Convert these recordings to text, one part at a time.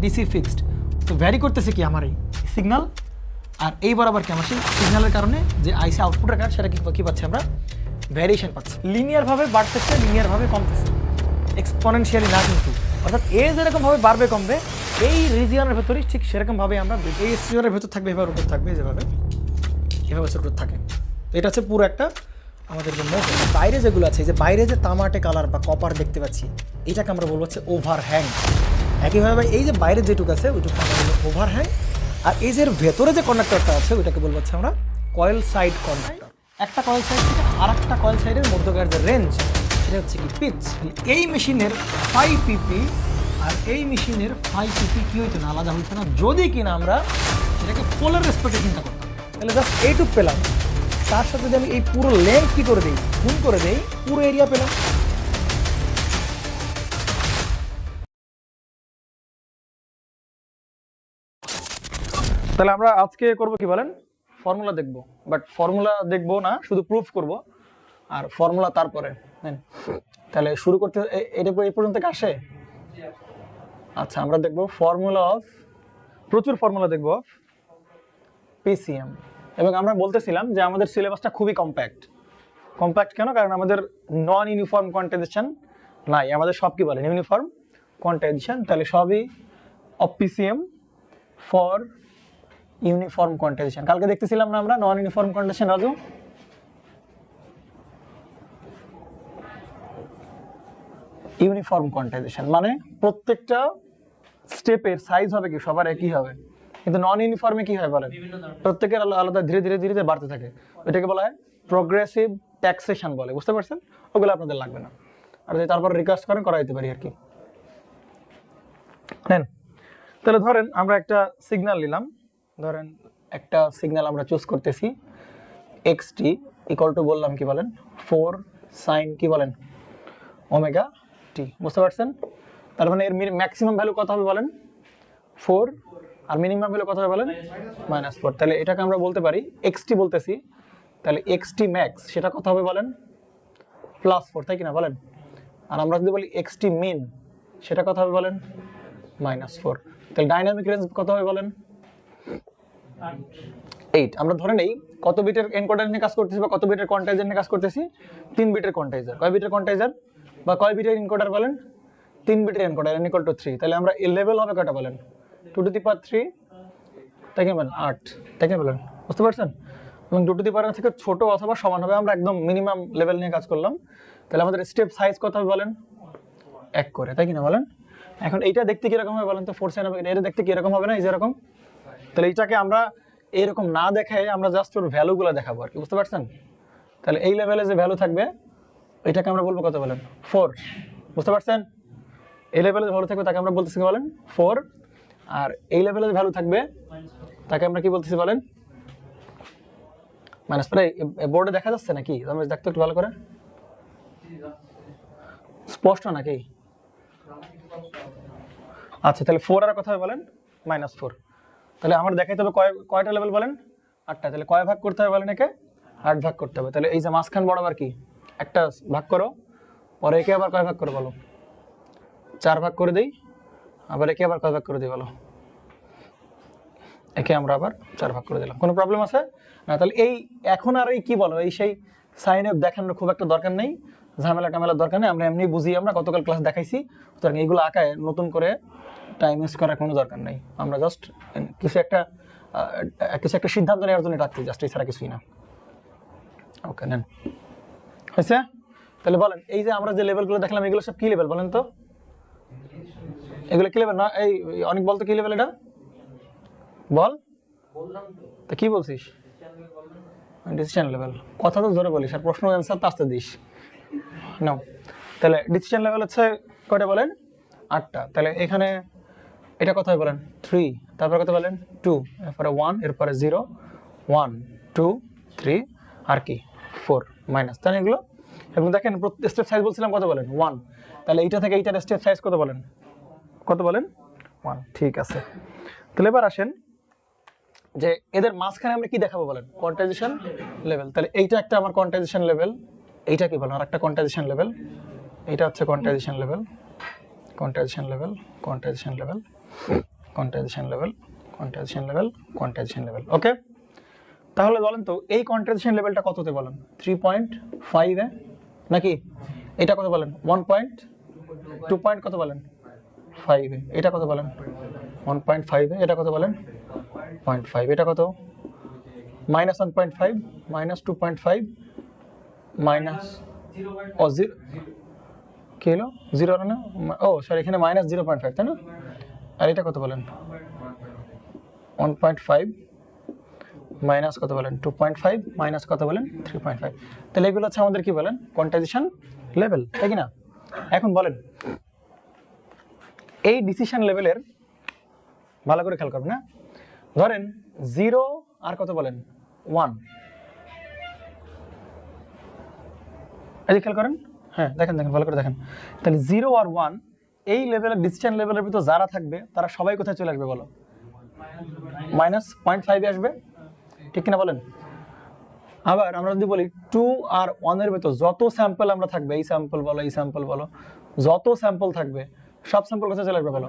DC fixed, তো vary করতেছে কি আমার এই সিগন্যাল, আর এই বরাবর কি আমার সেই সিগন্যালের কারণে যে আইসি আউটপুটের কারণে সেটা কী পাচ্ছি আমরা, ভ্যারিয়েশন পাচ্ছি। লিনিয়ারভাবে বাড়তেছে, লিনিয়ারভাবে কমতেছে, এক্সপোনেনশিয়ালি না কিন্তু। অর্থাৎ এ যেরকমভাবে বাড়বে কমবে, এই রিজিয়নের ভেতরেই ঠিক সেরকমভাবে আমরা এই রিজিয়নের ভেতর থাকবে, এভাবে রোটেট থাকবে, যেভাবে এভাবে রোটেট থাকে। তো এটা হচ্ছে পুরো একটা আমাদের যে মোট বাইরে যেগুলো আছে, যে বাইরে যে তামাটে কালার বা কপার দেখতে পাচ্ছি, এটাকে আমরা বলবো হচ্ছে ওভারহ্যাং। একইভাবে এই যে বাইরে যেটুকু আছে ওইটুকু আমরা বলবো ওভারহ্যাং, আর এই যে ভেতরে যে কন্ডাক্টরটা আছে ওইটাকে বলবো হচ্ছে আমরা কয়েল সাইড কন্ডাক্টর। একটা কয়েল সাইড থেকে আর একটা কয়েল সাইডের মধ্যকার যে রেঞ্জ, সেটা হচ্ছে কি পিচ। এই মেশিনের 5 pp আর এই মেশিনের 5 pp কী হইতো না, আলাদা হইতো না, যদি কিনা আমরা এটাকে পোলার রেসপেক্টে চিন্তা করতাম। তাহলে জাস্ট এইটুক পেলাম, তার সাথে যদি আমি এই পুরো লেন্থ কী করে দিই, গুণ করে দিই, পুরো এরিয়া পেলাম। তাহলে আমরা আজকে করব কি বলেন, ফর্মুলা দেখব, বাট ফর্মুলা দেখব না, শুধু প্রুফ করব, আর ফর্মুলা তারপরে। তাহলে শুরু করতে এটা এই পর্যন্ত আসে। আচ্ছা, আমরা দেখব ফর্মুলা অফ, প্রচুর ফর্মুলা দেখব অফ পিসিএম। এবং আমরা বলতেছিলাম যে আমাদের সিলেবাসটা খুবই কম্প্যাক্ট। কম্প্যাক্ট কেন? কারণ আমাদের নন ইউনিফর্ম কোয়ান্টাইজেশন নাই, আমাদের সব কি বলেন ইউনিফর্ম কোয়ান্টাইজেশন। তাহলে সবই of PCM for uniform quantization. কালকে দেখতেছিলাম না আমরা non uniform quantization, Raju? Uniform quantization মানে প্রত্যেকটা স্টেপের সাইজ হবে কি সবার একই হবে, কিন্তু নন ইউনিফর্মে কি হয় বলেন, প্রত্যেকের আলাদা ধীরে ধীরে ধীরে বাড়তে থাকে। ওইটাকে বলা হয় প্রোগ্রেসিভ ট্যাক্সেশন বলে, বুঝতে পারছেন? ওগুলো আপনাদের লাগবে না, আর যদি তারপর রিকোয়েস্ট করেন করা যেতে পারি আর কি। নেন, তাহলে ধরেন আমরা একটা সিগন্যাল নিলাম, ধরেন একটা সিগন্যাল আমরা চুজ করতেছি xt ইকুয়াল টু বললাম কি বলেন 4 sin কি বলেন ওমেগা টি, বুঝতে পারছেন? তার মানে এর ম্যাক্সিমাম ভ্যালু কত হবে বলেন 4, আর মিনিমাম ভ্যালু কত হবে বলেন -4। তাহলে এটাকে আমরা বলতে পারি xt বলতেছি, তাহলে xt ম্যাক্স সেটা কত হবে বলেন +4, তাই কিনা বলেন? আর আমরা যদি বলি xt মিন সেটা কত হবে বলেন -4। তাহলে ডাইনামিক রেঞ্জ কত হবে বলেন 8। আমরা ধরে নেই কত বিটের এনকোডার নিয়ে কাজ করতেছি বা কত বিটের কোয়ান্টাইজার নিয়ে কাজ করতেছি, 3 বিটের কোয়ান্টাইজার। কয় বিটের কোয়ান্টাইজার বা কয় বিটের এনকোডার বলেন 3 বিটের এনকোডার, n = 3। তাহলে আমরা এর লেভেল হবে কয়টা বলেন 2^3, তাই কি বলেন 8, তাই কি বলেন? বুঝতে পারছেন? এবং 2^3 থেকে ছোট অথবা সমান হবে, আমরা একদম মিনিমাম লেভেল নিয়ে কাজ করলাম। তাহলে আমাদের স্টেপ সাইজ কত হবে বলেন 1 করে, তাই কি না বলেন? এখন এইটা দেখতে কি রকম হবে বলেন তো 4 sin হবে, এটা দেখতে কি রকম হবে না এই যে এরকম? তাহলে এইটাকে আমরা এরকম না দেখায় আমরা জাস্ট ওর ভ্যালুগুলো দেখাবো আর কি, বুঝতে পারছেন? তাহলে এই লেভেলে যে ভ্যালু থাকবে এটাকে আমরা বলবো কত বলেন 4, বুঝতে পারছেন? এই লেভেলে যে ভ্যালু থাকবে তাকে আমরা বলতেছি বলেন 4, আর এই লেভেলে যে ভ্যালু থাকবে তাকে আমরা কি বলতেছি বলেন -4। বোর্ডে দেখা যাচ্ছে নাকি? আমরা দেখতে একটু ভালো করে, স্পষ্ট নাকি? আচ্ছা, তাহলে 4 আর কথা হবে বলেন -4। তাহলে আমার দেখাইতে হবে কয়টা লেভেল বলেন 8টা। তাহলে কয় ভাগ করতে হবে বলেন একে 8 ভাগ করতে হবে। তাহলে এই যে মাঝখান বরাবর কি একটা ভাগ করো, পরে একে আবার কয় ভাগ করে বলো 4 ভাগ করে দেই, আবার একে আবার কয় ভাগ করে দিই বলো, একে আমরা আবার 4 ভাগ করে দিলাম। কোনো প্রবলেম আছে না? তাহলে এই এখন আর এই কি বলো এই সেই সাইন আপ দেখানোর খুব একটা দরকার নেই, ঝামেলা টামেলার দরকার নেই, আমরা এমনি বুঝি, আমরা গতকাল ক্লাস দেখাইছি। সুতরাং এইগুলো আঁকায় নতুন করে টাইম ওয়েস্ট করার কোনো দরকার নেই, আমরা জাস্ট কিছু একটা সিদ্ধান্ত নেওয়ার জন্য রাখছি, জাস্ট এছাড়া কিছুই না। ওকে, নেন, হয়েছে? তাহলে বলেন এই যে আমরা যে লেভেলগুলো দেখলাম এগুলো সব কি লেভেল বলেন তো? এগুলো কি লেভেল না? এই অনেক বলতো কি লেভেল এটা বল, তা কি বলছিস? Decision level. কথা তো জোরে বলিস আর প্রশ্ন অ্যান্সার তো আসতে দিস নাও। তাহলে ডিসিশন লেভেল হচ্ছে কয়টা বলেন 8টা। তাহলে এখানে এটা কত হয় বলেন 3, তারপর কত বলেন 2, এরপরে 1, এরপরে 0, 1, 2, 3 আর কি 4 মাইনাস, তাই এগুলো। এবং দেখেন স্টেপ সাইজ বলছিলাম কত বলেন 1। তাহলে এইটা থেকে এইটার স্টেপ সাইজ কত বলেন 1। ঠিক আছে, তাহলে এবার আসেন যে এদের মাঝখানে আমরা কি দেখাবো বলেন কোয়ান্টাইজেশন লেভেল। তাহলে এইটা একটা আমার কোয়ান্টাইজেশন লেভেল, এইটা কি বলেন আর একটা কোয়ান্টাইজেশন লেভেল, এইটা হচ্ছে quantization level, quantization level, quantization level. Quantization level, quantization level, quantization level. Okay, তাহলে বলেন তো এই কোয়ান্টাইজেশন লেভেলটা কততে বলেন? 3.5 এ নাকি এটা কত বলেন? 1.2 পয়েন্ট কত বলেন? 5 এ। এটা কত বলেন? 1.5 এ। এটা কত বলেন? 0.5। এটা কত? -1.5 -2.5 মাইনাস ও 0 কি হলো? 0 না? ও সরি, এখানে -0.5 তাই না? আর এটা কত বলেন? 1.5 মাইনাস কত বলেন? 2.5 মাইনাস কত বলেন? 3.5। তাহলে এগুলো হচ্ছে আমাদের কি বলেন? কোয়ান্টাইজেশন লেভেল, তাই কি না? এখন বলেন এই ডিসিশন লেভেলের ভালো করে খেয়াল করবেন না, ধরেন 0 আর কত বলেন? 1। এই খেয়াল করেন, হ্যাঁ দেখেন দেখেন ভালো করে দেখেন। তাহলে 0 আর 1 এই লেভেলের ডিসিশন লেভেলের ভিতর যারা থাকবে তারা সবাই কোথায় চলে আসবে বলো? -0.5 এ আসবে, ঠিক কিনা বলেন? আবার আমরা যদি বলি 2 আর 1 এর ভিতর যত স্যাম্পল আমরা থাকবে, এই স্যাম্পল বলো, এই স্যাম্পল বলো, যত স্যাম্পল থাকবে সব স্যাম্পল কোথায় চলে আসবে বলো?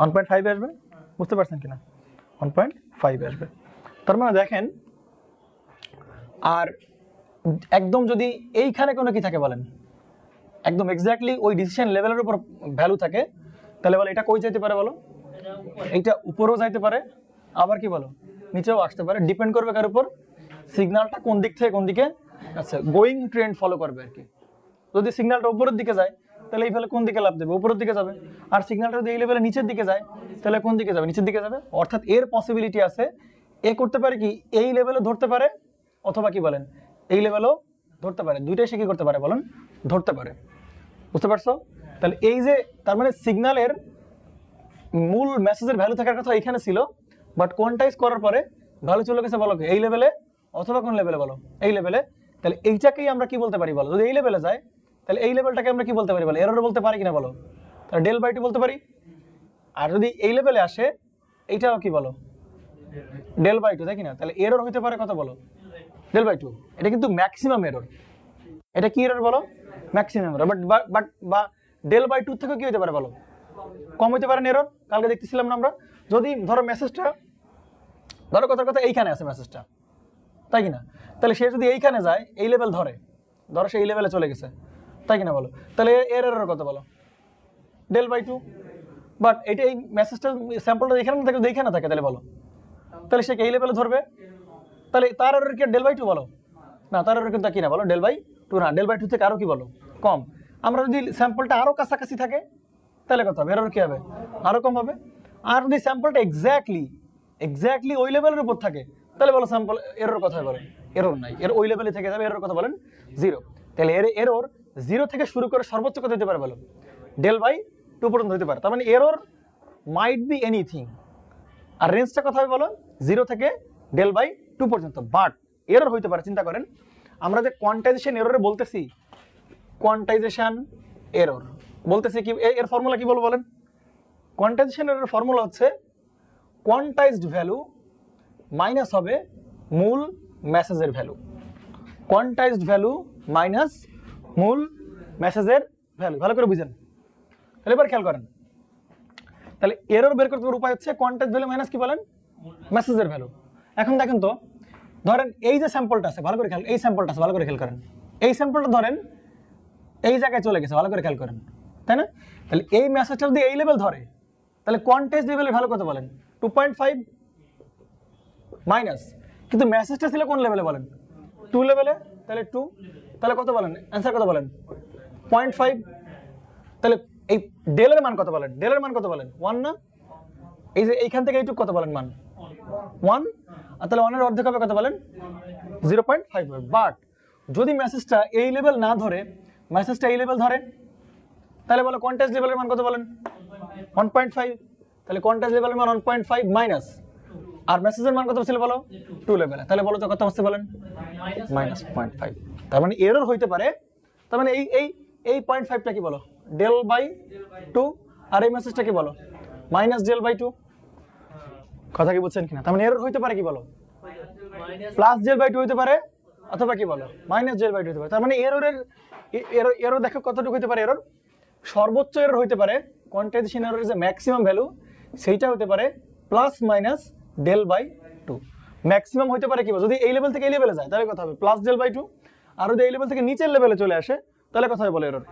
1.5 এ আসবে। বুঝতে পারছেন কিনা? 1.5 এ আসবে। তার মানে দেখেন, আর একদম যদি এইখানে কোনো কি থাকে বলেন, একদম এক্স্যাক্টলি ওই ডিসিশন লেভেলের উপর ভ্যালু থাকে, তাহলে বলো এটা কই যেতে পারে বলো? এইটা উপরেও যাইতে পারে, আবার কি বলো নিচেও আসতে পারে। ডিপেন্ড করবে কার উপর? সিগন্যালটা কোন দিক থেকে কোন দিকে, আচ্ছা গোয়িং ট্রেন্ড ফলো করবে আর কি। যদি সিগন্যালটা উপরের দিকে যায় তাহলে এই ভ্যালু কোন দিকে লাভ দেবে? উপরের দিকে যাবে। আর সিগন্যালটা যদি এই লেভেলে নিচের দিকে যায় তাহলে কোন দিকে যাবে? নিচের দিকে যাবে। অর্থাৎ এর পসিবিলিটি আছে এ করতে পারে কি এই লেভেলে ধরতে পারে, অথবা কি বলেন এই লেভেলও ধরতে পারে। দুইটাই সে কি করতে পারে বলেন? ধরতে পারে। বুঝতে পারছো? তাহলে এই যে তার মানে সিগন্যালের মূল মেসেজের ভ্যালু থাকার কথা এখানে ছিল, বাট কোয়ান্টাইজ করার পরে ভ্যালু চলে গেছে বলো এই লেভেলে, অথবা কোন লেভেলে বলো? এই লেভেলে। তাহলে এইটাকেই আমরা কি বলতে পারি বলো? যদি এই লেভেলে যায় তাহলে এই লেভেলটাকে আমরা কি বলতে পারি বলো? এরর বলতে পারি কিনা বলো? তাহলে del/2 বলতে পারি। আর যদি এই লেভেলে আসে এইটাও কি বলো? del/2, তাই কিনা? তাহলে এরর হইতে পারে কত বলো? del/2। এটা কিন্তু ম্যাক্সিমাম এরর। এটা কি এরর বলো? Maximum error. বাট বা del/2 থেকে কি হতে পারে বলো? কম হইতে পারে এরর। কালকে দেখতেছিলাম না আমরা, যদি ধরো মেসেজটা ধরো কথার কথা এইখানে আছে মেসেজটা, তাই কিনা? তাহলে সে যদি এইখানে যায় এই লেভেল ধরে, ধরো সে এই লেভেলে চলে গেছে, তাই কিনা বলো? তাহলে এর এরর কত বলো? del/2। বাট এটা এই মেসেজটা স্যাম্পলটা এখানে না থাকে, এইখানে থাকে, তাহলে বলো তাহলে সে এই লেভেলে ধরবে, তাহলে তার এরর কি del/2 বলো? না, তার এরর কিন্তু কি না বলো? del/2 না, del/2 থেকে আরো কি বলো? কম। আমরা যদি স্যাম্পলটা আরো কাছাকাছি থাকে তাহলে কত হবে? এরর কি হবে? আরো কম হবে। আর যদি স্যাম্পলটা এক্স্যাক্টলি ওই লেভেলের উপর থাকে তাহলে বলো স্যাম্পল এরর কথা বলেন? এরর নাই, এর ওই লেভেলে থেকে যাবে, এরর কথা বলেন 0। তাহলে এর এরর 0 থেকে শুরু করে সর্বোচ্চ কত হতে পারে বলো? del/2 পর্যন্ত হতে পারে। তার মানে এরর মাইট বি এনিথিং। আর রেঞ্জটা কথা হবে বলো? 0 থেকে del/2 পর্যন্ত। বাট এরর হইতে পারে, চিন্তা করেন আমরা যে কোয়ান্টাইজেশন এররে বলতেছি, কোয়ান্টাইজেশন এরর বলতেছি কি, এর ফর্মুলা কি বলবো বলেন? কোয়ান্টাইজেশন এরর ফর্মুলা হচ্ছে কোয়ান্টাইজড ভ্যালু মাইনাস হবে মূল মেসেজের ভ্যালু। কোয়ান্টাইজড ভ্যালু মাইনাস মূল মেসেজের ভ্যালু। ভালো করে বুঝেন। তাহলে এবার খেয়াল করেন, তাহলে এরর বের করতে উপায় হচ্ছে কোয়ান্টাইজড ভ্যালু মাইনাস কি বলেন? মেসেজের ভ্যালু। এখন দেখেন তো, ধরেন এই যে স্যাম্পলটা আছে, ভালো করে খেয়াল, এই স্যাম্পলটা আছে, ভালো করে খেয়াল করেন, এই স্যাম্পলটা ধরেন এই জায়গায় চলে গেছে, ভালো করে খেয়াল করেন, তাই না? তাহলে এই মেসেজটা যদি এই লেভেল ধরে তাহলে কোয়ান্টাইজ লেভেলের ভ্যালু কত বলেন? 2.5 মাইনাস, কিন্তু মেসেজটা ছিল কোন লেভেলে বলেন? 2 লেভেলে। তাহলে 2, তাহলে কত বলেন? অ্যান্সার কত বলেন? 0.5। তাহলে এই ডেলের মান কত বলেন? ডেলের মান কত বলেন? 1 না? এই যে এইখান থেকে এইটুকু কত বলেন মান? 1। আর তাহলে 1 এর অর্ধেক হবে কত বলেন? 0.5। বাট যদি মেসেজটা এই লেভেল না ধরে, মেসেজটা এই লেভেল ধরে, তাহলে বলো কোয়ান্টাইজ লেভেলের মান কত বলেন? 1.5। তাহলে কোয়ান্টাইজ লেভেলের মান 1.5 মাইনাস, আর মেসেজের মান কত ছিল বলো? 2 লেভেলে। তাহলে বলো তো কত আসছে বলেন? -0.5। তার মানে এরর হইতে পারে। তার মানে এই 0.5টা কি বলো? del/2। আর এই মেসেজটা কি বলো? -del/2। কথা কি বুঝছেন কিনা? তার মানে এরর হইতে পারে কি বলো? +del/2 হইতে পারে, অথবা কি বলো? -del/2 হইতে পারে। তার মানে এরর দেখো কতটুকু হইতে পারে? এরর সর্বোচ্চ এরর হইতে পারে কোয়ান্টাইজেশন এররের যে ম্যাক্সিমাম ভ্যালু, সেইটা হতে পারে plus minus del by two. Maximum হতে পারে কি যদি এই লেভেল থেকে এই লেভেলে যায় তাহলে কথা হবে প্লাস ডেল বাই টু, আর যদি এই লেভেল থেকে নিচের লেভেলে চলে আসে তাহলে কথা হবে বলে error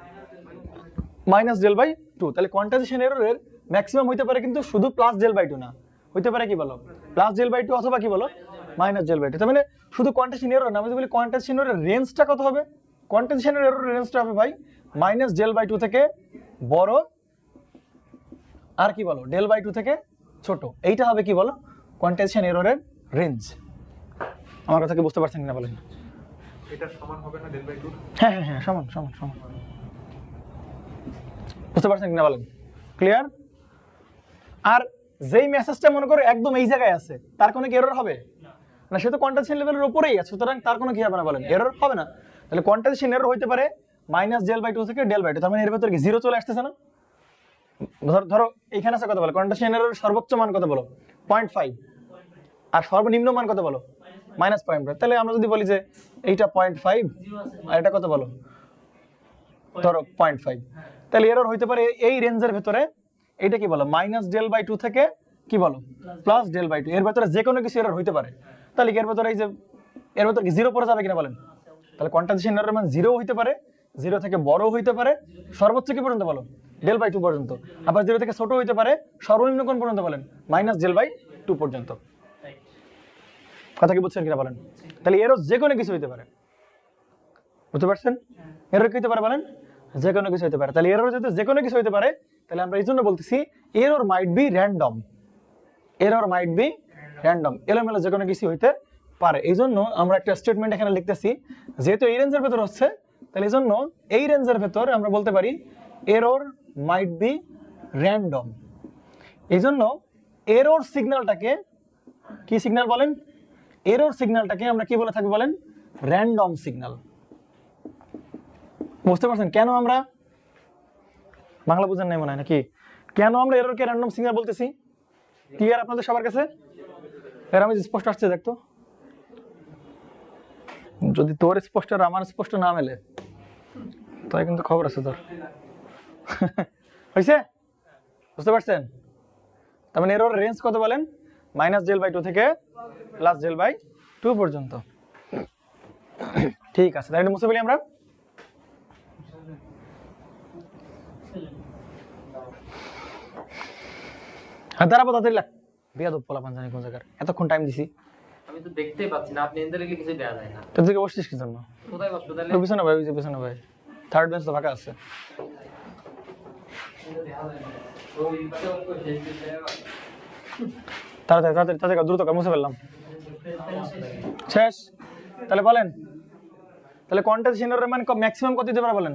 minus del by two. তাহলে কোয়ান্টাইজেশন এররের ম্যাক্সিমাম হতে পারে কিন্তু শুধু প্লাস ডেল বাই টু না, হতে পারে কি বলো প্লাস ডেল বাই টু অথবা কি বলো মাইনাস ডেল বাই টু। তার মানে শুধু কোয়ান্টাইজেশন এরর না, আমি বলি কোয়ান্টাইজেশন এররের রেঞ্জটা কত হবে, কোয়ান্টাইজেশন এররের রেঞ্জটা হবে ভাই মাইনাস ডেল বাই টু থেকে বড় আর কি বলো ডেল বাই টু থেকে ছোট, এইটা হবে কি বলো কোয়ান্টাইজেশন এররের রেঞ্জ। আমার কথা কি বুঝতে পারছেন কিনা বলেন? এটা সমান হবে না ডেল বাই 2? হ্যাঁ হ্যাঁ হ্যাঁ সমান সমান সমান, বুঝতে পারছেন কিনা বলেন? ক্লিয়ার? আর যেই মেসেজটা মনে করো একদম এই জায়গায় আছে তার কোনো কি এরর হবে না, সে তো কোয়ান্টাইজেশন লেভেলের উপরেই আছে, সুতরাং তার কোনো কি হবে না বলেন, এরর হবে না। তাহলে কোয়ান্টাইজেশন এরর হতে পারে মাইনাস ডেল বাই টু থেকে ডেল বাই টু, তার মানে এর ভেতরে কি জিরো চলে আসতেছে না? ধরো এখানে আছে কত বলো কোয়ান্টাইজেশন এরর সর্বোচ্চ মান কত বলো 0.5 আর সর্বনিম্ন মান কত বলো -0.5। তাহলে আমরা যদি বলি যে এইটা 0.5 আর এটা কত বলো ধরো 0.5, তাহলে এরর হইতে পারে এই রেঞ্জের ভিতরে এইটা কি বলো মাইনাস ডেল বাই টু থেকে কি বলো প্লাস ডেল বাই টু, এর ভিতরে যে কোনো কিছু এরর হইতে পারে। তাহলে এর ভিতরে এই যে এর ভিতরে কি জিরো পড়ে যাবে কিনা বলেন? তাহলে কোয়ান্টাইজেশন এররের মান জিরো হইতে পারে, জিরো থেকে বড় হইতে পারে, সর্বোচ্চ কি পর্যন্ত বলো ডেল বাই টু পর্যন্ত, আবার জিরো থেকে ছোট হইতে পারে, সর্বনিম্ন কোন পর্যন্ত বলেন মাইনাস ডেল বাই টু পর্যন্ত। কথা কি বুঝছেন কিনা বলেন? তাহলে এরর যে কোনো কিছু হইতে পারে, বুঝতে পারছেন? এরর কি হইতে পারে বলেন? যে কোনো কিছু হইতে পারে। তাহলে এরর যদি যে কোনো কিছু হইতে পারে তাহলে আমরা এই জন্য বলতেছি error might be random, error might be random, এলোমেলো যে কোনো কিছু হইতে পারে। এই জন্য আমরা একটা স্টেটমেন্ট এখানে লিখতেছি, যেহেতু এই রেঞ্জের ভেতর হচ্ছে তাহলে এই জন্য এই রেঞ্জের ভেতর আমরা বলতে পারি এরর মাইট বি র্যান্ডম। এই জন্য এরর সিগন্যালটাকে কি সিগন্যাল বলেন? এরর সিগন্যালটাকে আমরা কি বলে থাকি বলেন? Random signal. বুঝতে পারছেন কেন আমরা বাংলা বুঝেন নাই মনে হয় নাকি? কেন আমরা এররকে র্যান্ডম সিগন্যাল বলতেছি? ক্লিয়ার আপনাদের সবার কাছে? এর আমি স্পষ্ট আসছে দেখতো, যদি তোর স্পষ্ট আর আমার স্পষ্ট না মেলে তাই কিন্তু খবর আছে তোর। হয়েছে? বুঝতে পারছেন? তার মানে এরর রেঞ্জ কত বলেন? মাইনাস ডেল বাই টু থেকে প্লাস ডেল বাই টু পর্যন্ত। ঠিক আছে, তাহলে মুছে ফেলি আমরা। হ্যাঁ দাঁড়াবো তাড়াতাড়ি লাগ, বেয়াদব পোলাপান জানি কোন জায়গার, এতক্ষণ টাইম দিছি আমি তো দেখতেই পাচ্ছি না, আপনি এনতে লিখে কিছু দেয়া যায় না। তোর দিকে বসছিস কি জন্য? কোথায় বসবো তাহলে? ওই পিছনে ভাই, ওই যে পিছনে ভাই, থার্ড বেঞ্চ তো ফাঁকা আছে। তাড়াতাড়ি তাড়াতাড়ি তাড়াতাড়ি দ্রুত কর, মুছে ফেললাম। শেষ? তাহলে বলেন, তাহলে কোয়ান্টাইজেশন এররের মান ম্যাক্সিমাম কত দিতে পারে বলেন?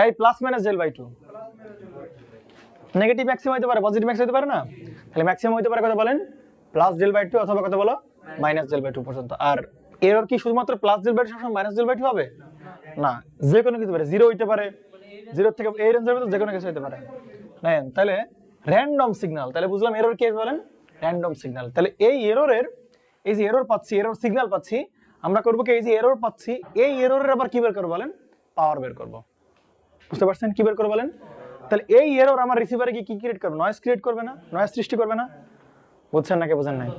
এই plus minus del by two. Negative maximum হতে পারে, পজিটিভ ম্যাক্স হতে পারে না? তাহলে ম্যাক্সিমাম হতে পারে কত বলেন? প্লাস ডেল বাই টু অথবা কত বলো মাইনাস ডেল বাই টু পর্যন্ত। আর এরর কি শুধুমাত্র প্লাস ডেল বাই টু সবসময় মাইনাস ডেল বাই টু হবে না, যে কোনো কিছু পারে, জিরো হইতে পারে, জিরো থেকে এই রেঞ্জের ভিতরে যে কোনো কিছু হতে পারে। নেন তাহলে র্যান্ডম সিগন্যাল, তাহলে বুঝলাম এরর কি বলেন? Random signal. তাহলে এই এররের, এই যে এরর পাচ্ছি, এরর সিগন্যাল পাচ্ছি, আমরা করবো কি এই যে এরর পাচ্ছি, এই এররের আবার কি বের করবো বলেন? পাওয়ার বের করবো। বুঝতে পারছেন কি বের করবো বলেন? তাহলে এই এরর আমার রিসিভারে কি ক্রিয়েট করবে? নয়েজ ক্রিয়েট করবে না? নয়েজ সৃষ্টি করবে না? বুঝছেন নাকি বুঝেন নাই?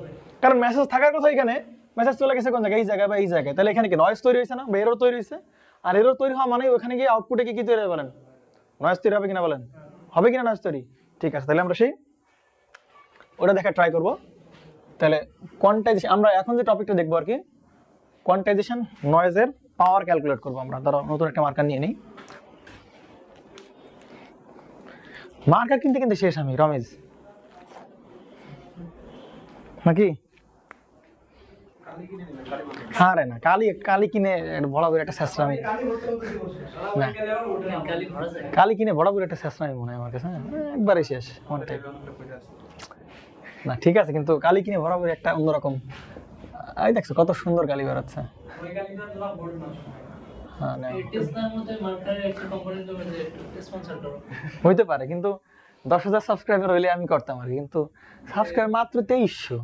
কারণ মেসেজ থাকার কথা, এখানে মেসেজ চলে গেছে কোন জায়গায়, এই জায়গায় বা এই জায়গায়, তাহলে এখানে কি নয়েজ তৈরি হয়েছে না, বা এরর তৈরি হয়েছে? আর এরর তৈরি হওয়া মানে ওখানে গিয়ে আউটপুটে কি তৈরি হবে বলেন? নয়েজ তৈরি হবে কিনা বলেন? হবে কিনা নয়েজ তৈরি? ঠিক আছে, তাহলে আমরা সেই ওটা দেখা ট্রাই করবো। তাহলে কোয়ান্টাইজেশন, আমরা এখন যে টপিকটা দেখবো আর কি, কোয়ান্টাইজেশন নয়েজের পাওয়ার ক্যালকুলেট করবো আমরা। ধরো নতুন একটা মার্কার নিয়ে নিই, মার্কার কিনতে কিনতে শেষ আমি রমেশ নাকি? হ্যাঁ রে না, কালি কালি কিনে বড় করে একটা শেষ আমি না, কালি কিনে বড় করে একটা শেষ আমি মনে হয় আমার কাছে, একবারে শেষ অনেকটাই না। ঠিক আছে, কিন্তু কালি কিনে বড় করে একটা অন্যরকম, এই দেখছো কত সুন্দর কালি বেরোচ্ছে। হইতে পারে, কিন্তু 10,000 সাবস্ক্রাইবার হইলে আমি করতাম আর কি, কিন্তু সাবস্ক্রাইব মাত্র 2300,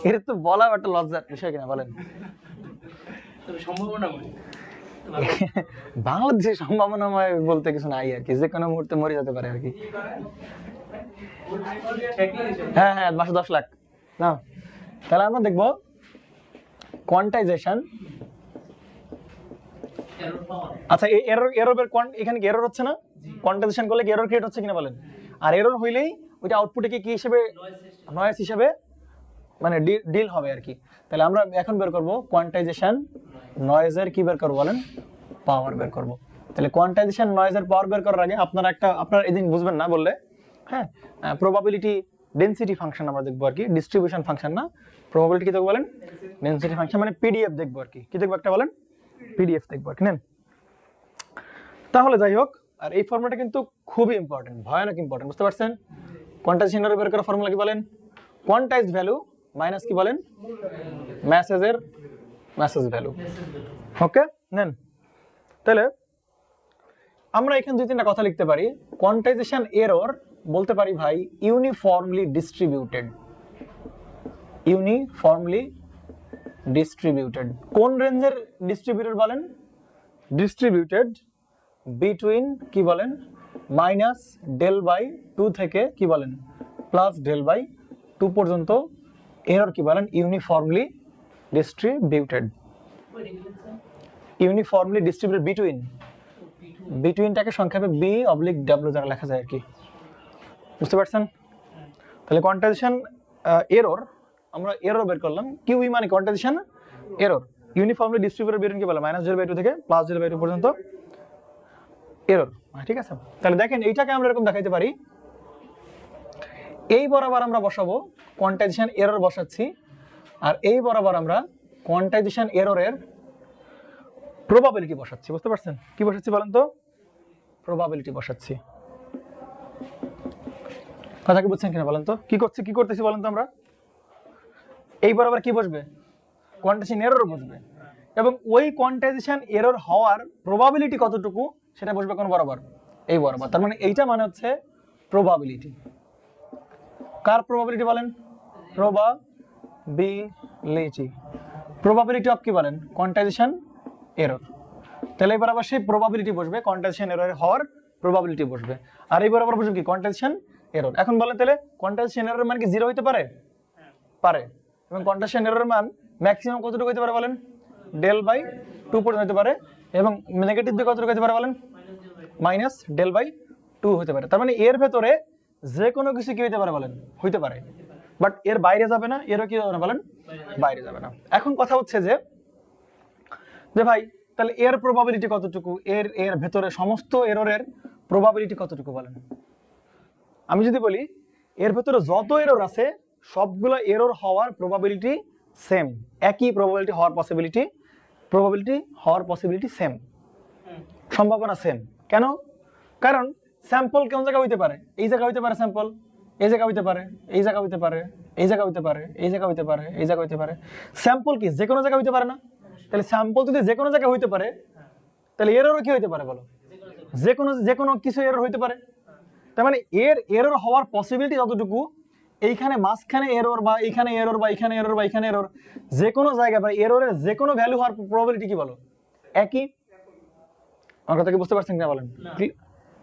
এটা তো বলা একটা লজ্জার বিষয় কিনা বলেন? বাংলাদেশের সম্ভাবনাময় বলতে কিছু নাই আর কি, যে কোনো মুহূর্তে মরে যেতে পারে আর কি। হ্যাঁ হ্যাঁ, মাসে 10 লাখ না। তাহলে আমরা দেখবো কোয়ান্টাইজেশন। আচ্ছা, এই এরর এখানে কি এরর হচ্ছে না? কোয়ান্টাইজেশন করলে কি এরর ক্রিয়েট হচ্ছে কিনা বলেন? আর এরর হইলেই ওইটা আউটপুটে কি হিসেবে, নয়েজ হিসেবে মানে ডিল হবে আর কি। তাহলে আমরা এখন বের করব কোয়ান্টাইজেশন নয়েজের কি বের করব বলেন? পাওয়ার বের করব। তাহলে কোয়ান্টাইজেশন নয়েজের পাওয়ার বের করার আগে আপনারা এই দিন বুঝবেন না বললে, হ্যাঁ, প্রবাবিলিটি ডেনসিটি ফাংশন আমরা দেখবো আর কি, ডিস্ট্রিবিউশন ফাংশন না। প্রবাবিলিটি কি দেখবো বলেন? ডেনসিটি ফাংশন, মানে পিডিএফ দেখবো আর কি। কি দেখবো একটা বলেন? পিডিএফ দেখবো আর কি। নেন তাহলে যাই হোক, আর এই ফর্মুলাটা কিন্তু খুবই ইম্পর্টেন্ট, ভয়ানক ইম্পর্টেন্ট, বুঝতে পারছেন? কোয়ান্টাইজেশন এর বের করার ফর্মুলা কি বলেন? কোয়ান্টাইজড ভ্যালু মাইনাস কি বলেন? Message value. ওকে, নেন তাহলে আমরা এখানে 2-3টা কথা লিখতে পারি। কোয়ান্টাইজেশন এরর বলতে পারি ভাই ইউনিফর্মলি ডিস্ট্রিবিউটেড। কোন রেঞ্জের ডিস্ট্রিবিউটেড বলেন? ডিস্ট্রিবিউটেড বিটুইন কি বলেন? -del/2 থেকে কি বলেন? +del/2 পর্যন্ত এরর কি বলেন? Uniformly distributed. ইউনিফর্মলি ডিস্ট্রিবিউটেড বিটুইনটাকে সংক্ষেপে B/W দ্বারা লেখা যায় আর কি, বুঝতে পারছেন? তাহলে কোয়ান্টাইজেশন এরর, আমরা এরর বের করলাম। কিউই মানে quantisation error, uniformly distributed between কি বলে? -del/2 থেকে +del/2 পর্যন্ত এরর, ঠিক আছে? তাহলে দেখেন এইটাকে আমরা এরকম দেখাইতে পারি, এই বরাবর আমরা বসাবো কোয়ান্টাইজেশন এরর বসাচ্ছি, আর এই বরাবর আমরা কোয়ান্টাইজেশন এররের প্রবাবিলিটি বসাচ্ছি, বুঝতে পারছেন? কি বসাচ্ছি বলেন তো? প্রবাবিলিটি বসাচ্ছি। কথা কি বুঝছেন কিনা বলেন তো? কি করতেছি বলেন তো? আমরা এই বরাবর কি বসবে? কোয়ান্টাইজেশন এরর বসবে, এবং ওই কোয়ান্টাইজেশন এরর হওয়ার প্রবাবিলিটি কতটুকু সেটা বসবে কোন বরাবর? এই বরাবর। তার মানে এইটা মানে হচ্ছে প্রবাবিলিটি। কার প্রবাবিলিটি বলেন? প্রবাবিলিটি অফ কি বলেন? Quantisation error. তাহলে এই বরাবর সেই প্রবাবিলিটি বসবে, কোয়ান্টাইজেশন এরর হওয়ার প্রবাবিলিটি বসবে, আর এই বরাবর বসবে কি? Quantisation error. এখন বলেন তাহলে কোয়ান্টাইজেশন এরর মান কি 0 হতে পারে? পারে। এবং কোয়ান্টাইজেশন এরর মান ম্যাক্সিমাম কতটুকু হতে পারে বলেন? del/2 পর্যন্ত হতে পারে, এবং নেগেটিভ দিকে কতটুকু হতে পারে বলেন? -del/2 হতে পারে। তার মানে এর ভেতরে যে কোনো কিছু কি হতে পারে বলেন? হইতে পারে, বাট এর বাইরে যাবে না, এরও কি যাবে না বলেন? বাইরে যাবে না। এখন কথা হচ্ছে যে ভাই তাহলে এর প্রবাবিলিটি কতটুকু? এর ভেতরে সমস্ত এররের প্রবাবিলিটি কতটুকু বলেন? আমি যদি বলি এর ভেতরে যত এরর আছে সবগুলো এরর হওয়ার প্রবাবিলিটি সেম, একই প্রবাবিলিটি হওয়ার পসিবিলিটি সেম, সম্ভাবনা সেম। কেন? কারণ স্যাম্পল কোন জায়গা হইতে পারে? এই জায়গা হইতে পারে স্যাম্পল, এই জায়গা হইতে পারে, এই জায়গা হইতে পারে, এই জায়গা হইতে পারে, এই জায়গা হইতে পারে, এই জায়গা হইতে পারে। স্যাম্পল কি যে কোনো জায়গা হইতে পারে না? তাহলে স্যাম্পল যদি যে কোনো জায়গা হইতে পারে, তাহলে এররও কি হইতে পারে বলো? যে কোনো কিছু এরর হইতে পারে। তার মানে এরর হওয়ার পসিবিলিটি যতটুকু, এইখানে মাঝখানে এরর বা এইখানে এরর বা এখানে এরর বা এখানে এরর, যে কোনো জায়গায় বা এররের যে কোনো ভ্যালু হওয়ার প্রবাবিলিটি কি বলো? একই। আমার কথা কি বুঝতে পারছেন কিনা বলেন?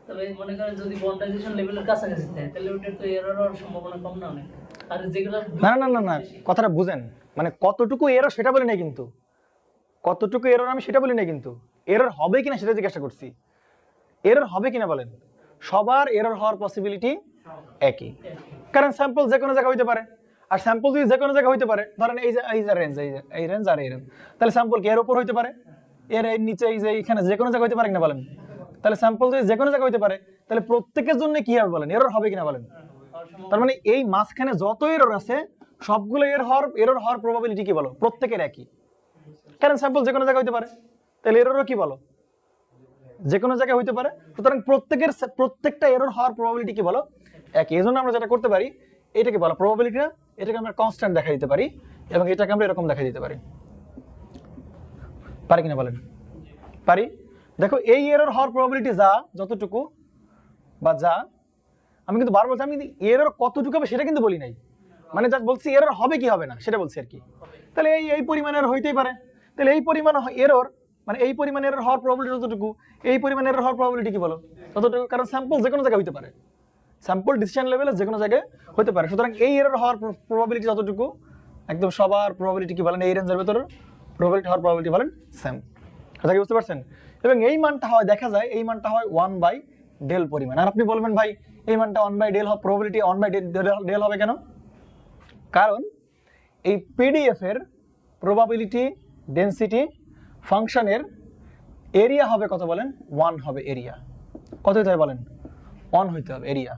তবে মনে করেন যদি কোয়ান্টাইজেশন লেভেলের কাছাকাছি থাকে তাহলে ওটার তো এরর হওয়ার সম্ভাবনা কম না অনেক। আর যেগুলো না, কথাটা বুঝেন, মানে কতটুকু এরর সেটা বলি নাই কিন্তু, কতটুকু এরর আমি সেটা বলি নাই কিন্তু, এরর হবে কিনা সেটা জিজ্ঞাসা করছি। এরর হবে কিনা বলেন? সবার এরর হওয়ার পসিবিলিটি একই, কারণ স্যাম্পল যে কোনো জায়গা হইতে পারে। আর স্যাম্পল যদি যে কোনো জায়গা হইতে পারে, ধরেন এই যে রেঞ্জ, এই রেঞ্জ আর এই রেঞ্জ, তাহলে স্যাম্পল কি এর উপর হইতে পারে, এর নিচে, এই যে এখানে যে কোনো জায়গা হইতে পারে কিনা বলেন? তাহলে স্যাম্পল যদি যে কোনো জায়গা হইতে পারে, তাহলে প্রত্যেকের জন্য কি হবে বলেন? এরর হবে কিনা বলেন? তার মানে এই মাঝখানে যত এরর আছে সবগুলো এরর হওয়ার প্রবাবিলিটি কি বলো? প্রত্যেকের একই, কারণ স্যাম্পল যে কোনো জায়গা হইতে পারে। তাহলে এররও কি বলো? যে কোনো জায়গায় হইতে পারে। সুতরাং প্রত্যেকটা এরর হওয়ার প্রবাবিলিটি কি বলো? একই। এই জন্য আমরা যেটা করতে পারি, এটাকে বলো প্রবাবিলিটি না, এটাকে আমরা কনস্ট্যান্ট দেখা দিতে পারি, এবং এটাকে আমরা এরকম দেখা দিতে পারি। পারি কিনা বলেন? পারি। দেখো এই এরর হওয়ার প্রবাবিলিটি যতটুকু বা আমি কিন্তু বারবার বলছি, আমি কিন্তু এরর কতটুকু হবে সেটা কিন্তু বলি নাই, মানে জাস্ট বলছি এরর হবে কি হবে না সেটা বলছি আর কি। তাহলে এই পরিমাণের হইতেই পারে। তাহলে এই পরিমাণ এরর মানে এই পরিমাণ এরর হওয়ার প্রবাবিলিটি যতটুকু, এই পরিমাণ এরর হওয়ার প্রবাবিলিটি কি বলো ততটুকু, কারণ স্যাম্পল যে কোনো জায়গায় হতে পারে, স্যাম্পল ডিসিশন লেভেলে যে কোনো জায়গায় হতে পারে। সুতরাং এই এরর হওয়ার প্রবাবিলিটি যতটুকু, একদম সবার প্রবাবিলিটি কি বলেন এই রেঞ্জের ভেতরে প্রবাবিলিটি হওয়ার প্রবাবিলিটি বলেন সেম। কথা কি বুঝতে পারছেন? এবং এই মানটা হয় দেখা যায় এই মানটা হয় 1/del পরিমাণ। আর আপনি বলবেন ভাই এই মানটা 1/del হবে, প্রবাবিলিটি 1/del হবে কেন? কারণ এই পিডিএফ এর প্রবাবিলিটি ডেনসিটি ফাংশনের এরিয়া হবে কত বলেন? 1 হবে এরিয়া। কত হতে হবে বলেন? 1 হইতে হবে এরিয়া।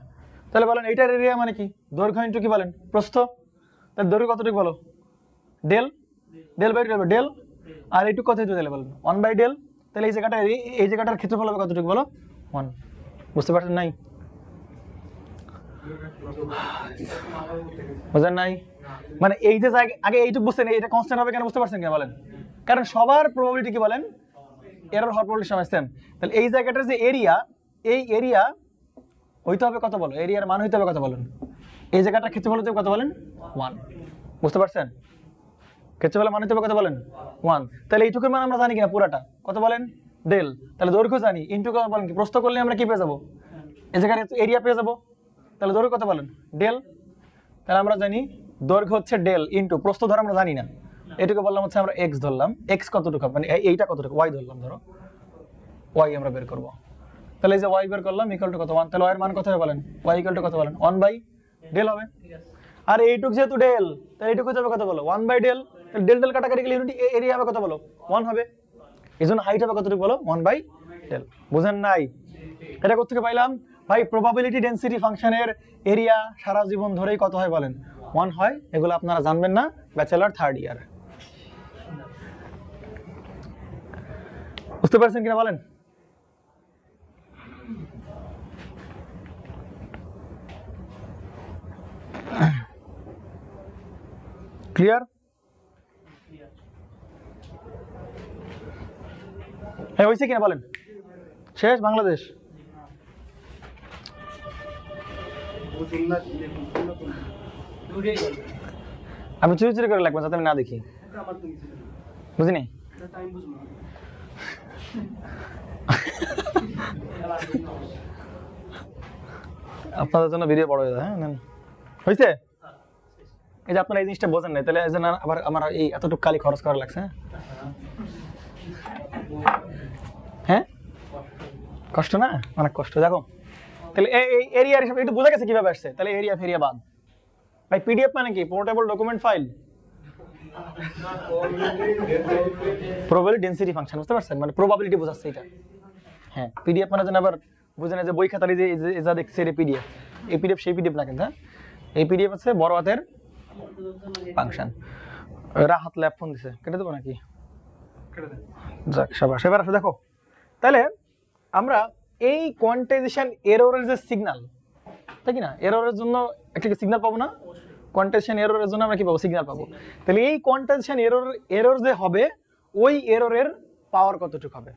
তাহলে বলেন এইটার এরিয়া মানে কি? দৈর্ঘ্য ইনটু কি বলেন? প্রস্থ। তাহলে দৈর্ঘ্য কতটুকু বলো? Del, del by del. আর এইটুকু কত হইতে তাহলে বলেন? 1/del। তাহলে এই জায়গাটার ক্ষেত্রফল হবে কতটুকু বলো? 1। বুঝতে পারছেন নাই? বুঝেন নাই? মানে এই যে জায়গা আগে এইটুকু বুঝছেন, এটা কনস্ট্যান্ট হবে কেন বুঝতে পারছেন কেন বলেন? কারণ সবার প্রবাবিলিটি কি বলেন? এরর হওয়ার প্রবাবিলিটি সমান সেম। তাহলে এই জায়গাটার যে এরিয়া, এই এরিয়া হইতে হবে কত বলো? এরিয়ার মান হইতে হবে কত বলেন? এই জায়গাটার ক্ষেত্রফল হইতে হবে কত বলেন? 1। বুঝতে পারছেন? ক্ষেত্রফলের মান হইতে হবে কত বলেন? 1। তাহলে এইটুকুর মান আমরা জানি কিনা পুরাটা কত বলেন? ডেল। তাহলে দৈর্ঘ্য জানি, ইনটু কত বলেন কি? প্রস্থ করলে আমরা কি পেয়ে যাবো? এই জায়গার এরিয়া পেয়ে যাবো। তাহলে দৈর্ঘ্য কত বলেন? ডেল। তাহলে আমরা জানি দৈর্ঘ্য হচ্ছে ডেল ইনটু প্রস্থ ধর আমরা জানি না, এটুকু বললাম হচ্ছে আমরা এক্স ধরলাম। এক্স কতটুকু মানে এইটা কতটুকু? ওয়াই ধরলাম, ধরো ওয়াই আমরা বের করব। তাহলে এই যে ওয়াই বের করলাম ইকুয়াল টু কত? 1। তাহলে ওয়াই এর মান কত হবে বলেন? ওয়াই ইকুয়াল টু কত বলেন? 1/del হবে। আর এইটুক যেহেতু ডেল, তাহলে এইটুকু হবে কত বলো? 1/del। তাহলে ডেল ডেল কাটাকাটি গেলে ইউনিট এরিয়া হবে কত বলো? 1 হবে। এইজন্য হাইট হবে কতটুকু বলো? 1/del। বুঝেন নাই? এটা কোত্থেকে পাইলাম ভাই? প্রবাবিলিটি ডেনসিটি ফাংশনের এরিয়া সারা জীবন ধরেই কত হয় বলেন? 1 হয়। এগুলো আপনারা জানবেন না ব্যাচেলর 3rd ইয়ার। বুঝতে পারছেন কিনা বলেন? ক্লিয়ার? হ্যাঁ হয়েছে কিনা বলেন? শেষ বাংলাদেশ? আমি চুরি চুরি করে লাগবো যাতে আমি না দেখি, বুঝিনি? আপনাদের জন্য ভিডিও বড় হয়ে যায়। হ্যাঁ হয়েছে? এই যে আপনারা এই জিনিসটা বোঝেন নাই, তাহলে এই জন্য আবার আমার এই এতটুকু কালি খরচ করা লাগছে। হ্যাঁ কষ্ট না? অনেক কষ্ট। দেখো তাহলে এই এরিয়ার হিসাবে একটু বোঝা গেছে কিভাবে আসছে। তাহলে এরিয়া ফেরিয়া বাদ ভাই। পিডিএফ মানে কি? Portable document file. Probability density function, বুঝতে পারছেন? মানে প্রবাবিলিটি বোঝাচ্ছে এটা। হ্যাঁ পিডিএফ মানে যেন আবার বুঝে না যে বই খাতার যে যা দেখছে এটা পিডিএফ। এই পিডিএফ সেই পিডিএফ না কিন্তু। হ্যাঁ এই পিডিএফ হচ্ছে বড় হাতের ফাংশন। রাহাত ল্যাব ফোন দিছে, কেটে দেবো নাকি? যাক সাবাস। এবার আসো দেখো, তাহলে আমরা এই কোয়ান্টাইজেশন এররের যে সিগন্যাল, তাই কি না? এররের জন্য একটা সিগন্যাল পাবো না? কোয়ান্টাইজেশন এররের জন্য আমরা কি পাবো? সিগন্যাল পাবো। তাহলে এই কোয়ান্টাইজেশন এরর যে হবে, ওই এররের পাওয়ার কতটুকু হবে?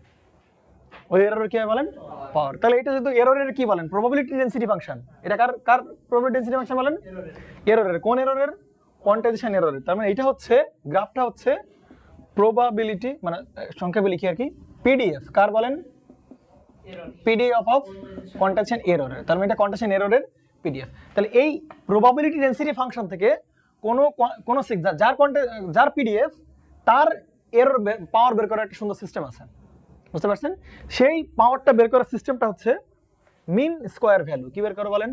ওই এররের কি বলেন? পাওয়ার। তাহলে এটা যেহেতু এররের কি বলেন? Probability density function. এটা কার প্রবাবিলিটি ডেনসিটি ফাংশন বলেন? এররের। কোন এররের? কোয়ান্টাইজেশন এররের। তার মানে এটা হচ্ছে গ্রাফটা হচ্ছে প্রবাবিলিটি, মানে সংক্ষেপে লিখি আর কি, পিডিএফ কার বলেন? পিডিএফ অফ কোয়ান্টাইজেশন এররের। তার মানে এটা কোয়ান্টাইজেশন এররের পিডিএফ। তাহলে এই প্রবাবিলিটি ডেনসিটি ফাংশন থেকে কোন যার পিডিএফ তার এরর পাওয়ার বের করার একটা সুন্দর সিস্টেম আছে, বুঝতে পারছেন? সেই পাওয়ারটা বের করার সিস্টেমটা হচ্ছে মিন স্কয়ার ভ্যালু। কি বের করো বলেন?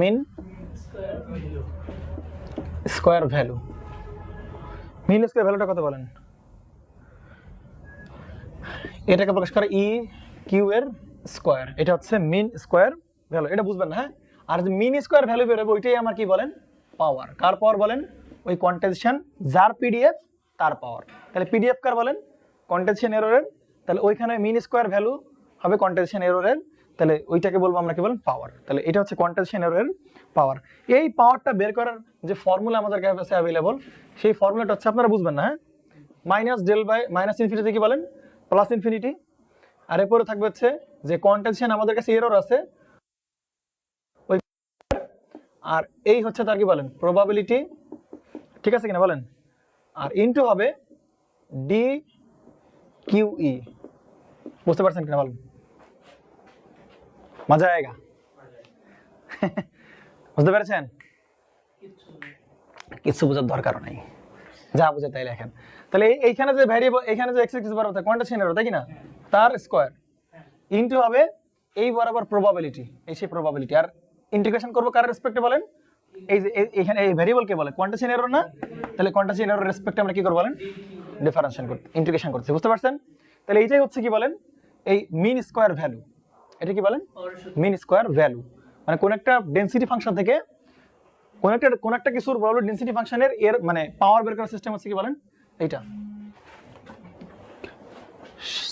মিন স্কয়ার ভ্যালু। মিন স্কয়ার ভ্যালুটা কত বলেন? এটাকে প্রকাশ করে ই কিউ এর স্কয়ার। এটা হচ্ছে মিন স্কয়ার ভ্যালু। এটা বুঝবেন না? হ্যাঁ। আর যে মিন স্কয়ার ভ্যালু বের হবে ওইটাই আমার কি বলেন? পাওয়ার। কার পাওয়ার বলেন? ওই কোয়ান্টাইজেশন যার পিডিএফ তার পাওয়ার। তাহলে পিডিএফ কার বলেন? কোয়ান্টাইজেশন এররের। তাহলে ওইখানে মিন স্কয়ার ভ্যালু হবে কোয়ান্টাইজেশন এররের। তাহলে ওইটাকে বলবো আমরা কি বলেন? পাওয়ার। তাহলে এটা হচ্ছে কোয়ান্টাইজেশন এররের পাওয়ার। এই পাওয়ারটা বের করার যে ফর্মুলা আমাদের কাছে অ্যাভেলেবল, সেই ফর্মুলাটা হচ্ছে আপনারা বুঝবেন না? হ্যাঁ minus del by minus infinity কি বলেন? Plus infinity. আর এরপরে থাকবে হচ্ছে যে কোয়ান্টাইজেশন আমাদের কাছে এরর আছে ওই, আর এই হচ্ছে তার কি বলেন? প্রবাবিলিটি। ঠিক আছে কিনা বলেন? আর ইনটু হবে ডি কিউ ই, বুঝতে পারছেন কিনা বলুন? মজা আয়েগা। বুঝতে পেরেছেন? কিছু বোঝার দরকার নেই, যা বুঝে তাই লেখেন। তাহলে এইখানে যে ভ্যারিয়েবল, এখানে যে এক্স এক্সিস বরাবর কোয়ান্টিটেশন এরর, তাই কি না, তার স্কয়ার ইনটু হবে এই বরাবর প্রবাবিলিটি, এই সেই প্রবাবিলিটি। আর ইন্টিগ্রেশন করব কার রেসপেক্টে বলেন? এই যে এখানে এই ভ্যারিয়েবল কে বলে? কোয়ান্টিটেশন এরর না? তাহলে কোয়ান্টিটেশন এরর রেসপেক্টে আমরা কি করব বলেন? ডিফারেন্সিয়েশন করতে, ইন্টিগ্রেশন করতে। বুঝতে পারছেন? তাহলে এইটাই হচ্ছে কি বলেন, এই মিন স্কয়ার ভ্যালু। এটা কি বলেন? মিন স্কয়ার ভ্যালু। মানে কোন একটা ডেনসিটি ফাংশন থেকে কোন একটা কিছুর প্রবাবিলিটি ডেনসিটি ফাংশনের এর মানে পাওয়ার বের করার সিস্টেম হচ্ছে কি বলেন? এইটা।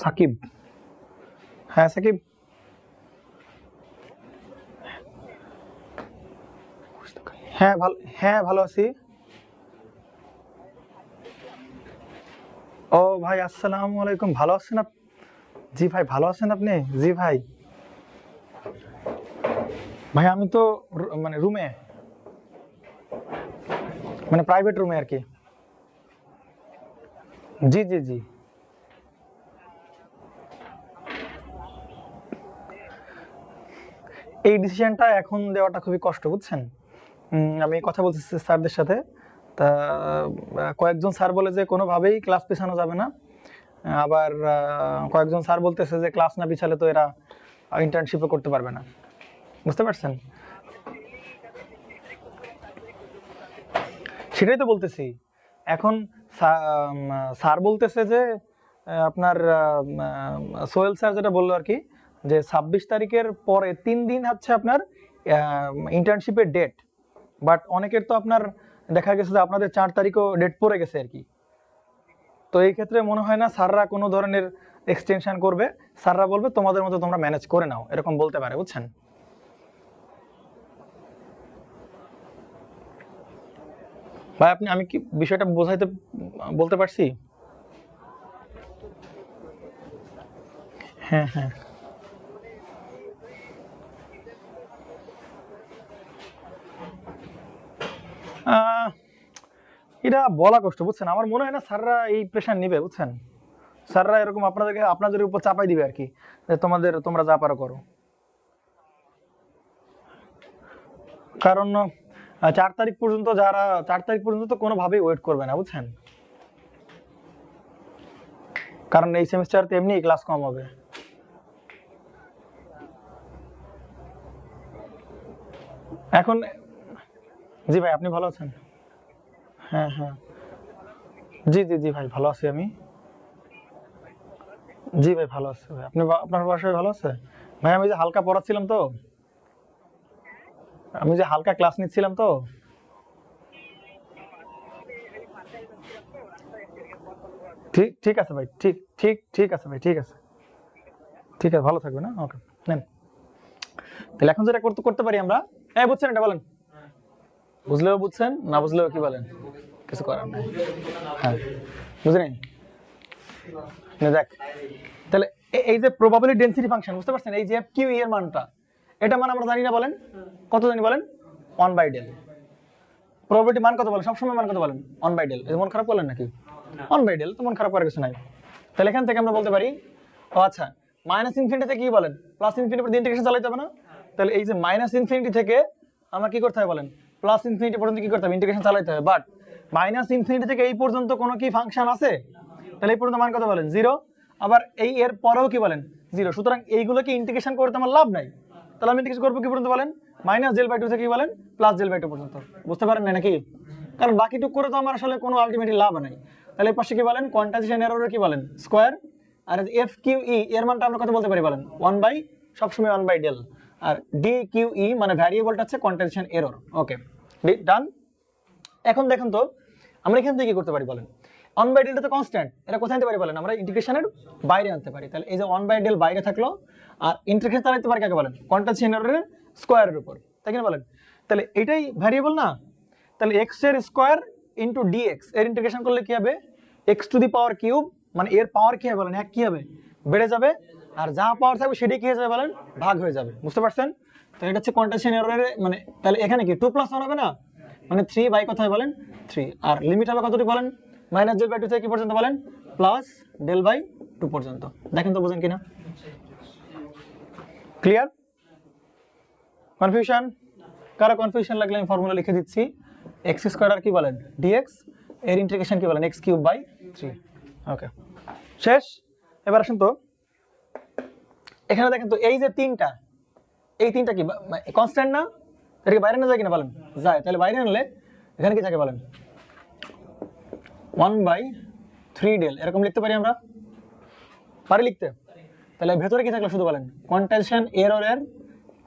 সাকিব, হ্যাঁ সাকিব, হ্যাঁ ভালো আছি। ও ভাই আসসালামু আলাইকুম, ভালো আছেন? জি ভাই ভালো আছেন আপনি? জি ভাই, ভাই আমি তো মানে রুমে, মানে প্রাইভেট রুমে আর কি। জি জি জি, এই ডিসিশনটা এখন দেওয়াটা খুবই কষ্ট, বুঝছেন? আমি কথা বলতেছি স্যারদের সাথে, তা কয়েকজন স্যার বলে যে কোনোভাবেই ক্লাস পিছানো যাবে না, আবার কয়েকজন স্যার বলতেছে যে ক্লাস না পিছালে তো এরা ইন্টার্নশিপও করতে পারবে না। বুঝতে পারছেন? সেটাই তো বলতেছি। এখন স্যার বলতেছে যে আপনার সোহেল স্যার যেটা বললো আর কি, যে 26 তারিখের পরে 3 দিন হচ্ছে আপনার ইন্টার্নশিপের ডেট, বাট অনেকের তো আপনার দেখা গেছে যে আপনাদের 4 তারিখও ডেট পড়ে গেছে আর কি। তো এই ক্ষেত্রে মনে হয় না স্যাররা কোনো ধরনের এক্সটেনশন করবে, স্যাররা বলবে তোমাদের মতো তোমরা ম্যানেজ করে নাও, এরকম বলতে পারে, বুঝছেন? ভাই আপনি, আমি কি বিষয়টা বলতে পারছি? হ্যাঁ হ্যাঁ, এটা বলা কষ্ট, বুঝছেন? আমার মনে হয় না স্যাররা এই প্রেশার নিবে, বুঝছেন? স্যাররা এরকম আপনাদের উপর চাপাই দিবে আর কি, যে তোমরা যা পারো করো। কারণ 4 তারিখ পর্যন্ত যারা 4 তারিখ পর্যন্ত তো কোনোভাবেই ওয়েট করবে না, বুঝছেন? কারণ এই সেমিস্টারতে এমনি ক্লাস কম হবে। এখন জি ভাই, আপনি ভালো আছেন? হ্যাঁ হ্যাঁ, জি জি জি ভাই ভালো আছি আমি। জি ভাই ভালো আছে ভাই, আপনার বাসায় ভালো আছে? ভাই আমি যে হালকা পড়াচ্ছিলাম তো, আমি যে হালকা ক্লাস নিচ্ছিলাম তো। ঠিক আছে ভাই, ঠিক আছে ভাই, ঠিক আছে ভালো থাকবেন। না ওকে, নেন। তাহলে এখন যেটা করতে পারি আমরা, বুঝছেন এটা বলেন? বুঝলেও বুঝছেন, না বুঝলেও কি বলেন, কিছু করার নাই। হ্যাঁ বুঝলেন? দেখ তাহলে এই যে প্রবাবিলিটি ডেনসিটি ফাংশন, বুঝতে পারছেন? এই যে কিউ এর মানটা, এটা মান আমরা জানি না বলেন? কত জানি বলেন? 1/del। প্রবাবিলিটি মান কত বলেন? সবসময় মান কত বলেন? 1/del। এই মন খারাপ করলেন নাকি? 1/del তো মন খারাপ করার কিছু নাই। তাহলে এখান থেকে আমরা বলতে পারি, ও আচ্ছা, মাইনাস ইনফিনিটি থেকে কি বলেন? প্লাস ইনফিনিটি পর্যন্ত ইন্টিগ্রেশন চালাতে হবে না? তাহলে এই যে মাইনাস ইনফিনিটি থেকে আমরা কি করতে হবে বলেন? প্লাস ইনফিনিটি পর্যন্ত কি করতে হবে? ইন্টিগ্রেশন চালাতে হবে। বাট মাইনাস ইনফিনিটি থেকে এই পর্যন্ত কোনো কি ফাংশন আছে? তাহলে এই পর্যন্ত মান কত বলেন? 0। আবার এই এর পরেও কি বলেন? 0। সুতরাং এইগুলোকে ইন্টিগ্রেশন করতে আমার লাভ নাই। তাহলে আমি ইন্টিগ্রেশন করবো কি পর্যন্ত বলেন? -del/2 থেকে কি বলেন? +del/2 পর্যন্ত। বুঝতে পারেন না নাকি? কারণ বাকিটুকু করে তো আমার আসলে কোনো আলটিমেটলি লাভ নাই। তাহলে এই পাশে কি বলেন? কোয়ান্টাইজেশন এররের কি বলেন? স্কয়ার। আর এফ কিউ ই এর মানটা আমরা কত বলতে পারি বলেন? 1 সবসময় 1/del। আর ডি কিউ ই মানে ভ্যারিয়েবলটা হচ্ছে কোয়ান্টাইজেশন এরর। ওকে, ডান। এখন দেখেন তো আমরা এখান থেকে কি করতে পারি বলেন? 1/del তো কনস্ট্যান্ট, এটা কোথায় আনতে পারি বলেন? আমরা ইন্টিগ্রেশনের বাইরে আনতে পারি। তাহলে এই যে 1/del বাইরে থাকলো, আর ইন্টিগ্রেশন চালাতে পারি কাকে বলেন? কোয়ান্টাইজেশন এররের স্কয়ারের উপর, তাই কিনা বলেন? তাহলে এটাই ভ্যারিয়েবল না? তাহলে x এর স্কয়ার ইনটু dx এর ইন্টিগ্রেশন করলে কি হবে? x two the power cube, মানে এর পাওয়ার কি হবে বলেন? এক কি হবে? বেড়ে যাবে। আর যা পাওয়ার থাকবে সেটাই কি হয়ে যাবে বলেন? ভাগ হয়ে যাবে। বুঝতে পারছেন? তো এটা হচ্ছে কোয়ান্টাইজেশন এররের মানে, তাহলে এখানে কি 2 + 1 হবে না? মানে 3 বাই কত হয় বলেন? 3। আর লিমিট হবে কতটুকু বলেন? -del/2 থেকে কি পর্যন্ত বলেন? প্লাস ডেল বাই 2 পর্যন্ত। দেখেন তো বুঝেন কিনা, ক্লিয়ার? কনফিউশন? কারো কনফিউশন লাগলে আমি ফর্মুলা লিখে দিচ্ছি, এক্স স্কোয়ার আর কি বলেন ডিএক্স, এর ইন্টিগ্রেশন কি বলেন এক্স কিউব বাই 3। ওকে, শেষ। এবার আসুন তো এখানে দেখেন তো এই যে এই তিনটা কি কনস্ট্যান্ট না, এটাকে বাইরে না যায় কিনা বলেন? যায়। তাহলে বাইরে আনলে এখানে কি থাকে বলেন? 1/3 ডেল এরকম লিখতে পারি আমরা, পারি লিখতে? তাহলে ভেতরে কি থাকলো শুধু বলেন? কোয়ান্টাইজেশন এররের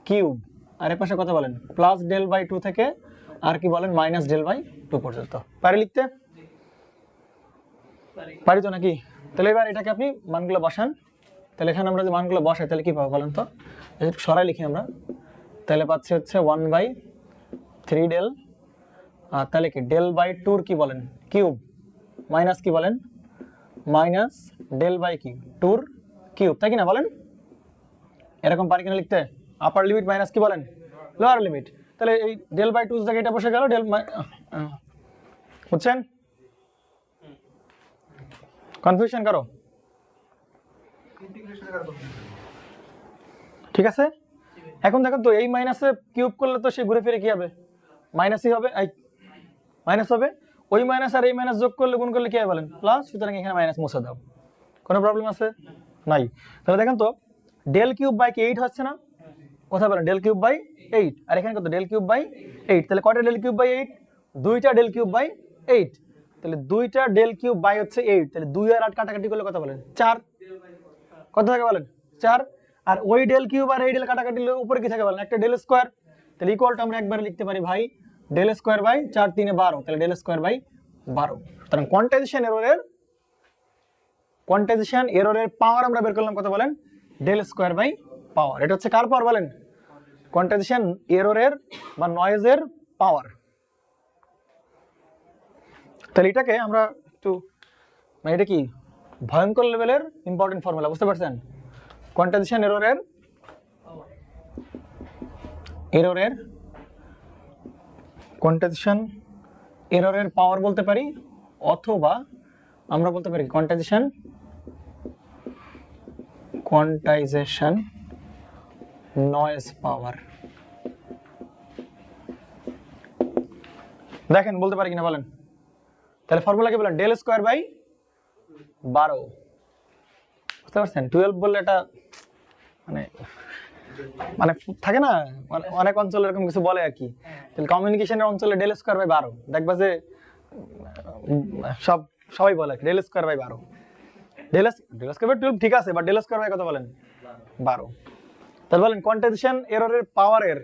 কিউব, আর এর পাশে কত বলেন? প্লাস ডেল বাই 2 থেকে আর কি বলেন মাইনাস ডেল বাই 2 পর্যন্ত। পারি লিখতে? পারি তো নাকি? তাহলে এবার এটাকে আপনি মানগুলো বসান। তাহলে এখানে আমরা যে মানগুলো বসাই তাহলে কি পাবো বলেন তো? সরাই লিখি আমরা, তাহলে পাচ্ছি হচ্ছে 1/3 ডেল, আর তাহলে কি ডেল বাই 2 কি বলেন কিউব, মাইনাস কি বলেন মাইনাস ডেল বাই কি 2 কিউব, তাই কি না বলেন? এরকম পারি কিনা লিখতে? আপার লিমিট মাইনাস কি বলেন লোয়ার লিমিট। তাহলে এই ডেল বাই 2 জায়গায় এটা বসে গেল ডেল, বুঝছেন? কনফিউশন করো? ঠিক আছে। এখন দেখেন তো এই মাইনাসে কিউব করলে তো সে ঘুরে ফিরে কি হবে? মাইনাসই হবে, মাইনাস হবে। ওই মাইনাস আর এই মাইনাস যোগ করলে গুণ করলে কি হবে বলেন? প্লাস। সুতরাং এখানে মাইনাস মুছে দাও। কোনো প্রবলেম আছে? নাই। তাহলে দেখেন তো ডেল কিউব বাই কি 8 হচ্ছে না? কথা বলেন ডেল কিউব বাই 8, আর এখানে কত ডেল কিউব বাই 8। তাহলে কয়টা ডেল কিউব বাই 8? দুইটা ডেল কিউব বাই 8। তাহলে দুইটা ডেল কিউব বাই হচ্ছে 8, তাহলে 2 আর 8 কাটাকাটি করলে কত বলেন? 4। কত থাকে বলেন? 4। আর ওই ডেল কিউব আর এই ডেল কাটাকাটি উপরে কি থাকে বলেন? একটা ডেল স্কোয়ার। তাহলে ইকুয়ালটা আমরা একবারে লিখতে পারি ভাই ডেল স্কোয়ার বাই 4 3 12, তাহলে ডেল স্কোয়ার বাই 12। সুতরাং কোয়ান্টাইজেশন এররের পাওয়ার আমরা বের করলাম কত বলেন? Del square by power. এটা হচ্ছে কার পাওয়ার বলেন? কোয়ান্টাইজেশন এররের বা নয়েজের পাওয়ার। তাহলে এটাকে আমরা একটু মানে এটা কি ভয়ঙ্কর লেভেলের ইম্পর্টেন্ট ফর্মুলা, বুঝতে পারছেন? কোয়ান্টাইজেশন কোয়ান্টাইজেশন এররের পাওয়ার বলতে পারি, অথবা আমরা বলতে পারি কোয়ান্টাইজেশন নয়েজ পাওয়ার। দেখেন বলতে পারি কিনা বলেন? তাহলে ফর্মুলা কি বলেন? ডেল স্কোয়ার বাই 12, বুঝতে পারছেন? 12 বললে এটা মানে মানে থাকে না অনেক অঞ্চলে এরকম কিছু বলে আর কি। তাহলে কমিউনিকেশনের অঞ্চলে ডেল স্কোয়ার বাই 12 দেখবা যে সবাই বলে del square by 12। Del square by 12 ঠিক আছে, বাট ডেল স্কোয়ার বাই কত বলেন? 12। তাহলে বলেন কোয়ান্টাইজেশন এররের পাওয়ারের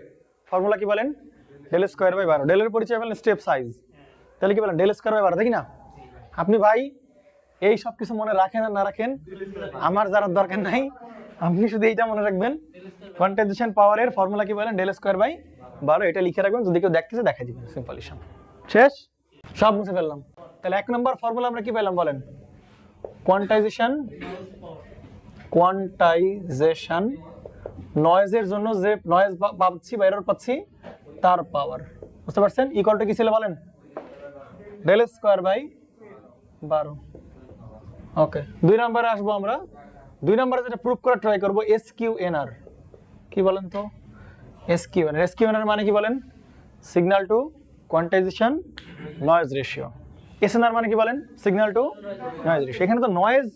ফর্মুলা কি বলেন? Del square by 12। ডেলের পরিচয় বলেন স্টেপ সাইজ, তাহলে কি বলেন? ডেল স্কোয়ার বাই 12, দেখি না? আপনি ভাই এই সব কিছু মনে রাখেন আর না রাখেন আমার জানার দরকার নাই, আপনি শুধু এইটা মনে রাখবেন কোয়ান্টাইজেশন পাওয়ারের ফর্মুলা কি বলেন? Del square by 12। এটা লিখে রাখবেন, যদি কেউ দেখতেছে দেখাই দিবেন। সিম্পল ইস্যু, শেষ। সব মুছে ফেললাম। তাহলে 1 নম্বর ফর্মুলা আমরা কি পেলাম বলেন? কোয়ান্টাইজেশন নয়েজের জন্য যে নয়েজ পাচ্ছি বা এরর পাচ্ছি তার পাওয়ার, বুঝতে পারছেন? ইকুয়াল টু কি ছিল বলেন? Del square by 12। ওকে, 2 নম্বরে আসবো আমরা। 2 নম্বরে যেটা প্রুফ করা ট্রাই করবো SQNR। কি বলেন তো SQNR মানে কি বলেন? Signal two quantisation noise ratio. SNR মানে কি বলেন? Signal two noise ratio. এখানে তো নয়েজ,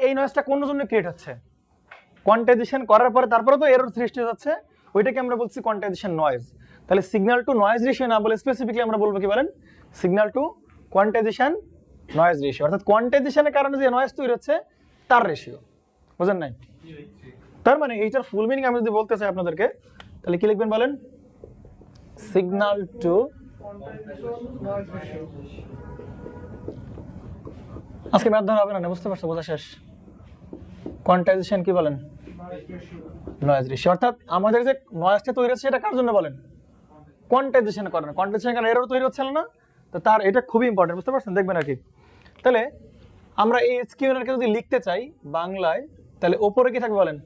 এই নয়েজটা কোন জন্য ক্রিয়েট হচ্ছে? কোয়ান্টাইজেশন করার পরে তারপরে তো এরর সৃষ্টি হচ্ছে, ওইটাকে আমরা বলছি কোয়ান্টাইজেশন নয়েজ। তাহলে সিগন্যাল টু নয়েজ রেশিও না বলে স্পেসিফিকলি আমরা বলবো কি বলেন? Signal two quantisation noise ratio, অর্থাৎ কোয়ান্টাইজেশনের কারণে যে নয়েজ তৈরি হচ্ছে তার রেশিও। বুঝেন নাই? তার মানে এইটার ফুল মিনিং আমি যদি বলতে চাই আপনাদেরকে, তাহলে কি লিখবেন বলেন? সিগন্যাল টু, আজকে ম্যাথ ধরা হবে না, বুঝতে পারছো? বোঝা শেষ। কোয়ান্টাইজেশন কি বলেন? Noise ratio. অর্থাৎ আমাদের যে নয়েজটা তৈরি হচ্ছে এটা কার জন্য বলেন? কোয়ান্টাইজেশন করে না, কোয়ান্টাইজেশন কারণে এরর তৈরি হচ্ছে না, তো তার এটা খুবই ইম্পর্টেন্ট, বুঝতে পারছেন? দেখবেন আর কি। তাহলে আমরা এই SQNR কে যদি লিখতে চাই বাংলায়, তাহলে উপরে কি থাকবে বলেন?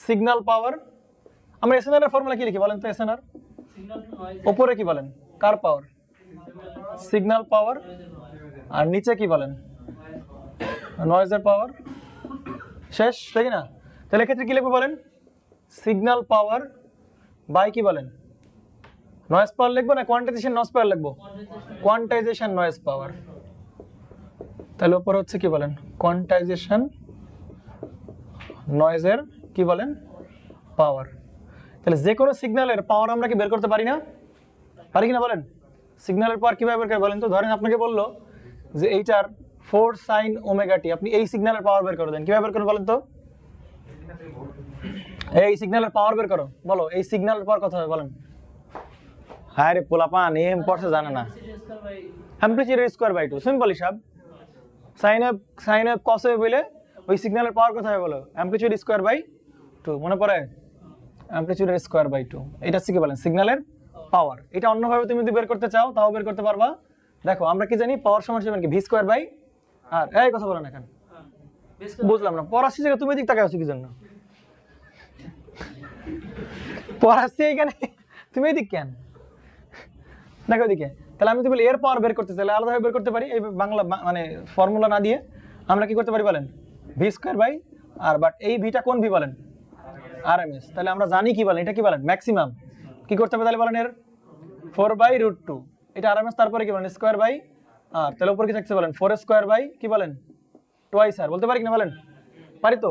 সিগন্যাল পাওয়ার। আমরা SNR এর ফর্মুলা কি লিখি বলেন তো? SNR উপরে কি বলেন? কার পাওয়ার? সিগন্যাল পাওয়ার। আর নিচে কি বলেন? নয়েজের পাওয়ার শেষ, তাই কি না? তাহলে এক্ষেত্রে কি লিখবো বলেন? সিগন্যাল পাওয়ার বাই কি বলেন? নয়েজ পাওয়ার লিখবো না কোয়ান্টাইজেশন নয়েজ পাওয়ার লিখবো? কোয়ান্টাইজেশন নয়েজ পাওয়ার। তাহলে উপর হচ্ছে কি বলেন? কোয়ান্টাইজেশন নয়েজের কি বলেন? পাওয়ার। তাহলে যে কোনো সিগন্যালের পাওয়ার আমরা কি বের করতে পারি না? পারি কিনা বলেন? সিগন্যালের পাওয়ার কিভাবে বের করে বলেন তো? ধরেন আপনাকে বললো যে এইটার 4 sin ওমেগা টি, আপনি এই সিগন্যালের পাওয়ার বের করে দেন, কিভাবে বের করেন বলেন তো? এই সিগন্যালের পাওয়ার বের করো, বলো এই সিগন্যালের পাওয়ার কত হবে বলেন? হ্যাঁ রে পোলাপান, এম পড়ছে জানে না। অ্যাম্পলিটিউড স্কয়ার বাই 2, সিম্পল হিসাব। সাইন অফ কস হবে বলে ওই সিগন্যালের পাওয়ার কত হবে বলো? অ্যাম্পলিটিউড স্কয়ার বাই 2, মনে পড়ে? অ্যাম্পলিটিউড স্কয়ার বাই 2, এটা হচ্ছে কি বলেন? সিগন্যালের পাওয়ার। এটা অন্যভাবে তুমি যদি বের করতে চাও তাও বের করতে পারবা। দেখো আমরা কি জানি? পাওয়ার সমান সমান কি? ভি স্কয়ার বাই আর, এই কথা বলো না কেন? বুঝলাম না, পড়াচ্ছি জায়গা তুমি দিক তাকাই আছো কি জন্য? পড়াচ্ছি এইখানে, তুমি এদিক কেন? দেখো এদিকে। তাহলে আমি যদি বলি এর পাওয়ার বের করতে চাইলে আলাদাভাবে বের করতে পারি, এই বাংলা মানে ফর্মুলা না দিয়ে আমরা কি করতে পারি বলেন? V square by R, but এই ভিটা কোন ভি বলেন? আরএমএস। তাহলে আমরা জানি কি বলেন? এটা কি বলেন? ম্যাক্সিমাম। কি করতে হবে তাহলে বলেন? এর 4/√2, এটা আরএমএস, তারপরে কি বলেন? স্কয়ার বাই আর, তাহলে উপর কি থাকছে বলেন? 4 স্কয়ার বাই কি বলেন? টোয়াইস আর। বলতে পারি কিনা বলেন? পারি তো।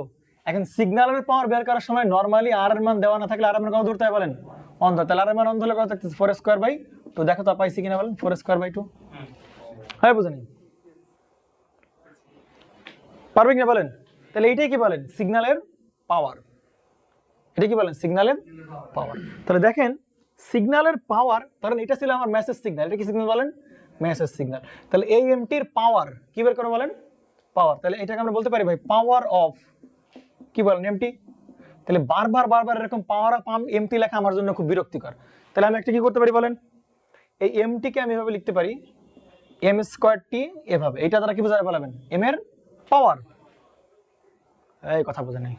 এখন সিগন্যালের পাওয়ার বের করার সময় নরমালি আর এর মান দেওয়া না থাকলে আর এর মান কত ধরতে হয় বলেন? অন্ধ। তাহলে আর এর মান অন্ধ হলে কত থাকতেছে? 4 স্কয়ার বাই 2। দেখো তো পাইছি কিনা বলেন? 4 স্কয়ার বাই 2। হ্যাঁ বুঝেনি? পারবে কিনা বলেন? তাহলে এইটাই কি বলেন? সিগন্যালের পাওয়ার। এটা কি বলেন? সিগন্যালের পাওয়ার। তাহলে দেখেন সিগন্যালের পাওয়ার, ধরেন এটা ছিল আমার মেসেজ সিগন্যাল, এটা কি সিগন্যাল বলেন? Message signal. তাহলে এই এমটির পাওয়ার কি বের করে বলেন? পাওয়ার। তাহলে এটাকে আমরা বলতে পারি ভাই পাওয়ার অফ কি বলেন? এমটি। তাহলে বারবার এরকম পাওয়ার অফ এমটি লেখা আমার জন্য খুব বিরক্তিকর। তাহলে আমি একটা কি করতে পারি বলেন? এই এমটিকে আমি এভাবে লিখতে পারি এম স্কয়ার টি, এভাবে। এটা দ্বারা কি বোঝাতে বলবেন? এম এর পাওয়ার। এই কথা বোঝা নাই।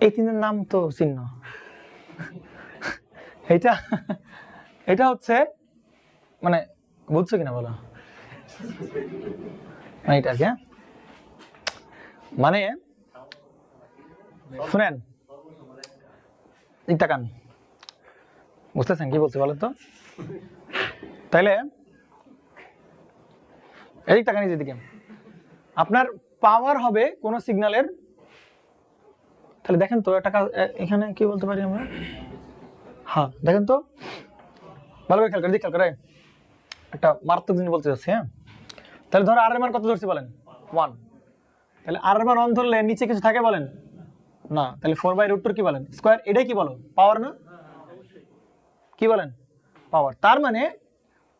এই তিনের নাম তো চিহ্ন। এটা হচ্ছে মানে বুঝছো কিনা বলো? মানে এটা কি মানে শুনেন, তাকান, বুঝতেছেন কি বলছে বলেন তো? তাইলে এদিক তাকান, যেদিকে আপনার পাওয়ার হবে কোন সিগন্যালের। তাহলে দেখেন তো একটা এখানে কি বলতে পারি আমরা? হ্যাঁ দেখেন তো ভালো করে খেয়াল করে, খেয়াল করে একটা মারাত্মক জিনিস বলতে যাচ্ছি। হ্যাঁ তাহলে ধরো আর এর মান কত ধরছি বলেন? 1। তাহলে আর এর মান 1 ধরলে নিচে কিছু থাকে বলেন? না। তাহলে 4/√2 কি বলেন? স্কয়ার। এটাই কি বলো? পাওয়ার না? কি বলেন? পাওয়ার। তার মানে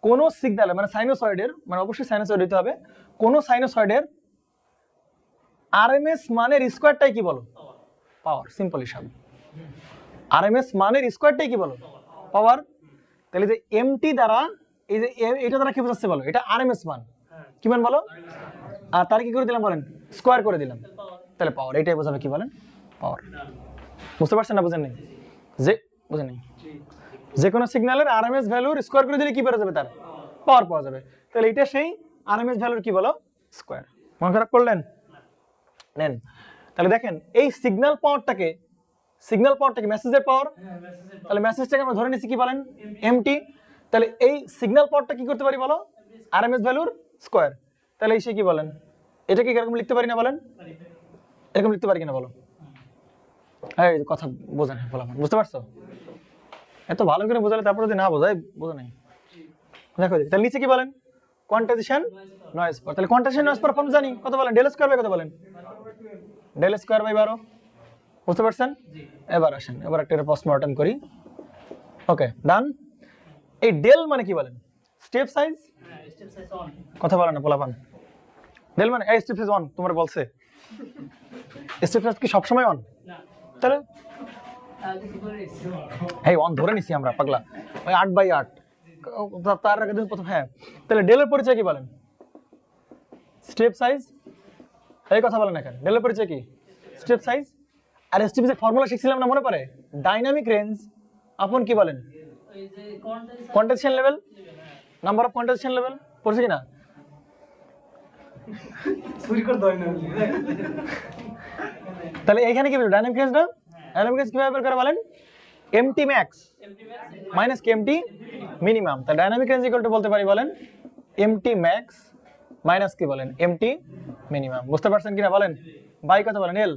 কোন সিগন্যালে মানে সাইনোসয়েডের, মানে অবশ্যই সাইনোসয়েড হতে হবে, কোন সাইনোসয়েডের আরএমএস মানের স্কয়ারটাই কি বলো? পাওয়ার। সিম্পল হিসাব। আরএমএস মানের স্কয়ারটাই কি বলো? পাওয়ার। তাহলে যে এমটি দ্বারা এই যে এটা দ্বারা কি বোঝাচ্ছে বলো? এটা আরএমএস মান। কি মান বলো? আর তার কি করে দিলাম বলেন? স্কয়ার করে দিলাম। তাহলে পাওয়ার। এটাই বোঝাবে কি বলেন? পাওয়ার। বুঝতে পারছেন না বুঝেন নাই? যে বুঝেন নাই, যে কোনো সিগন্যালের আরএমএস ভ্যালুর স্কয়ার করে দিলে কি পাওয়া যাবে? তার পাওয়ার পাওয়া যাবে। তাহলে এটা সেই আরএমএস ভ্যালুর কি বলো? স্কয়ার। মনে খারাপ করলেন? নেন। তাহলে দেখেন এই সিগন্যাল পাওয়ারটাকে মেসেজের পাওয়ার। তাহলে মেসেজটাকে আমরা ধরে নিচ্ছি কি বলেন? এমটি। তাহলে এই সিগন্যাল পাওয়ারটা কি করতে পারি বলো? আরএমএস ভ্যালুর স্কয়ার। তাহলে এই সে কি বলেন? এটা কি এরকম লিখতে পারি না বলেন? এরকম লিখতে পারি কিনা বলো? এই কথা বোঝেন বলা, বুঝতে পারছো? এত ভালো করে বোঝালে তারপরে যদি না বোঝায় বোঝা নাই। দেখো তাহলে নিচে কি বলেন? কোয়ান্টাইজেশন নয়েজ পাওয়ার। তাহলে কোয়ান্টাইজেশন নয়েজ পাওয়ার ফর্ম জানি কত বলেন? ডেল স্কয়ার বাই কত বলেন? Del square by 12। বুঝতে পারছেন? এবার আসেন, এবার একটা পোস্টমর্টম করি। ওকে ডান। এই ডেল মানে কি বলেন? Step size. কথা বলেন না পোলাপান। ডেল মানে এই স্টেপ সাইজ 1 তোমার বলছে। স্টেপ সাইজ কি সব সময় 1? তাহলে এই 1 ধরে নিছি আমরা পাগলা। ওই 8/8 তার আগে দিন প্রথম। হ্যাঁ তাহলে ডেলের পরিচয় কি বলেন? Step size. এই কথা বলেন না কেন? ডেলের পরিচয় কি? Step size. আর স্টেপ সাইজ ফর্মুলা শিখছিলাম না মনে পড়ে? ডাইনামিক রেঞ্জ আপন কি বলেন? Quantization level, number of quantization level. পড়ছে কিনা? তাহলে এখানে কি বলবো ডাইনামিক রেঞ্জ না? ডাইনামিক রেঞ্জ কিভাবে বের করে বলেন? MT max minus MT minimum. তাহলে ডাইনামিক রেঞ্জ ইকুয়াল টু বলতে পারি বলেন এমটি ম্যাক্স মাইনাস কি বলেন এমটি মিনিমাম। বুঝতে পারছেন কিনা বলেন? বাই কত বলেন এল।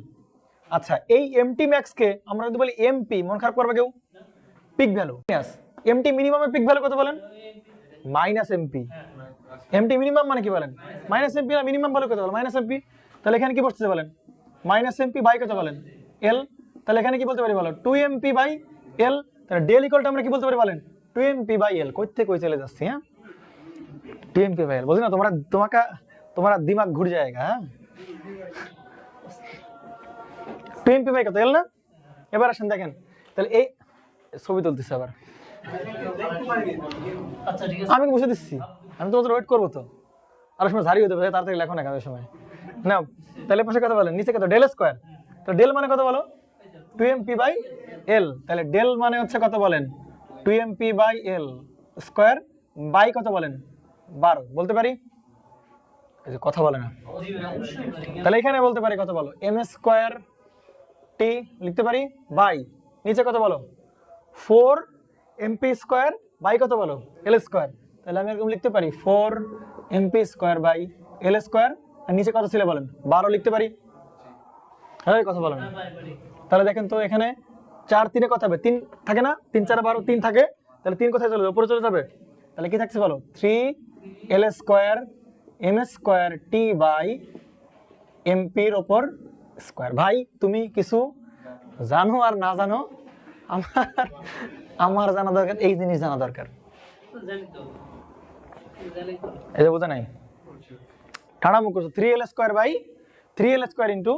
আচ্ছা এই এমটি ম্যাক্স কে আমরা যদি বলি এমপি, মন খারাপ করবে কেউ? পিক ভ্যালু এমটি মিনিমামের পিক ভ্যালু কত বলেন? Minus MP. এমটি মিনিমাম মানে কি বলেন? মাইনাস এমপি না মিনিমাম ভ্যালু কত বলেন? Minus MP. তাহলে এখানে কি বসছে বলেন? মাইনাস এমপি বাই কত বলেন? এল। তাহলে এখানে কি বলতে পারি বলো? 2mp বাই এল। তাহলে ডেল ইকুয়াল টু আমরা কি বলতে পারি বলেন? 2mp বাই এল। কই থেকে কই চলে যাচ্ছে? হ্যাঁ 2mp বাই এল। বুঝলি না তোমারা দিমাগ ঘুরে যায়গা। হ্যাঁ 2mp বাই কত এল না? এবার আসেন দেখেন তাহলে এই ছবি তুলতেছে আবার। আচ্ছা ঠিক আছে, আমি বুঝে দিচ্ছি, আমি তোমাদের ওয়েট করবো তো। আর সময় ঝাড়ি হতে পারে, তাড়াতাড়ি লেখো না কাদের সময় না। তাহলে পাশে কত বলেন? নিচে কত? Del square. তো ডেল মানে কত বলো? 2mp বাই এল। তাহলে ডেল মানে হচ্ছে কত বলেন? 2mp by L square by কত বলেন? 12 বলতে পারি। এই যে কথা বলে না। তাহলে এখানে বলতে পারি কত বলো? এম স্কোয়ার টি লিখতে পারি বাই নিচে কত বলো? 4mp স্কোয়ার বাই কত বলো? L square. তাহলে আমি এরকম লিখতে পারি 4mp square by L square. আর নিচে কত ছিল বলেন? 12 লিখতে পারি। হ্যাঁ কথা বলেন। তাহলে দেখেন তো এখানে 4 3 কত হবে? 3 থাকে না? 3 4 12 3 থাকে। তাহলে 3 কোথায় চলে যাবে? উপরে চলে যাবে। তাহলে কি থাকছে বলো? 3l square m square t by mp এর উপর স্কোয়ার। ভাই তুমি কিছু জানো আর না জানো, আমার জানা দরকার, এই জিনিস জানা দরকার। জানি তো, জানি তো। এই যে বোঝা নাই ঠাড়া মুখ করছো। 3l square by 3l square into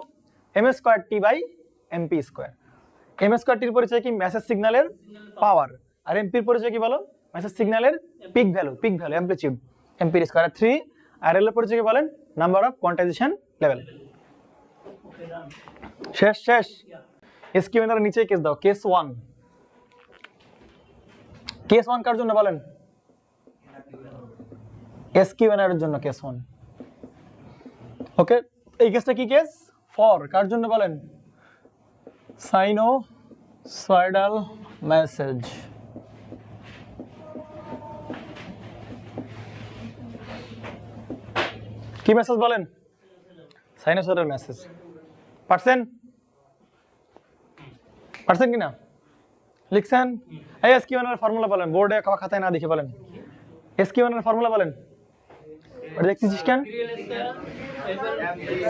m square t by mp square. m square টির পরিচয় কি? মেসেজ সিগন্যালের পাওয়ার। আর mp এর পরিচয় কি বলো? মেসেজ সিগন্যালের পিক ভ্যালু অ্যামপ্লিটিউড mp এর স্কোয়ার। 3 আর l এর পরিচয় কি বলেন? Number of quantization level. শেষ এসকিউএন এর নিচে কেস দাও। কেস 1 কার জন্য বলেন? এসকিউএন এর জন্য কেস 1। ওকে এই কেসটা কি কেস? ফর কার জন্য বলেন? Sinusoidal message. কি মেসেজ বলেন? Sinusoidal message. পারছেন কিনা? লিখছেন? এই এসকিউএন এর ফর্মুলা বলেন, বোর্ডে খাতায় না দেখে বলেন। এসকিউএন এর ফর্মুলা বলেন। ওটা দেখছিস কেন?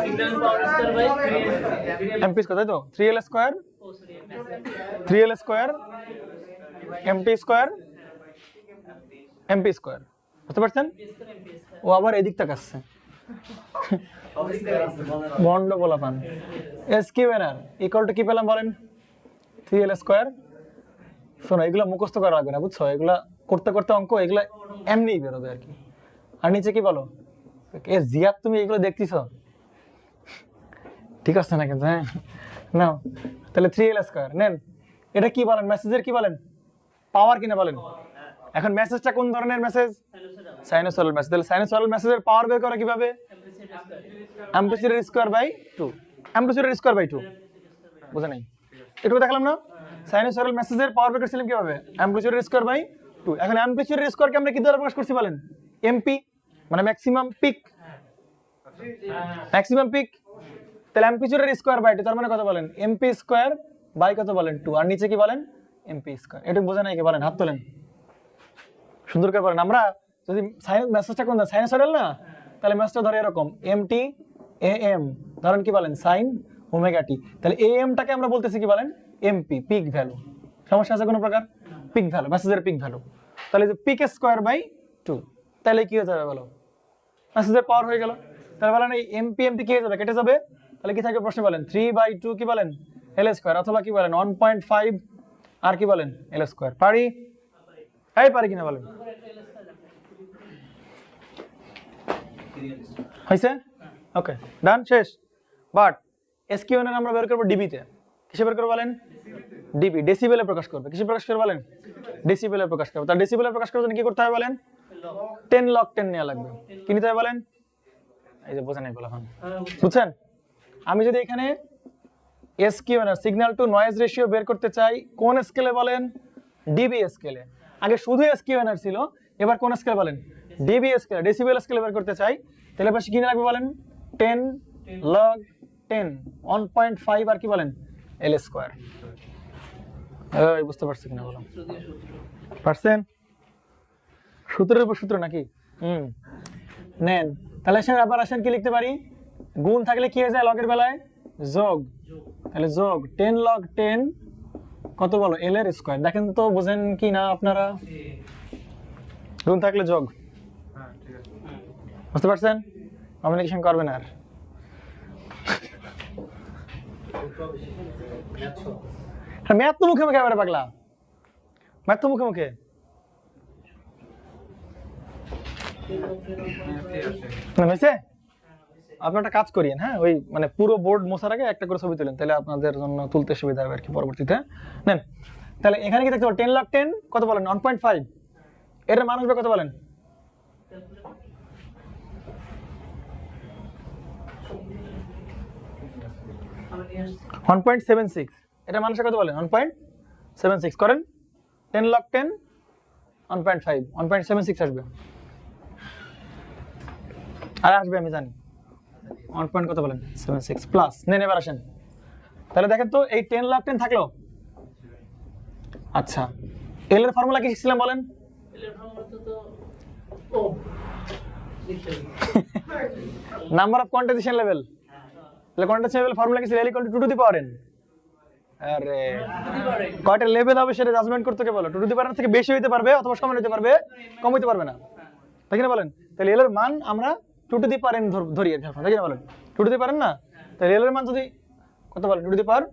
Signal power square by 3 MP square, তাই তো? 3l square MT square MP square. বুঝতে পারছেন? ও আবার এদিক থেকে আসছে বন্ড বলা পান। এসকিউএনআর ইকুয়াল টু কি পেলাম বলেন? 3l square. শোনো এগুলো মুখস্থ করা লাগবে না, বুঝছো? এগুলা করতে করতে অঙ্ক এগুলা এমনিই বেরোবে আর কি। আর নিচে কি বলো? এ জিয়াক তুমি এগুলো দেখতেছো? ঠিক আছে না কিন্তু? হ্যাঁ নাও তাহলে 3l স্কয়ার নেন। এটা কি বলেন? মেসেজের কি বলেন? পাওয়ার কিনা বলেন? এখন মেসেজটা কোন ধরনের মেসেজ? Sinusoidal message. তাহলে সাইনোসয়েডাল মেসেজের পাওয়ার বের করা কিভাবে? Amplitude square by 2। Amplitude square by 2 বুঝা নাই? একটু দেখালাম না? সাইনোসয়েডাল মেসেজের পাওয়ার বের করছিলাম কিভাবে? Amplitude square by 2। এখন অ্যামপ্লিটিউড স্কয়ারকে আমরা কি দ্বারা প্রকাশ করছি বলেন? এমপি মানে ম্যাক্সিমাম পিক। তাহলে অ্যামপ্লিটিউডের স্কয়ার বাই 2 তার মানে কত বলেন? এমপি স্কয়ার বাই কত বলেন? 2। আর নিচে কি বলেন? MP square. এটা বোঝা নাই কি বলেন? হাত তোলেন সুন্দর করে বলেন। আমরা যদি মেসেজটা কোন সাইনোসয়েডাল না, তাহলে মেসেজটা ধরে এরকম এমটি এএম ধরেন কি বলেন? Sine omega t. তাহলে এএমটাকে আমরা বলতেছি কি বলেন? MP pick value. সমস্যা আছে কোনো প্রকার? পিক ভ্যালু, মেসেজের পিক ভ্যালু। তাহলে যে পিক স্কয়ার বাই 2 তাহলে কি হয়ে যাবে বলো? মেসেজের পাওয়ার হয়ে গেল। তাহলে বলেন এই এমপি কি হয়ে যাবে? কেটে যাবে। তাহলে কি থাকবে প্রশ্নে বলেন? 3/2 কি বলেন? এল স্কয়ার, অথবা কি বলেন 1.5 আর কি বলেন? এল স্কয়ার। পারি? পারি কিনা বলেন? হয়েছে? ওকে ডান, শেষ। বাট এসকিউএন এর আমরা বের করব ডিবি তে। কিসে বের করব বলেন? ডিবি ডেসিবেলে প্রকাশ করবে। কিসে প্রকাশ করবে বলেন? ডেসিবেলে প্রকাশ করবে। তার ডেসিবেলে প্রকাশ করার জন্য কি করতে হবে বলেন? 10 log 10 নেওয়া লাগবে। কি নিতে হবে বলেন? এই যে বোঝা নাই বলা এখন বুঝছেন? আমি যদি এখানে এসকিউএনআর সিগন্যাল টু নয়েজ রেশিও বের করতে চাই কোন স্কেলে বলেন? ডিবি স্কেলে। আগে শুধু এসকিউএনআর ছিল, এবার কোন স্কেলে বলেন? ডিবি স্কেলে, ডেসিবেল স্কেলে বের করতে চাই, তাহলে পাশে কি লাগবে বলেন? 10 log 10 1.5 আর কি বলেন? এল স্কয়ার। এই বুঝতে পারছেন কিনা বলো? পারছেন? সূত্রের উপর সূত্র নাকি? নেন তাহলে স্যার আবার আসেন কি লিখতে পারি? গুণ থাকলে কি হয়ে যায় লগের বেলায়? যোগ। তাহলে যোগ 10 log 10 কত বলো? এল এর স্কয়ার। দেখেন তো বুঝেন কি না আপনারা? গুণ থাকলে যোগ। হ্যাঁ ঠিক আছে। বুঝতে পারছেন? কমিউনিকেশন করবেন আর ম্যাথ তো মুখে মুখে এবারে পাগলা, ম্যাথ তো মুখে মুখে। হয়েছে? আপনি একটা কাজ করিয়েন, হ্যাঁ ওই মানে পুরো বোর্ড মোছার আগে একটা করে ছবি তুলেন, তাহলে আপনাদের জন্য তুলতে সুবিধা হবে আর কি পরবর্তীতে। নেন তাহলে এখানে কি দেখতে পাবেন? 10 log 10 কত বলেন? 1.5। এটার মান আসবে কত বলেন? ওয়ান 1.76। এটা মানুষের কত বলেন? 1.76 করেন। 10 log 10 1.5 1.76 আসবে। আর আসবে আমি জানি। 1 পয়েন্ট কত বলেন? 76 প্লাস। নেন এবার আসেন, তাহলে দেখেন তো এই 10 log 10 থাকলো। আচ্ছা এল এর ফর্মুলা কি শিখছিলাম বলেন? Number of quantization level. তাহলে কোয়ান্টিটেশন লেভেল ফর্মুলা কি ছিল? L = 2 to the power n। আরে কয়টা লেভেল হবে সেটা জাজমেন্ট করতে কে বলো? 2 টু দি পাওয়ার n থেকে বেশি হইতে পারবে অথবা সমান হইতে পারবে, কম হইতে পারবে না, তাই না বলেন? তাহলে এল এর মান আমরা 2 টু দি পাওয়ার n ধরি আর কি, তাই না বলেন? 2 টু দি পাওয়ার n না, তাহলে এল এর মান যদি কত বলেন? 2 টু দি পাওয়ার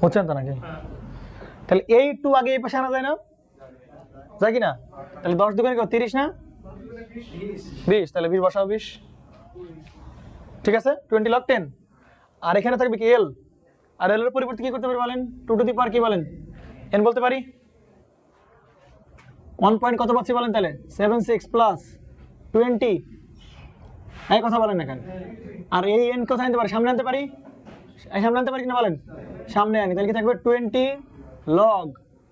বুঝছেন তো নাকি? তাহলে এই 2 আগে এই পাশে আনা যায় না? যায় কি না? তাহলে 10 দুগুণে কত? 30 না? 20। তাহলে 20 বসাও 20। ঠিক আছে 20 log 10। আর এখানে থাকবে কি? এল। আর এল এর পরিবর্তে কি করতে পারি বলেন? 2 টু দি পাওয়ার কি বলেন? n বলতে পারি। 1 পয়েন্ট কত পাচ্ছি বলেন তাহলে? 76 প্লাস 20। এই কথা বলেন এখানে। আর এই n কোথায় আনতে পারি? সামনে আনতে পারি। এই সামনে আনতে পারি কিনা বলেন? সামনে আনি, তাহলে কি থাকবে? 20 log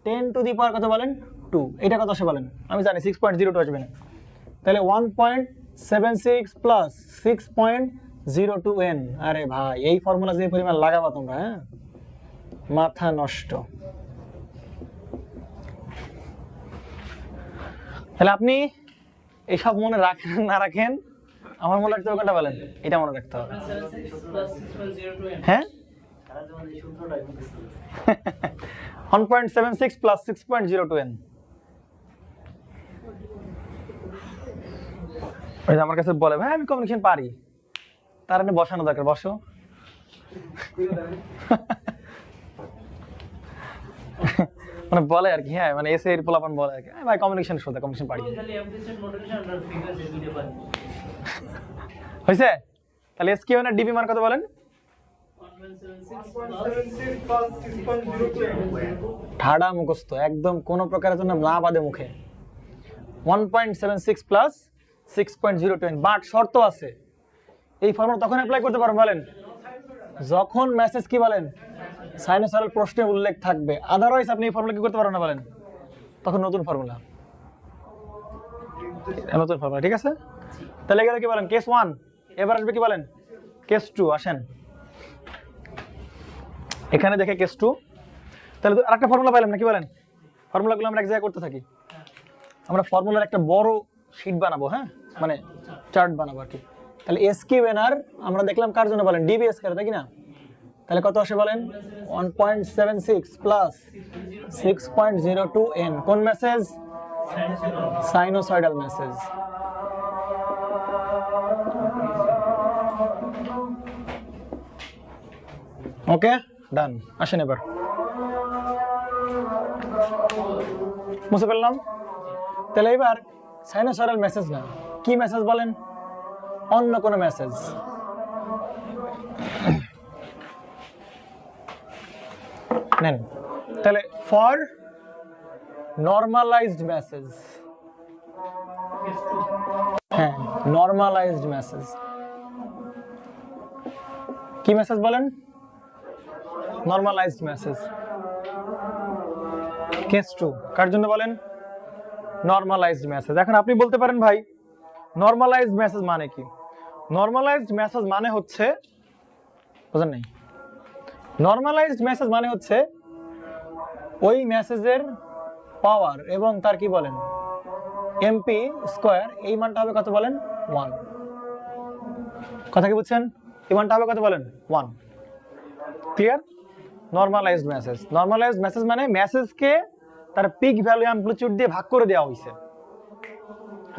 10 টু দি পাওয়ার কত বলেন? 2। এটা কত আসে বলেন? আমি জানি 6.02 আসবে না। তাহলে 1.76 প্লাস 6.02 n। আরে ভাই এই ফর্মুলা যে পরিমাণ লাগাবা তোমরা, হ্যাঁ মাথা নষ্ট। তাহলে আপনি এইসব মনে রাখেন না রাখেন, আমার মনে রাখতে হবে কোনটা বলেন? এটা মনে রাখতে হবে। হ্যাঁ 1.76 প্লাস 6.02 n। ওই যে আমার কাছে বলে ভাই আমি কমিউনিকেশন পারি, তার মানে বসানো দরকার, বসো। মানে বলে আর কি, হ্যাঁ মানে এসে এর পোলাপান বলে আর কি, ভাই কমিউনিকেশন শোধা, কমিউনিকেশন পারি। হয়েছে? তাহলে এসকিউ না ডিবি মান কত বলেন? ঠাডা মুখস্থ একদম, কোনো প্রকারের জন্য না বাদে মুখে। 1.76 প্লাস 6.02 বাট শর্ত আছে। এই ফর্মুলা তখন অ্যাপ্লাই করতে পারবেন বলেন যখন মেসেজ কি বলেন সাইনোসয়েডাল প্রশ্নে উল্লেখ থাকবে, আদারওয়াইজ আপনি এই ফর্মুলা কি করতে পারবেন না বলেন, তখন নতুন ফর্মুলা, নতুন ফর্মুলা। ঠিক আছে তাহলে এগুলো কি বলেন? কেস 1। এবার আসবে কি বলেন? কেস 2। আসেন এখানে দেখে কেস 2। তাহলে তো আরেকটা ফর্মুলা পাইলাম না, কি বলেন? ফর্মুলাগুলো আমরা এক জায়গায় করতে থাকি। আমরা ফর্মুলার একটা বড় শীট বানাবো, হ্যাঁ মানে চার্ট বানাবো আর কি। তাহলে এসকিউএনআর আমরা দেখলাম কার জন্য বলেন? ডিবিএস এর, তাই কি না? তাহলে কত আসে বলেন? 1.76 প্লাস 6.02 n। কোন message? Sinusoidal message. Okay done. আসেন এবার বুঝতে পারলাম। তাহলে এবার সাইনোসয়েডাল মেসেজ না, কি মেসেজ বলেন? অন্য কোন মেসেজ। নেন তাহলে ফর নর্মালাইজড মেসেজ, হ্যাঁ নর্মালাইজড মেসেজ। কি মেসেজ বলেন? Normalised message. কেস 2 কার জন্য বলেন? Normalised message. এখন আপনি বলতে পারেন ভাই নর্মালাইজড মেসেজ মানে কি? নর্মালাইজড মেসেজ মানে হচ্ছে, বুঝেন নাই, নর্মালাইজড মেসেজ মানে হচ্ছে ওই মেসেজের পাওয়ার এবং তার কি বলেন এমপি স্কয়ার, এই মানটা হবে কত বলেন? 1। কথা কি বুঝছেন? এই মানটা হবে কত বলেন? 1। Clear? Normalised message. Normalised message মানে মেসেজকে তার পিক ভ্যালু অ্যামপ্লিটিউড দিয়ে ভাগ করে দেওয়া হয়েছে,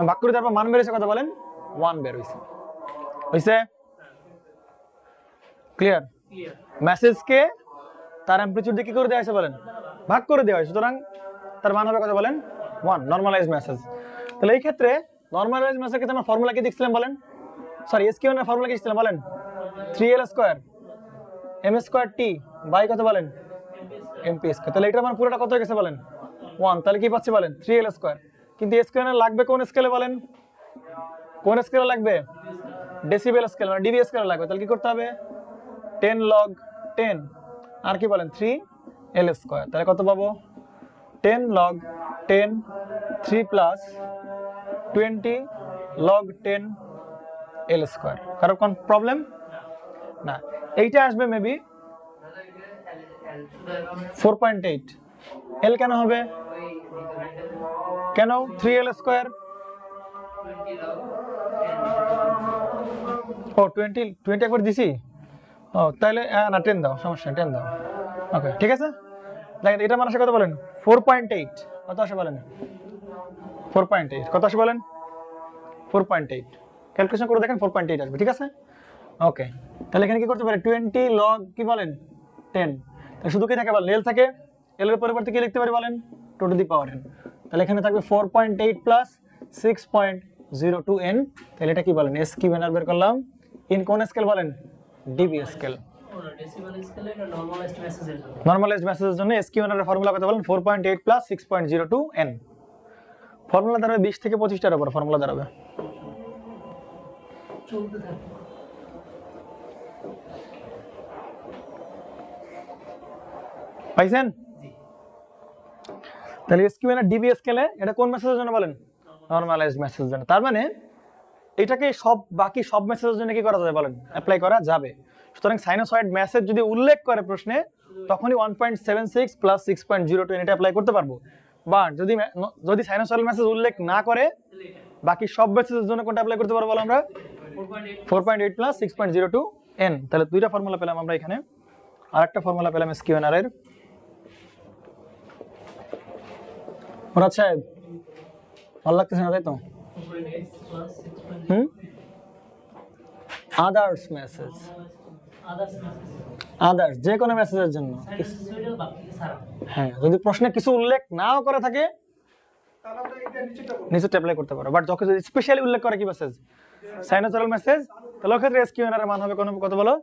ভাগ করে দেওয়ার পর মান বের হয়েছে কত বলেন? 1 বের হয়েছে। হইছে? ক্লিয়ার? মেসেজকে তার অ্যামপ্লিটিউড দিয়ে কি করে দেওয়া হয়েছে বলেন? ভাগ করে দেওয়া হয়েছে, সুতরাং তার মান হবে কত বলেন? 1। Normalised message. তাহলে এই ক্ষেত্রে নর্মালাইজড মেসেজের ক্ষেত্রে আমরা ফর্মুলা কি দেখছিলাম বলেন? সরি, এসকিউ এর ফর্মুলা কি ছিলাম বলেন? 3l square m square t by কত বলেন? mp square. তাহলে এটার মান পুরোটা কত হয়ে গেছে বলেন? 1। তাহলে কি পাচ্ছি বলেন? 3l square. কিন্তু স্কয়ার লাগবে কোন স্কেলে বলেন? কোন স্কেলে লাগবে? ডেসিবেল স্কেল মানে ডিবি স্কেলে লাগবে। তাহলে কি করতে হবে? 10 log 10 আর কি বলেন 3l স্কয়ার। তাহলে কত পাবো? 10 log 10 3 plus 20 log 10 l square. কারো কোন প্রবলেম? না, এইটা আসবে মেবি 4.8। l কেন হবে? কেন 3l স্কয়ার? ও 20 একবার দিছি। ও তাহলে না 10 দাও, সমস্যা নেই 10 দাও। ওকে ঠিক আছে। দেখেন এটা মান আসে কত বলেন? 4.8। কত আসে বলেন? 4.8। কত আসে বলেন? 4.8। ক্যালকুলেশন করে দেখেন 4.8 আসবে, ঠিক আছে? ওকে, তাহলে এখানে কি করতে পারি? 20 log কি বলেন 10। তাহলে শুধু কি থাকে বলেন? l থাকে। l এর পরিবর্তে কি লিখতে পারি বলেন? 2 টু দি পাওয়ার n। তাহলে এখানে থাকবে 4.8 প্লাস 6.02n। তাহলে এটা কি বলেন? s কিউ এন আর বের করলাম ইন কোন স্কেল বলেন? DB scale. ডেসিবেল স্কেলে এটা নরমালাইজড মেসেজের জন্য। নরমালাইজড মেসেজের জন্য s কিউ এন এর ফর্মুলা কত বলেন? 4.8 প্লাস 6.02n। ফর্মুলা দাঁড়াবে 20 থেকে 25টার উপর ফর্মুলা দাঁড়াবে। চলতে থাকে। পাইছেন? তাহলে এসকিউএন আর ডিবি স্কেলে এটা কোন মেসেজের জন্য বলেন? নরমালাইজড মেসেজের জন্য। তার মানে এটাকে সব বাকি সব মেসেজের জন্য কি করা যাবে বলেন? অ্যাপ্লাই করা যাবে। সুতরাং সাইনোসয়েড মেসেজ যদি উল্লেখ করে প্রশ্নে তখনই 1.76 প্লাস 6.02 এটা অ্যাপ্লাই করতে পারবো। বা যদি সাইনোসয়েড মেসেজ উল্লেখ না করে বাকি সব মেসেজের জন্য কোনটা অ্যাপ্লাই করতে পারবো বলো আমরা? 4.8 প্লাস 6.02n। তাহলে দুইটা ফর্মুলা পেলাম আমরা এখানে। আরেকটা ফর্মুলা পেলাম এসকিউএনআর এর। মুরাদ সাহেব ভালো লাগতেছে না তাই তো? আদার্স মেসেজ, আদার্স যে কোনো মেসেজের জন্য। হ্যাঁ, যদি প্রশ্নে কিছু উল্লেখ নাও করে থাকে নিচে অ্যাপ্লাই করতে পারো। বাট যখন যদি স্পেশালি উল্লেখ করে কি মেসেজ? সাইনোসয়েডাল মেসেজ, তাহলে ওই ক্ষেত্রে এসকিউএনআর এর মান হবে কত বলো?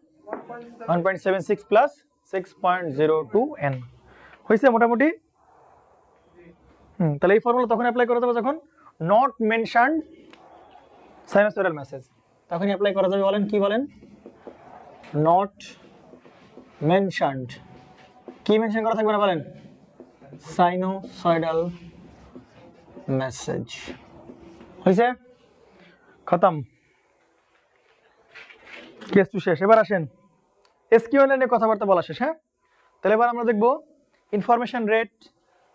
1.76 প্লাস 6.02n। হইছে মোটামুটি। তাহলে এই ফর্মুলা তখন অ্যাপ্লাই করা যাবে যখন নট মেনশনড সাইনোসয়েডাল মেসেজ, তখনই অ্যাপ্লাই করা যাবে। বলেন কি বলেন? Not mentioned. কি মেনশন করা থাকবে না বলেন? Sinusoidal message. হইছে? খতম, কেস টু শেষ। এবার আসেন এসকিউএনআর নিয়ে কথাবার্তা বলা শেষ। হ্যাঁ, তাহলে এবার আমরা দেখব ইনফরমেশন রেট,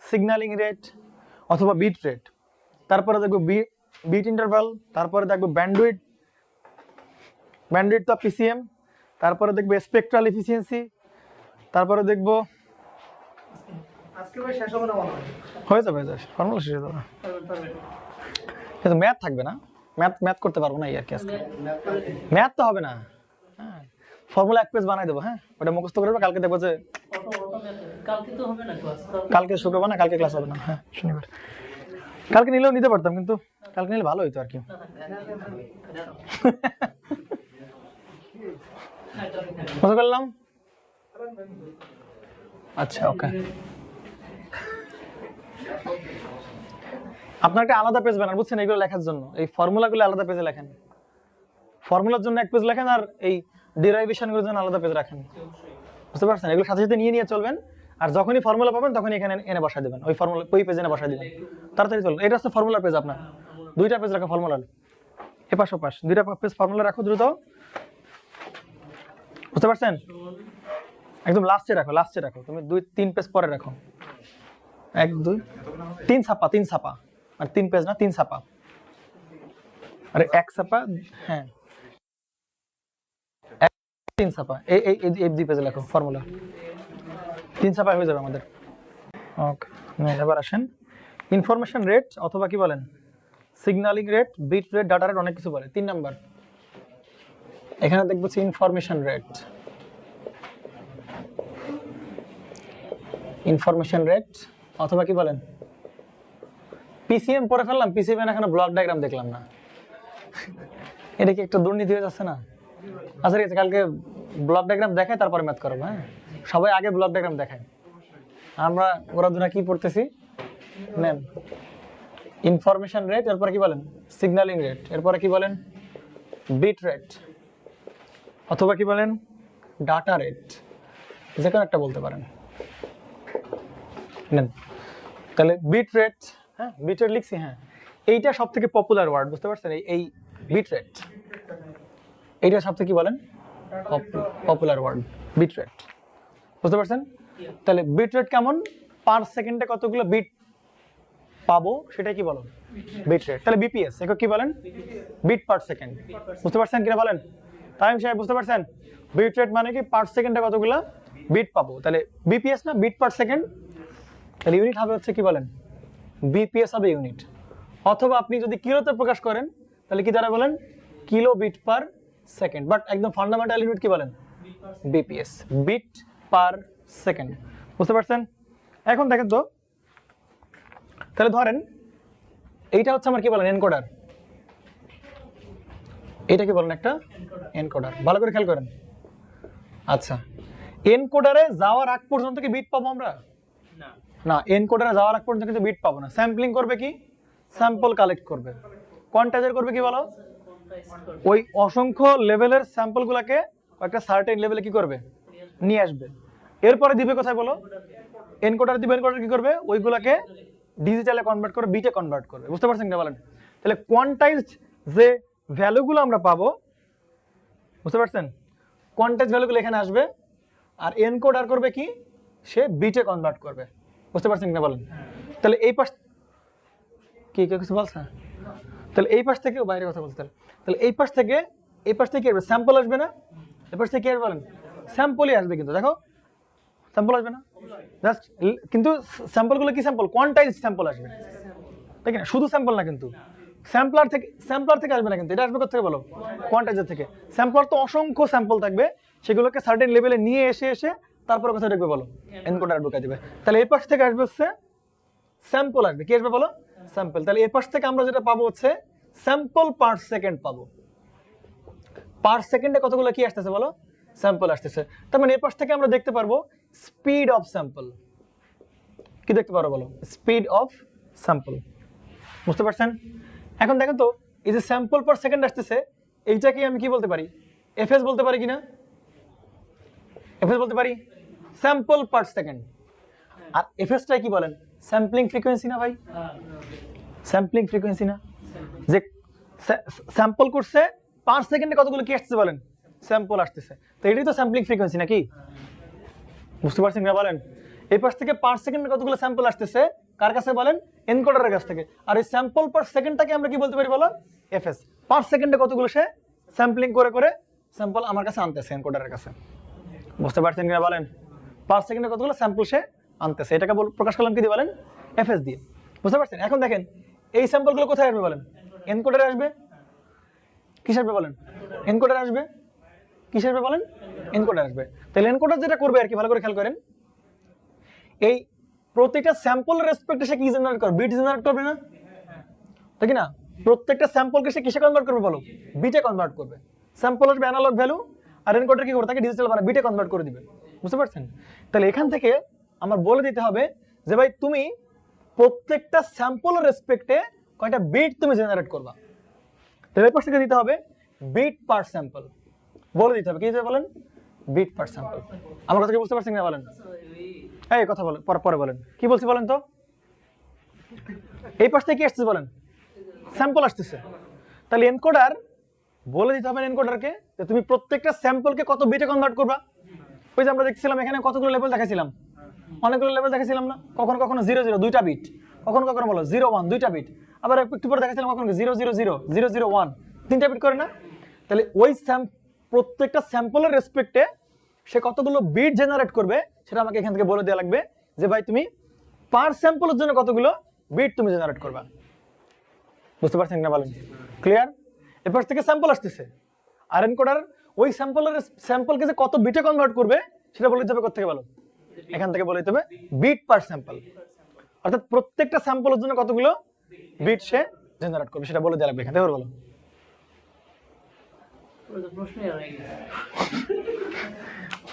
সিগন্যালিং রেট অথবা বিট রেট, তারপরে দেখব বিট ইন্টারভাল, তারপরে দেখব ব্যান্ডউইথ, ব্যান্ডউইথ অফ পিসিএম, তারপরে দেখব স্পেকট্রাল এফিসিয়েন্সি, তারপরে দেখব আজকে ভাই শেষ হবে না মনে হয়। হয়ে যাবে, ফর্মুলা শেষ হয়ে যাবে। কিন্তু ম্যাথ থাকবে না, ম্যাথ করতে পারবো না আর কি আজকে। ম্যাথ তো হবে না। হ্যাঁ, ফর্মুলা এক পেজ বানাই দেবো। হ্যাঁ, ওটা মুখস্থ করবে। কালকে দেখবো যে কালকে তো হবে না ক্লাস, কালকে শুক্রবার না, কালকে ক্লাস হবে না। হ্যাঁ, শনিবার। কালকে নিলেও নিতে পারতাম, কিন্তু কালকে নিলে ভালো হইতো আর কি। বুঝতে পারলাম? আচ্ছা, ওকে। আপনার একটা আলাদা পেজ বানান, বুঝছেন, এগুলো লেখার জন্য এই ফর্মুলাগুলো আলাদা পেজে লেখেন, ফর্মুলার জন্য এক পেজ লেখেন আর এই ডেরিভেশন গুলোর জন্য আলাদা পেজ রাখেন, বুঝতে পারছেন? এগুলো সাথে সাথে নিয়ে চলবেন, আর যখনই ফর্মুলা পাবেন তখনই এখানে এনে বসা দিবেন, ওই ফর্মুলা ওই পেজে এনে বসা দিবেন, তাড়াতাড়ি চলুন। এটা হচ্ছে ফর্মুলার পেজ আপনার, দুইটা পেজ রাখো ফর্মুলার, এপাশ ওপাশ দুইটা পেজ ফর্মুলা রাখো দ্রুত, বুঝতে পারছেন? একদম লাস্টে রাখো, তুমি 2-3 পেজ পরে রাখো, 1-2-3 ছাপা, 3 ছাপা, আর 3 পেজ না, 3 ছাপা, আরে 1 ছাপা, হ্যাঁ 3 ছাপা, এই 2 পেজে লেখো ফর্মুলা, 3 ছাপা হয়ে যাবে আমাদের। ওকে, এবার আসেন ইনফরমেশন রেট অথবা কি বলেন signalling rate, bit rate, data rate, অনেক কিছু বলে। 3 নাম্বার এখানে দেখবো ইনফরমেশন রেট, ইনফরমেশন রেট অথবা কি বলেন পিসিএম পড়ে ফেললাম, পিসিএম এখানে ব্লক ডায়াগ্রাম দেখলাম না, এটা কি একটা দুর্নীতি হয়ে যাচ্ছে না? আচ্ছা ঠিক আছে, কালকে ব্লক ডায়াগ্রাম দেখায় তারপরে ম্যাথ করবো, হ্যাঁ সবাই আগে ব্লক ডায়াগ্রাম দেখায়, আমরা ওরা দুনা কি পড়তেছি নেন। ইনফরমেশন রেট, এরপরে কি বলেন সিগন্যালিং রেট, এরপরে কি বলেন বিট রেট অথবা কি বলেন ডাটা রেট, যে কোনো একটা বলতে পারেন নেন। তাহলে বিট রেট, হ্যাঁ বিট রেট লিখছি, হ্যাঁ এইটা সব থেকে পপুলার ওয়ার্ড, বুঝতে পারছেন? এই বিট রেট, এইটা সব থেকে কি বলেন পপুলার ওয়ার্ড বিট রেট, বুঝতে পারছেন? তাহলে বিট রেট কেমন, পার সেকেন্ডে কতগুলো বিট পাবো সেটা কি বলো বিট রেট। তাহলে বিপিএস একক কি বলেন বিট পার সেকেন্ড, বুঝতে পারছেন কিনা বলেন? তাইম সাহেব বুঝতে পারছেন? বিট রেট মানে কি পার সেকেন্ডে কতগুলো বিট পাবো, তাহলে বিপিএস না বিট পার সেকেন্ড, তাহলে ইউনিট হবে হচ্ছে কি বলেন বিপিএস হবে ইউনিট, অথবা আপনি যদি কিলোতে প্রকাশ করেন তাহলে কি দ্বারা বলেন kilo bit per second, but একদম ফান্ডামেন্টাল ইউনিট কি বলেন বিপিএস, বিট পার সেকেন্ড, বুঝতে পারছেন? এখন দেখেন তো, তাহলে ধরেন এইটা হচ্ছে আমার কি বলেন এনকোডার, এটা কি বলেন একটা এনকোডার, ভালো করে খেয়াল করেন। আচ্ছা এনকোডারে যাওয়ার আগ পর্যন্ত কি বিট পাবো আমরা? না, এনকোডারে যাওয়ার আগ পর্যন্ত কিন্তু বিট পাবো না। স্যাম্পলিং করবে কি, স্যাম্পল কালেক্ট করবে, কোয়ান্টাইজার করবে কি বলো, ওই অসংখ্য লেভেলের স্যাম্পল গুলাকে একটা সার্টেন লেভেলে কি করবে নিয়ে আসবে, এরপরে দিবে কোথায় বলো এনকোডার দিবে, এনকোডার কি করবে ওইগুলাকে ডিজিটালে কনভার্ট করে বিটে কনভার্ট করবে, বুঝতে পারছেন কিনা বলেন? তাহলে কোয়ান্টাইজড যে ভ্যালুগুলো আমরা পাবো, বুঝতে পারছেন, কোয়ান্টাইজ ভ্যালুগুলো এখানে আসবে, আর এনকোডার করবে কি সে বিটে কনভার্ট করবে, বুঝতে পারছেন কিনা বলেন? তাহলে এই পাশ কি কেউ কিছু বলছে? তাহলে এই পাশ থেকে বাইরে কথা বলতে, তাহলে এই পাশ থেকে আসবে স্যাম্পল আসবে না, এই পাশ থেকে কি আসবে বলেন স্যাম্পলই আসবে, কিন্তু দেখো স্যাম্পল আসবে না জাস্ট, কিন্তু স্যাম্পলগুলো কি স্যাম্পল কোয়ান্টাইজ স্যাম্পল আসবে, ঠিক না? শুধু স্যাম্পল না, কিন্তু স্যাম্পলার থেকে আসবে না, কিন্তু এটা আসবে কোথা থেকে বলো কোয়ান্টাইজার থেকে। স্যাম্পলার তো অসংখ্য স্যাম্পল থাকবে, সেগুলোকে সার্টেন লেভেলে নিয়ে এসে তারপরে কোথায় ঢুকবে বলো এনকোডার ঢুকাই দিবে। তাহলে এই পাশ থেকে আসবে হচ্ছে স্যাম্পল, আসবে কি আসবে বলো স্যাম্পল। তাহলে এই পাশ থেকে আমরা যেটা পাবো হচ্ছে স্যাম্পল পার সেকেন্ড পাবো, পার সেকেন্ডে কতগুলো কি আসতেছে বলো স্যাম্পল আসতেছে। তার মানে এই পাশ থেকে আমরা দেখতে পারবো স্পিড অফ স্যাম্পল, কি দেখতে পারো বলো স্পিড অফ স্যাম্পল, বুঝতে পারছেন? এখন দেখেন তো এই যে স্যাম্পল পার সেকেন্ড আসতেছে, এইটাকে আমি কি বলতে পারি এফএস বলতে পারি কিনা, এফএস বলতে পারি স্যাম্পল পার সেকেন্ড। আর এফএসটা কি বলেন স্যাম্পলিং ফ্রিকোয়েন্সি না ভাই, স্যাম্পলিং ফ্রিকোয়েন্সি না, যে স্যাম্পল করছে পার সেকেন্ডে কতগুলো কি আসতেছে বলেন স্যাম্পল আসতেছে, তো এটাই তো স্যাম্পলিং ফ্রিকোয়েন্সি নাকি, বুঝতে পারছেন না বলেন? এই পাশ থেকে পার সেকেন্ডে কতগুলো স্যাম্পল আসতেছে কার কাছে বলেন এনকোডারের কাছ থেকে, আর এই স্যাম্পল পার সেকেন্ডটাকে আমরা কি বলতে পারি বলো এফএস, পার সেকেন্ডে কতগুলো সে স্যাম্পলিং করে স্যাম্পল আমার কাছে আনতেছে এনকোডারের কাছে, বুঝতে পারছেন কিনা বলেন? পার সেকেন্ডে কতগুলো স্যাম্পল সে আনতেছে, এটাকে প্রকাশ করলাম কি দিয়ে বলেন এফএস দিয়ে, বুঝতে পারছেন? এখন দেখেন এই স্যাম্পলগুলো কোথায় আসবে বলেন এনকোডারে আসবে, কিসে আসবে বলেন এনকোডারে আসবে, কিসে আসবে বলেন এনকোডার আসবে। তাহলে এনকোডার যেটা করবে আর কি ভালো করে খেয়াল করেন, এই প্রত্যেকটা স্যাম্পলের রেসপেক্টে সে কি জেনারেট করবে বিট জেনারেট করবে না, তাই কি না? প্রত্যেকটা স্যাম্পলকে সে কিসে কনভার্ট করবে বলো বিটে কনভার্ট করবে, স্যাম্পল আসবে অ্যানালগ ভ্যালু আর এনকোডার কি করবে তাকে ডিজিটাল মানে বিটে কনভার্ট করে দিবে, বুঝতে পারছেন? তাহলে এখান থেকে আমার বলে দিতে হবে যে ভাই তুমি প্রত্যেকটা স্যাম্পলের রেসপেক্টে কয়টা বিট তুমি জেনারেট করবা। তাহলে এই প্রশ্নকে দিতে হবে বিট পার স্যাম্পল, বলে দিতে হবে কি দিতে বলেন, বিট পার স্যাম্পল। আমার কথা কি বুঝতে পারছেন না বলেন? এই কথা বলেন, পরে বলেন কি বলছি বলেন তো। এই পাশ থেকে কি আসছে বলেন, স্যাম্পল আসতেছে। তাহলে এনকোডার বলে দিতে হবে এনকোডারকে যে তুমি প্রত্যেকটা স্যাম্পলকে কত বিটে কনভার্ট করবা। ওই যে আমরা দেখছিলাম এখানে কতগুলো লেভেল দেখাছিলাম, অনেকগুলো লেভেল দেখাছিলাম না, কখনো কখনো 0 0 2টা বিট, কখনো কখনো বলো 0 1 2টা বিট, আবার একটু পরে দেখাছিলাম কখনো 0 0 0 0 0 1 3টা বিট করে না। তাহলে ওই প্রত্যেকটা স্যাম্পলের রেসপেক্টে সে কতগুলো বিট জেনারেট করবে সেটা আমাকে এখান থেকে বলে দেওয়া লাগবে যে ভাই তুমি পার স্যাম্পলের জন্য কতগুলো বিট তুমি জেনারেট করবা। বুঝতে পারছেন না বলেন? ক্লিয়ার? এরপর থেকে স্যাম্পল আসতেছে, আর এনকোডার ওই স্যাম্পলকে যে কত বিটে কনভার্ট করবে সেটা বলে দিতে হবে কোথা থেকে বলো, এখান থেকে বলে দিতে হবে বিট পার স্যাম্পল, অর্থাৎ প্রত্যেকটা স্যাম্পলের জন্য কতগুলো বিট সে জেনারেট করবে সেটা বলে দেওয়া লাগবে এখান থেকে। বলো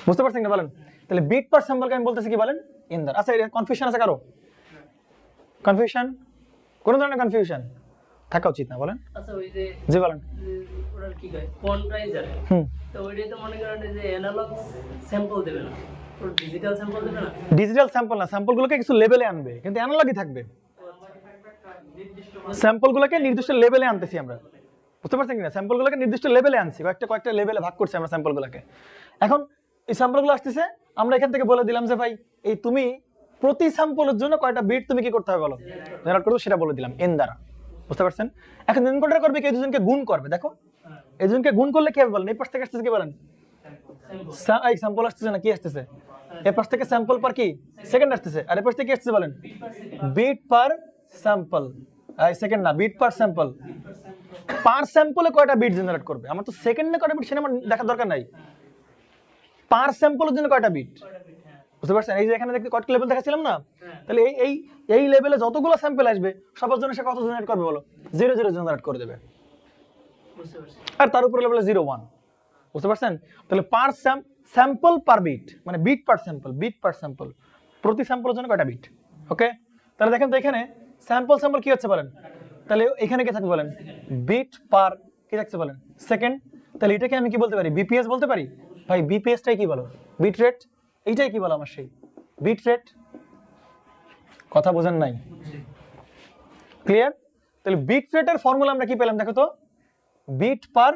বুঝতে পারছেন না বলেন? তাহলে বিট পার স্যাম্পলকে আমি বলতেছি কি বলেন, ইন্দার। আচ্ছা এটা কনফিউশন আছে কারো? কনফিউশন, কোন ধরনের কনফিউশন থাকা উচিত না বলেন? আচ্ছা ওই যে জি বলেন। ওটার কি কয় কোয়ান্টাইজার, তো ওইটাই তো মনে করেন যে অ্যানালগ স্যাম্পল দেবে না, ওর ডিজিটাল স্যাম্পল দেবে না। ডিজিটাল স্যাম্পল না, স্যাম্পলগুলোকে কিছু লেভেলে আনবে, কিন্তু অ্যানালগই থাকবে। স্যাম্পলগুলোকে নির্দিষ্ট লেভেলে আনতেছি আমরা, বুঝতে পারছেন কিনা? স্যাম্পলগুলোকে নির্দিষ্ট লেভেলে আনছি, কয়েকটা লেভেলে ভাগ করছি আমরা স্যাম্পলগুলোকে। এখন এই স্যাম্পলগুলো আসতেছে, আমরা এখান থেকে বলে দিলাম যে ভাই এই তুমি প্রতি স্যাম্পলের জন্য কয়টা বিট তুমি কি করতে হবে বলো, জেনারেট করবে, সেটা বলে দিলাম এন দ্বারা। বুঝতে পারছেন? এখন এনকোডার করবে কি, এই দুজনকে গুণ করবে। দেখো এই দুজনকে গুণ করলে কি হবে বলেন, এই পাশ থেকে আসতেছে কি বলেন, এই স্যাম্পল আসতেছে না কি আসতেছে, এই পাশ থেকে স্যাম্পল পার কি সেকেন্ড আসতেছে, আর এই পাশ থেকে কি আসছে বলেন, বিট পার স্যাম্পল। এই সেকেন্ড না, বিট পার স্যাম্পল। পার স্যাম্পলে কয়টা বিট জেনারেট করবে, আমার তো সেকেন্ডে কয়টা বিট সেটা আমার দেখার দরকার নাই, পার স্যাম্পলের জন্য কয়টা বিট। বুঝতে পারছেন? এই যে এখানে দেখতে কয়টা লেভেল দেখাছিলাম না, তাহলে এই লেভেলে যতগুলো স্যাম্পল আসবে সবার জন্য সে কত জেনারেট করবে বলো, 0 0 জেনারেট করে দেবে, আর তার উপরে লেভেলে 0 1। বুঝতে পারছেন? তাহলে পার স্যাম্পল পার বিট, মানে বিট পার স্যাম্পল, বিট পার স্যাম্পল, প্রতি স্যাম্পলের জন্য কয়টা বিট। ওকে, তাহলে দেখেন তো এখানে স্যাম্পল কি হচ্ছে বলেন, তাহলে এখানে কি থাকবে বলেন, বিট পার কি থাকছে বলেন, সেকেন্ড। তাহলে এটাকে আমি কি বলতে পারি, বিপিএস বলতে পারি। ভাই বিপিএসটাই কি বলো, বিট রেট, এইটাই কি বলো আমার সেই বিট রেট। কথা বোঝেন নাই? ক্লিয়ার? তাহলে বিট রেটের ফর্মুলা আমরা কি পেলাম দেখো তো, বিট পার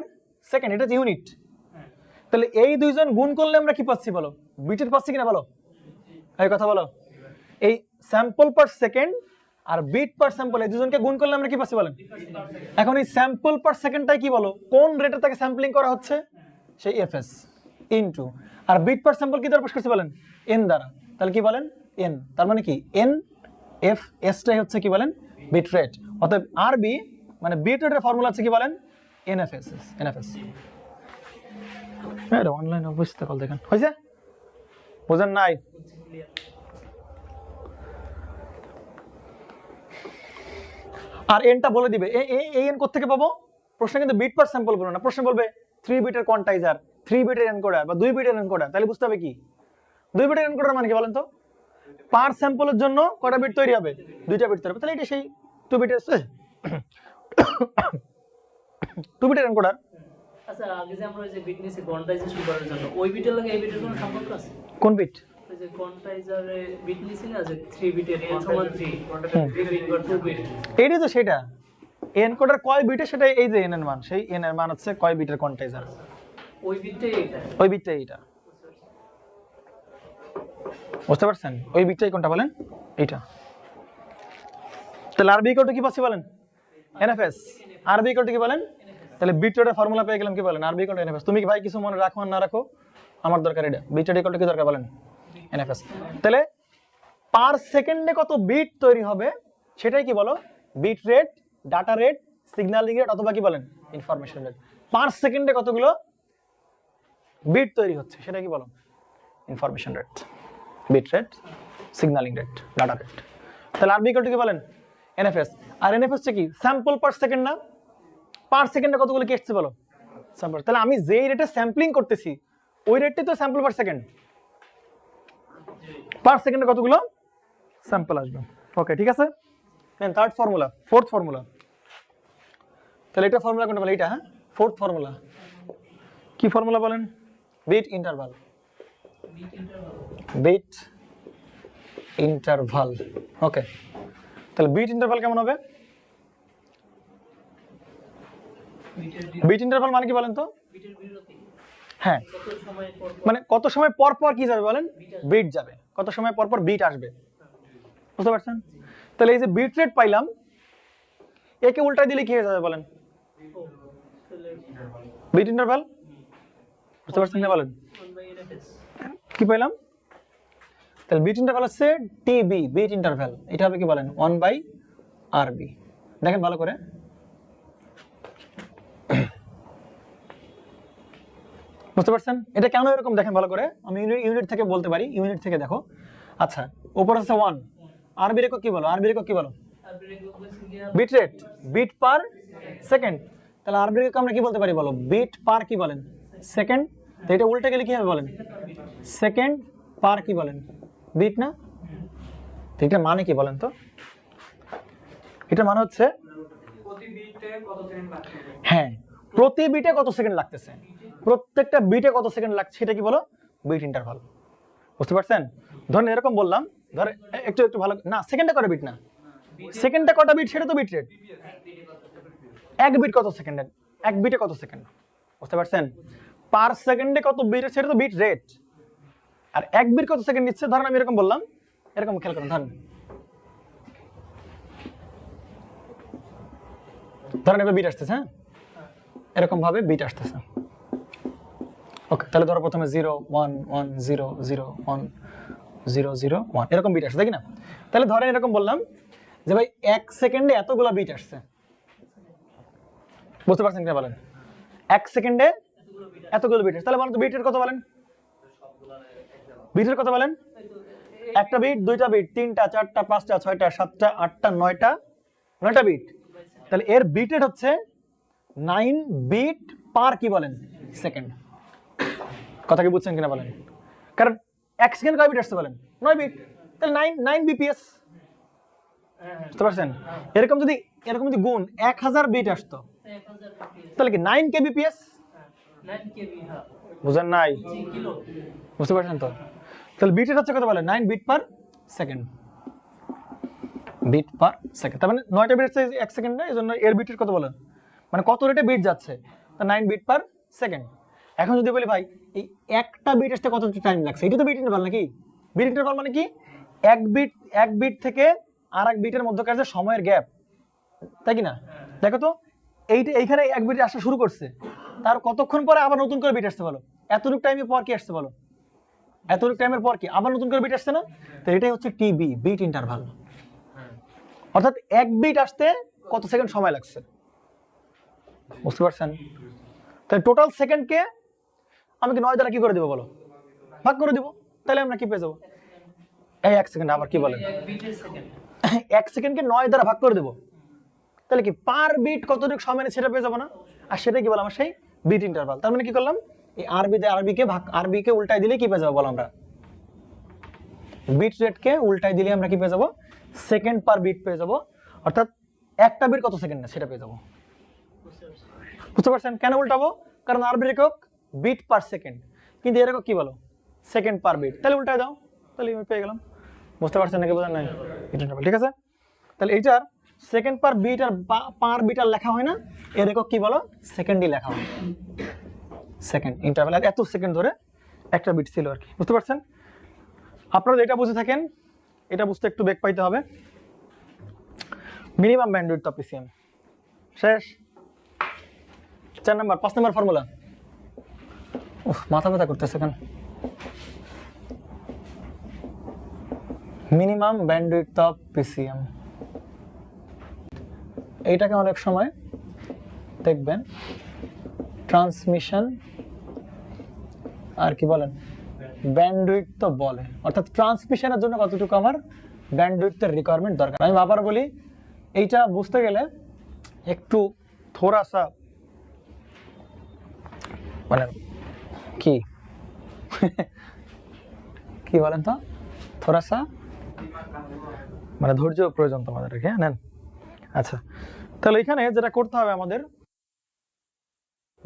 সেকেন্ড, এটা ইউনিট। তাহলে এই দুইজন গুণ করলে আমরা কি পাচ্ছি বলো, বিটের পাচ্ছি কিনা বলো, এই কথা বলো। এই স্যাম্পল পার সেকেন্ড আর বিট পার স্যাম্পল, এই দুজনকে গুণ করলে আমরা কি পাচ্ছি বলেন। এখন এই স্যাম্পল পার সেকেন্ডটাই কি বলো, কোন রেটে তাকে স্যাম্পলিং করা হচ্ছে, সেই এফএস ইনটু, আর বিট পার স্যাম্পল কি দ্বারা প্রকাশ করছে বলেন, এন দ্বারা। তাহলে কি বলেন, এন, তার মানে কি এন এফ এসটাই হচ্ছে কি বলেন বিট রেট। অতএব আর বি মানে বিট রেটের ফর্মুলা হচ্ছে কি বলেন, এনএফএস। এনএফএস হ্যাঁ অনলাইন অবস্থা কল দেখেন হয়েছে, বোঝেন নাই? আর এনটা বলে দিবে, এই এন কোথা থেকে পাবো, প্রশ্ন কিন্তু বিট পার স্যাম্পল বলবে না, প্রশ্ন বলবে 3 বিটের কোয়ান্টাইজার, 3 বিটের এনকোডার বা 2 বিটের এনকোডার। তাহলে বুঝতে হবে কি 2 বিটের এনকোডার মানে কি বলেন তো, পার স্যাম্পলের জন্য কয়টা বিট তৈরি হবে, 2টা বিট তৈরি হবে। তাহলে এটা সেই 2 বিটের 2 বিটের এনকোডার। আচ্ছা আগে যে আমরা ওই যে বিট নিছি কোয়ান্টাইজেশন করার জন্য, ওই বিটের লাগে এই বিটের কোনো সম্পর্ক আছে? কোন বিট? ওই যে কোয়ান্টাইজারে বিট নিছি না, যে 3 বিটের n সমান 3 3 বিট বা 2 বিট, এইটাই তো সেটা এনকোডার কয় বিটের, সেটা এই যে এন এর মান, সেই এন এর মান হচ্ছে কয় বিটের কোয়ান্টাইজার, ওই বিটটাই এটা, ওই বিটটাই এটা। বুঝতে পারছেন? ওই বিটটাই কোনটা বলেন, এইটা। তাহলে আরবি ইকুয়াল টু কি পাচ্ছি বলেন, এনএফএস। আরবি ইকুয়াল টু কি বলেন, তাহলে বিট রেটের ফর্মুলা পেয়ে গেলাম কি বলেন, আরবি ইকুয়াল টু এনএফএস। তুমি কি ভাই কিছু মনে রাখো আর না রাখো, আমার দরকার এটা, বিট রেট ইকুয়াল টু কি দরকার বলেন, এনএফএস। তাহলে পার সেকেন্ডে কত বিট তৈরি হবে সেটাই কি বলো, bit rate, data rate, signalling rate, অথবা কি বলেন ইনফরমেশন রেট। পার সেকেন্ডে কতগুলো বিট তৈরি হচ্ছে সেটা কি বলো, information rate, bit rate, signalling rate, data rate. তাহলে আরবি ইকুয়াল টু কি বলেন, এনএফএস। আর এনএফএস কি স্যাম্পল পার সেকেন্ড না, পার সেকেন্ডে কতগুলো কি আসছে বলো, স্যাম্পল। তাহলে আমি যেই রেটে স্যাম্পলিং করতেছি ওই রেটটাই তো স্যাম্পল পার সেকেন্ড, পার সেকেন্ডে কতগুলো স্যাম্পল আসবে। ওকে ঠিক আছে, then third formula, fourth formula. তাহলে এটা ফর্মুলা কোনটা বলে? এটা, হ্যাঁ ফোর্থ ফর্মুলা। কি ফর্মুলা বলেন? Bit interval. Bit interval. Okay, তাহলে বিট ইন্টারভাল কেমন হবে? বিট ইন্টারভাল মানে কি বলেন তো? হ্যাঁ, মানে কত সময় পর পর কি যাবে বলেন? বিট যাবে। কত সময় পর পর বিট আসবে, বুঝতে পারছেন? তাহলে এই যে বিট রেট পাইলাম, একে উল্টাই দিলে কি হয়ে যাবে বলেন? Bit interval. বুঝতে পারছেন না বলেন? কি পাইলাম? তাহলে বিট ইন্টারভাল হচ্ছে টিবি, বিট ইন্টারভাল। এটা হবে কি বলেন? 1/RB। দেখেন ভালো করে, বুঝতে পারছেন? এটা কেন এরকম দেখেন ভালো করে, আমি ইউনিট থেকে বলতে পারি, ইউনিট থেকে দেখো। আচ্ছা, উপর আছে 1, আরবি রেখো কি বলো? আরবি রেখো কি বলো? Bit rate, bit per second. তাহলে আরবি রেখো আমরা কি বলতে পারি বলো? বিট পার কি বলেন? সেকেন্ড। তো এটা উল্টে গেলে কি হবে বলেন? সেকেন্ড পার কি বলেন? বিট না? তো এটা মানে কি বলেন তো? এটা মানে হচ্ছে প্রতি বিটে কত সেকেন্ড লাগছে? হ্যাঁ, প্রতি বিটে কত সেকেন্ড লাগতেছে, প্রত্যেকটা বিটে কত সেকেন্ড লাগছে, সেটা কি বলো? Bit interval. বুঝতে পারছেন? ধরেন এরকম বললাম, ধরে একটু একটু ভালো না, সেকেন্ডে কটা বিট না, সেকেন্ডে কটা বিট সেটা তো বিট রেট। এক বিট কত সেকেন্ডে, এক বিটে কত সেকেন্ড, বুঝতে পারছেন? পার সেকেন্ডে কত বিট সেটা তো বিট রেট। আর এক বিট কত সেকেন্ড নিচ্ছে, ধরেন আমি এরকম বললাম, এরকম খেয়াল করুন, ধরেন এবার বিট আসতেছে, হ্যাঁ এরকম ভাবে বিট আসতেছে। ওকে, তাহলে ধরো প্রথমে 0 1 1 0 0 1 0 0 1 এরকম বিট আসছে, তাই না? তাহলে ধরেন এরকম বললাম যে ভাই 1 সেকেন্ডে এতগুলো বিট আসছে, বুঝতে পারছেন কিনা বলেন? 1 সেকেন্ডে এতগুলো বিট আসছে, তাহলে বলেন তো বিটের কত বলেন? বিটের কত বলেন? একটা বিট, দুইটা বিট, তিনটা, চারটা, পাঁচটা, ছয়টা, সাতটা, আটটা, নয়টা বিট। তাহলে এর বিট রেট হচ্ছে 9 বিট পার কি বলেন? সেকেন্ড। কথা কি বুঝছেন কিনা বলেন? কারণ 1 সেকেন্ড কয় বিট আসছে বলেন? 9 বিট, তাহলে 9 বিপিএস। বুঝতে পারছেন? এরকম যদি গুণ 1000 বিট আসতো, তাহলে কি 9 কেবিপিএস? বুঝেন নাই? বুঝতে পারছেন তো? তাহলে বিট রেট হচ্ছে কত বলেন? 9 bit per second, bit per second. তার মানে 9টা বিট আসছে 1 সেকেন্ডে, এজন্য এর বিট রেট কত বলেন? মানে কত রেটে বিট যাচ্ছে, তা 9 বিট পার সেকেন্ড। এখন যদি বলি ভাই এই একটা বিট আসতে কত টাইম লাগছে, এটা তো বিট ইন্টারভাল নাকি? বিট ইন্টারভাল মানে কি? এক বিট থেকে আর এক বিটের মধ্যকার যে সময়ের গ্যাপ, তাই কি না? দেখো তো, এইখানে এক বিট আসা শুরু করছে, তার কতক্ষণ পরে আবার নতুন করে বিট আসছে বলো? এতটুকু টাইমের পর কি আসছে বলো? এতটুকু টাইমের পর কি আবার নতুন করে বিট আসছে না? তো এটাই হচ্ছে টিবি, বিট ইন্টারভাল। অর্থাৎ এক বিট আসতে কত সেকেন্ড সময় লাগছে, বুঝতে পারছেন? তাহলে টোটাল সেকেন্ডকে আমি কি 9 দ্বারা কি করে দেবো বলো? ভাগ করে দিব, তাহলে আমরা কি পেয়ে যাবো? এই 1 সেকেন্ড আবার কি বলেন? 1 সেকেন্ডকে 9 দ্বারা ভাগ করে দেবো, তাহলে কি পার বিট কতটুকু সময় নেয় সেটা পেয়ে যাবো না? আর সেটাই কি বললাম? সেই বিট ইন্টারভাল। তার মানে কি করলাম? এই আরবিকে উল্টাই দিলে কি পেয়ে যাবো বলো? আমরা বিট রেটকে উল্টাই দিলে আমরা কি পেয়ে যাবো? সেকেন্ড পার বিট পেয়ে যাবো। অর্থাৎ একটা বিট কত সেকেন্ড না সেটা পেয়ে যাবো। বুঝতে পারছেন কেন উল্টাবো? কারণ আরবি একক বিট পার সেকেন্ড, কিন্তু এর একক কি বলো? Second per bit. তাহলে উল্টাই দাও, তাহলে আমি পেয়ে গেলাম। বুঝতে পারছেন নাকি বোঝেন নাই? ঠিক আছে, তাহলে এইটার সেকেন্ড পার বিট আর পার বিট আর লেখা হয় না, এর একক কি বলো? সেকেন্ডই লেখা হয়, সেকেন্ড ইন্টারভ্যাল। এত সেকেন্ড ধরে একটা বিট ছিল আর কি। বুঝতে পারছেন? আপনারা এটা বুঝে থাকেন, এটা বুঝতে একটু বেগ পাইতে হবে। মিনিমাম ব্যান্ডউইডথ অফ পিসিএম শেষ। 5 নম্বর ফর্মুলা। মাথা ব্যথা করতেছে কেন? মিনিমাম ব্যান্ডউইডথ অফ পিসিএম, এইটাকে অনেক সময় দেখবেন ট্রান্সমিশন আর কি বলেন ব্যান্ডউইডথ তো বলে। অর্থাৎ ট্রান্সমিশনের জন্য কতটুকু আমার ব্যান্ডউইডথের রিকোয়ারমেন্ট দরকার। আমি আবার বলি, এইটা বুঝতে গেলে একটু থোড়াসা মানে কি কি বলেন তো, থোড়াসা মানে ধৈর্য প্রয়োজন তোমাদের, হ্যাঁ নেন। আচ্ছা, তাহলে এখানে যেটা করতে হবে আমাদের,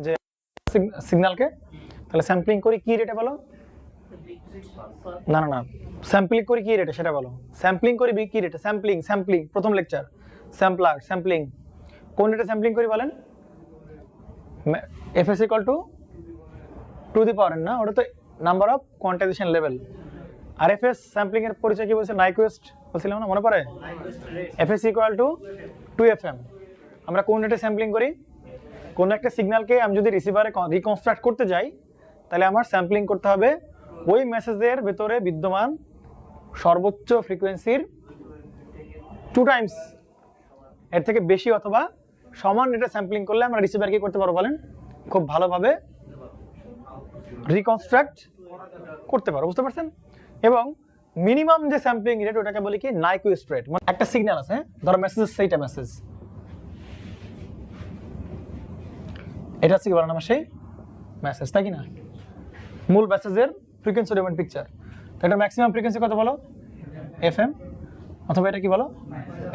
যে সিগন্যালকে তাহলে স্যাম্পলিং করি কি রেটে বলো? না না না, স্যাম্পলিং করি কি রেটে সেটা বলো। স্যাম্পলিং করি কি রেটে? স্যাম্পলিং প্রথম লেকচার, স্যাম্পলিং কোন রেটে স্যাম্পলিং করি বলেন? fs equal to the power n, না ওটা তো নাম্বার অফ কোয়ান্টাইজেশন লেভেল। আর fs স্যাম্পলিং এর পরিচয় কি বলছে? নাইকুয়েস্ট বলছিলাম না, মনে পড়ে? fs equal to 2fm। আমরা কোন রেটে স্যাম্পলিং করি? কোন একটা সিগন্যালকে আমি যদি রিসিভারে রিকনস্ট্রাক্ট করতে যাই, তাহলে আমার স্যাম্পলিং করতে হবে ওই মেসেজের ভেতরে বিদ্যমান সর্বোচ্চ ফ্রিকোয়েন্সির 2 টাইমস, এর থেকে বেশি অথবা সমান রেটে স্যাম্পলিং করলে আমরা রিসিভার কি করতে পারবো বলেন? খুব ভালোভাবে রিকনস্ট্রাক্ট করতে পারবো, বুঝতে পারছেন? এবং মিনিমাম যে স্যাম্পলিং রেট ওটাকে বলি কি? নাইকুয়েস্ট রেট। একটা সিগন্যাল আছে, ধরো মেসেজ, সেইটা মেসেজ, এটা হচ্ছে কি বলেন আমার সেই মেসেজ, তাই কি না? মূল মেসেজের ফ্রিকোয়েন্সি ডোমেন পিকচার, তো এটা ম্যাক্সিমাম ফ্রিকোয়েন্সি কত বলো? এফএম, অথবা এটা কি বলো?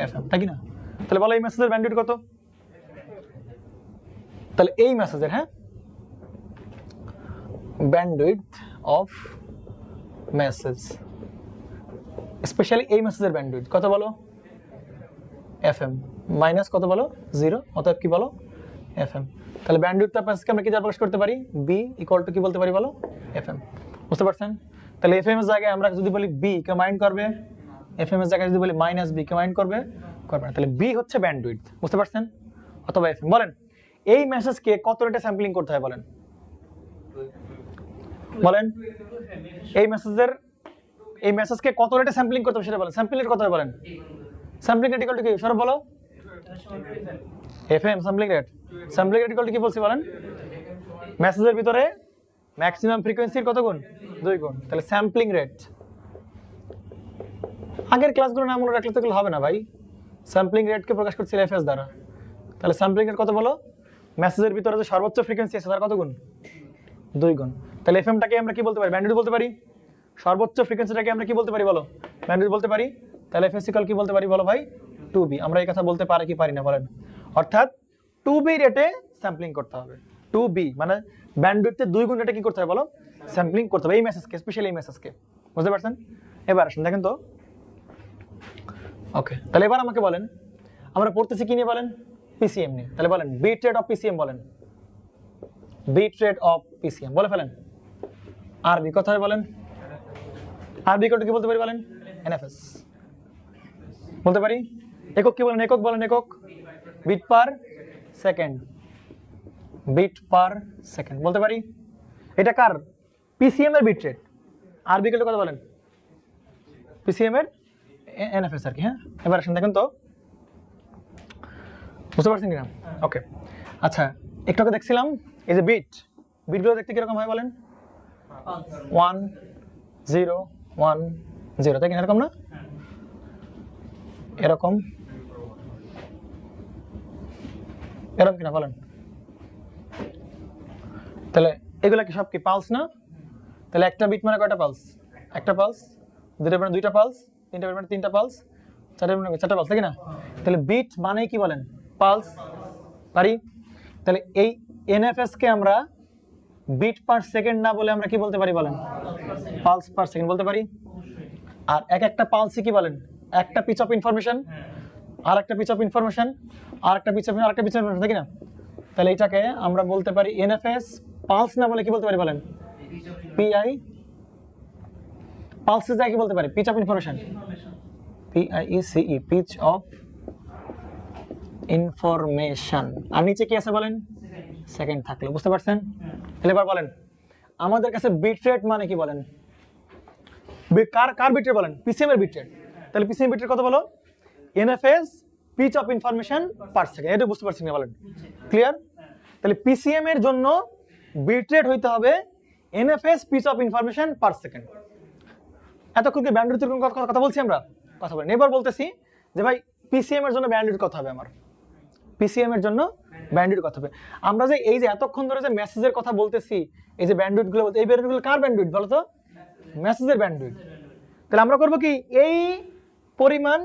এফএম, তাই কি না? তাহলে বলো এই মেসেজের ব্যান্ডউইথ কত? তাহলে এই মেসেজের, হ্যাঁ, ব্যান্ডউইথ অফ মেসেজ, স্পেশালি এই মেসেজের ব্যান্ডউইথ কত বলো? এফএম মাইনাস কত বলো? 0, অতএব কি বলো? এফএম। তাহলে ব্যান্ডউইথ প্যাসকে আমরা কি দ্বারা প্রকাশ করতে পারি? বি ইকুয়াল টু কি বলতে পারি বলো? এফএম, বুঝতে পারছেন? তাহলে এফএম এর জায়গায় আমরা যদি বলি বি, কে মাইন্ড করবে? এফএম এর জায়গায় যদি বলি মাইনাস বি, কে মাইন্ড করবে? করবে না। তাহলে বি হচ্ছে ব্যান্ডউইথ, বুঝতে পারছেন? অথবা এফএম। বলেন এই মেসেজকে কত রেটে স্যাম্পলিং করতে হয় বলেন? বলেন এই মেসেজকে কত রেটে স্যাম্পলিং করতে হবে সেটা বলেন। স্যাম্পলিং রেট কত হবে বলেন? স্যাম্পলিং রেট ইকুয়াল টু কি? সরব বলো। FM sampling rate equal to কি বলছি বলেন? মেসেজের ভিতরে ম্যাক্সিমাম ফ্রিকোয়েন্সির কত গুণ? 2 গুণ। তাহলে স্যাম্পলিং রেট, আগের ক্লাসগুলো না মনে রাখলে তো এগুলো হবে না ভাই। স্যাম্পলিং রেটকে প্রকাশ করছিল এফএস দ্বারা। তাহলে স্যাম্পলিং রেট কত বলো? মেসেজের ভিতরে যে সর্বোচ্চ ফ্রিকোয়েন্সি আছে তার কত গুণ? 2 গুণ। তাহলে এফএমটাকে আমরা কি বলতে পারি? ব্যান্ডউইথ বলতে পারি। সর্বোচ্চ ফ্রিকোয়েন্সিটাকে আমরা কি বলতে পারি বলো? ব্যান্ডউইথ বলতে পারি। তাহলে এফএস ইকুয়াল কি বলতে পারি বলো ভাই? 2b। আমরা এই কথা বলতে পারি কি পারি না বলেন? অর্থাৎ 2b রেটে স্যাম্পলিং করতে হবে। 2b মানে ব্যান্ডউইথের 2 গুণ রেটে কি করতে হবে বলো? স্যাম্পলিং করতে হবে এই মেসেজকে, স্পেশালি এই মেসেজকে, বুঝতে পারছেন? এবার আসুন দেখেন তো। ওকে, তাহলে এবার আমাকে বলেন আমরা পড়তেছি কি নিয়ে বলেন? পিসিএম নিয়ে। তাহলে বলেন বিট রেট অফ পিসিএম বলেন। বিট রেট অফ পিসিএম বলে ফেলেন। আরবি কথা হয় বলেন? আরবি কত কি বলতে পারি বলেন? এনএফএস বলতে পারি। একক কি বলেন? একক বলেন। একক bit per second, bit per second বলতে পারি। এটা কার? পিসিএম এর বিট রেট। আরবি কত কথা বলেন? পিসিএম এর এনএফএস আর কি। হ্যাঁ, এবার আসেন দেখেন তো, বুঝতে পারছেন কিনা? ওকে, আচ্ছা, একটু আগে দেখছিলাম এই যে বিটগুলো দেখতে কিরকম হয় বলেন? 1 0 1 0, তাই কিনা? এরকম না? এরকম কিনা বলেন? তাহলে এগুলা কি সব কি পালস না? তাহলে একটা বিট মানে কয়টা পালস? একটা পালস, দুইটা মানে দুইটা পালস, তিনটা বিট মানে তিনটা পালস, চারটা মানে চারটা পালস, তাই কি না? তাহলে বিট মানে কি বলেন? পালস। পারি। তাহলে এই এনএফএস কে আমরা বিট পার সেকেন্ড না বলে আমরা কি বলতে পারি বলেন? পালস পার সেকেন্ড বলতে পারি। আর একটা পালসই কি বলেন? একটা পিচ অফ ইনফরমেশন, আর একটা পিচ অফ ইনফরমেশন, আর একটা পিচ অফ ইনফরমেশন, তাই কি না? তাহলে এটাকে আমরা বলতে পারি এনএফএস পালস না বলে কি বলতে পারি বলেন? পিআই। পালসের জায়গায় কি বলতে পারি? Piece of information, P I E C E, piece of information. আর নিচে কি আছে বলেন? সেকেন্ড থাকলো, বুঝতে পারছেন? তাহলে এবার বলেন আমাদের কাছে বিট রেট মানে কি বলেন? কার বিট রেট বলেন? পিসিএম এর বিট রেট। তাহলে পিসিএম বিট রেট কত বলো? NFS piece of information per second. এটা বুঝতে পারছেন না বলেন? ক্লিয়ার? তাহলে পিসিএম এর জন্য বিট রেট হইতে হবে NFS piece of information per second. এতক্ষণ কি ব্যান্ডউইথের কথা বলছি আমরা? কথা বলেন। এবার বলতেছি যে ভাই পিসিএম এর জন্য ব্যান্ডউইথ কত হবে আমার? পিসিএম এর জন্য ব্যান্ডউইথ কত হবে? আমরা যে এই যে এতক্ষণ ধরে যে মেসেজের কথা বলতেছি, এই যে ব্যান্ডউইথ গুলো বলতে, এই ব্যান্ডউইথ গুলো কার ব্যান্ডউইথ বলো তো? মেসেজের ব্যান্ডউইথ। তাহলে আমরা করব কি এই পরিমাণ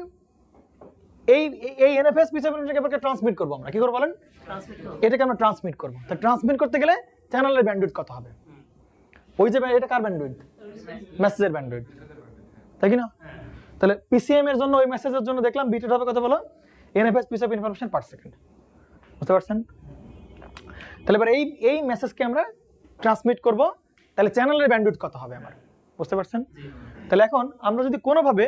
এই এই এনএফএস পিস অফ ইনফরমেশনকে ট্রান্সমিট করব আমরা কি করব বলেন ট্রান্সমিট করো এটাকে আমরা ট্রান্সমিট করব তো ট্রান্সমিট করতে গেলে চ্যানেলের ব্যান্ডউইথ কত হবে ওই যে এটা কার ব্যান্ডউইথ মেসেজের ব্যান্ডউইথ তাই কি না তাহলে পিসিএম এর জন্য ওই মেসেজের জন্য দেখলাম বিট রেট হবে কত বলো NFS piece of information per second বুঝতে পারছেন তাহলে এবার এই মেসেজকে আমরা ট্রান্সমিট করব তাহলে চ্যানেলের ব্যান্ডউইথ কত হবে আমার বুঝতে পারছেন তাহলে এখন আমরা যদি কোনোভাবে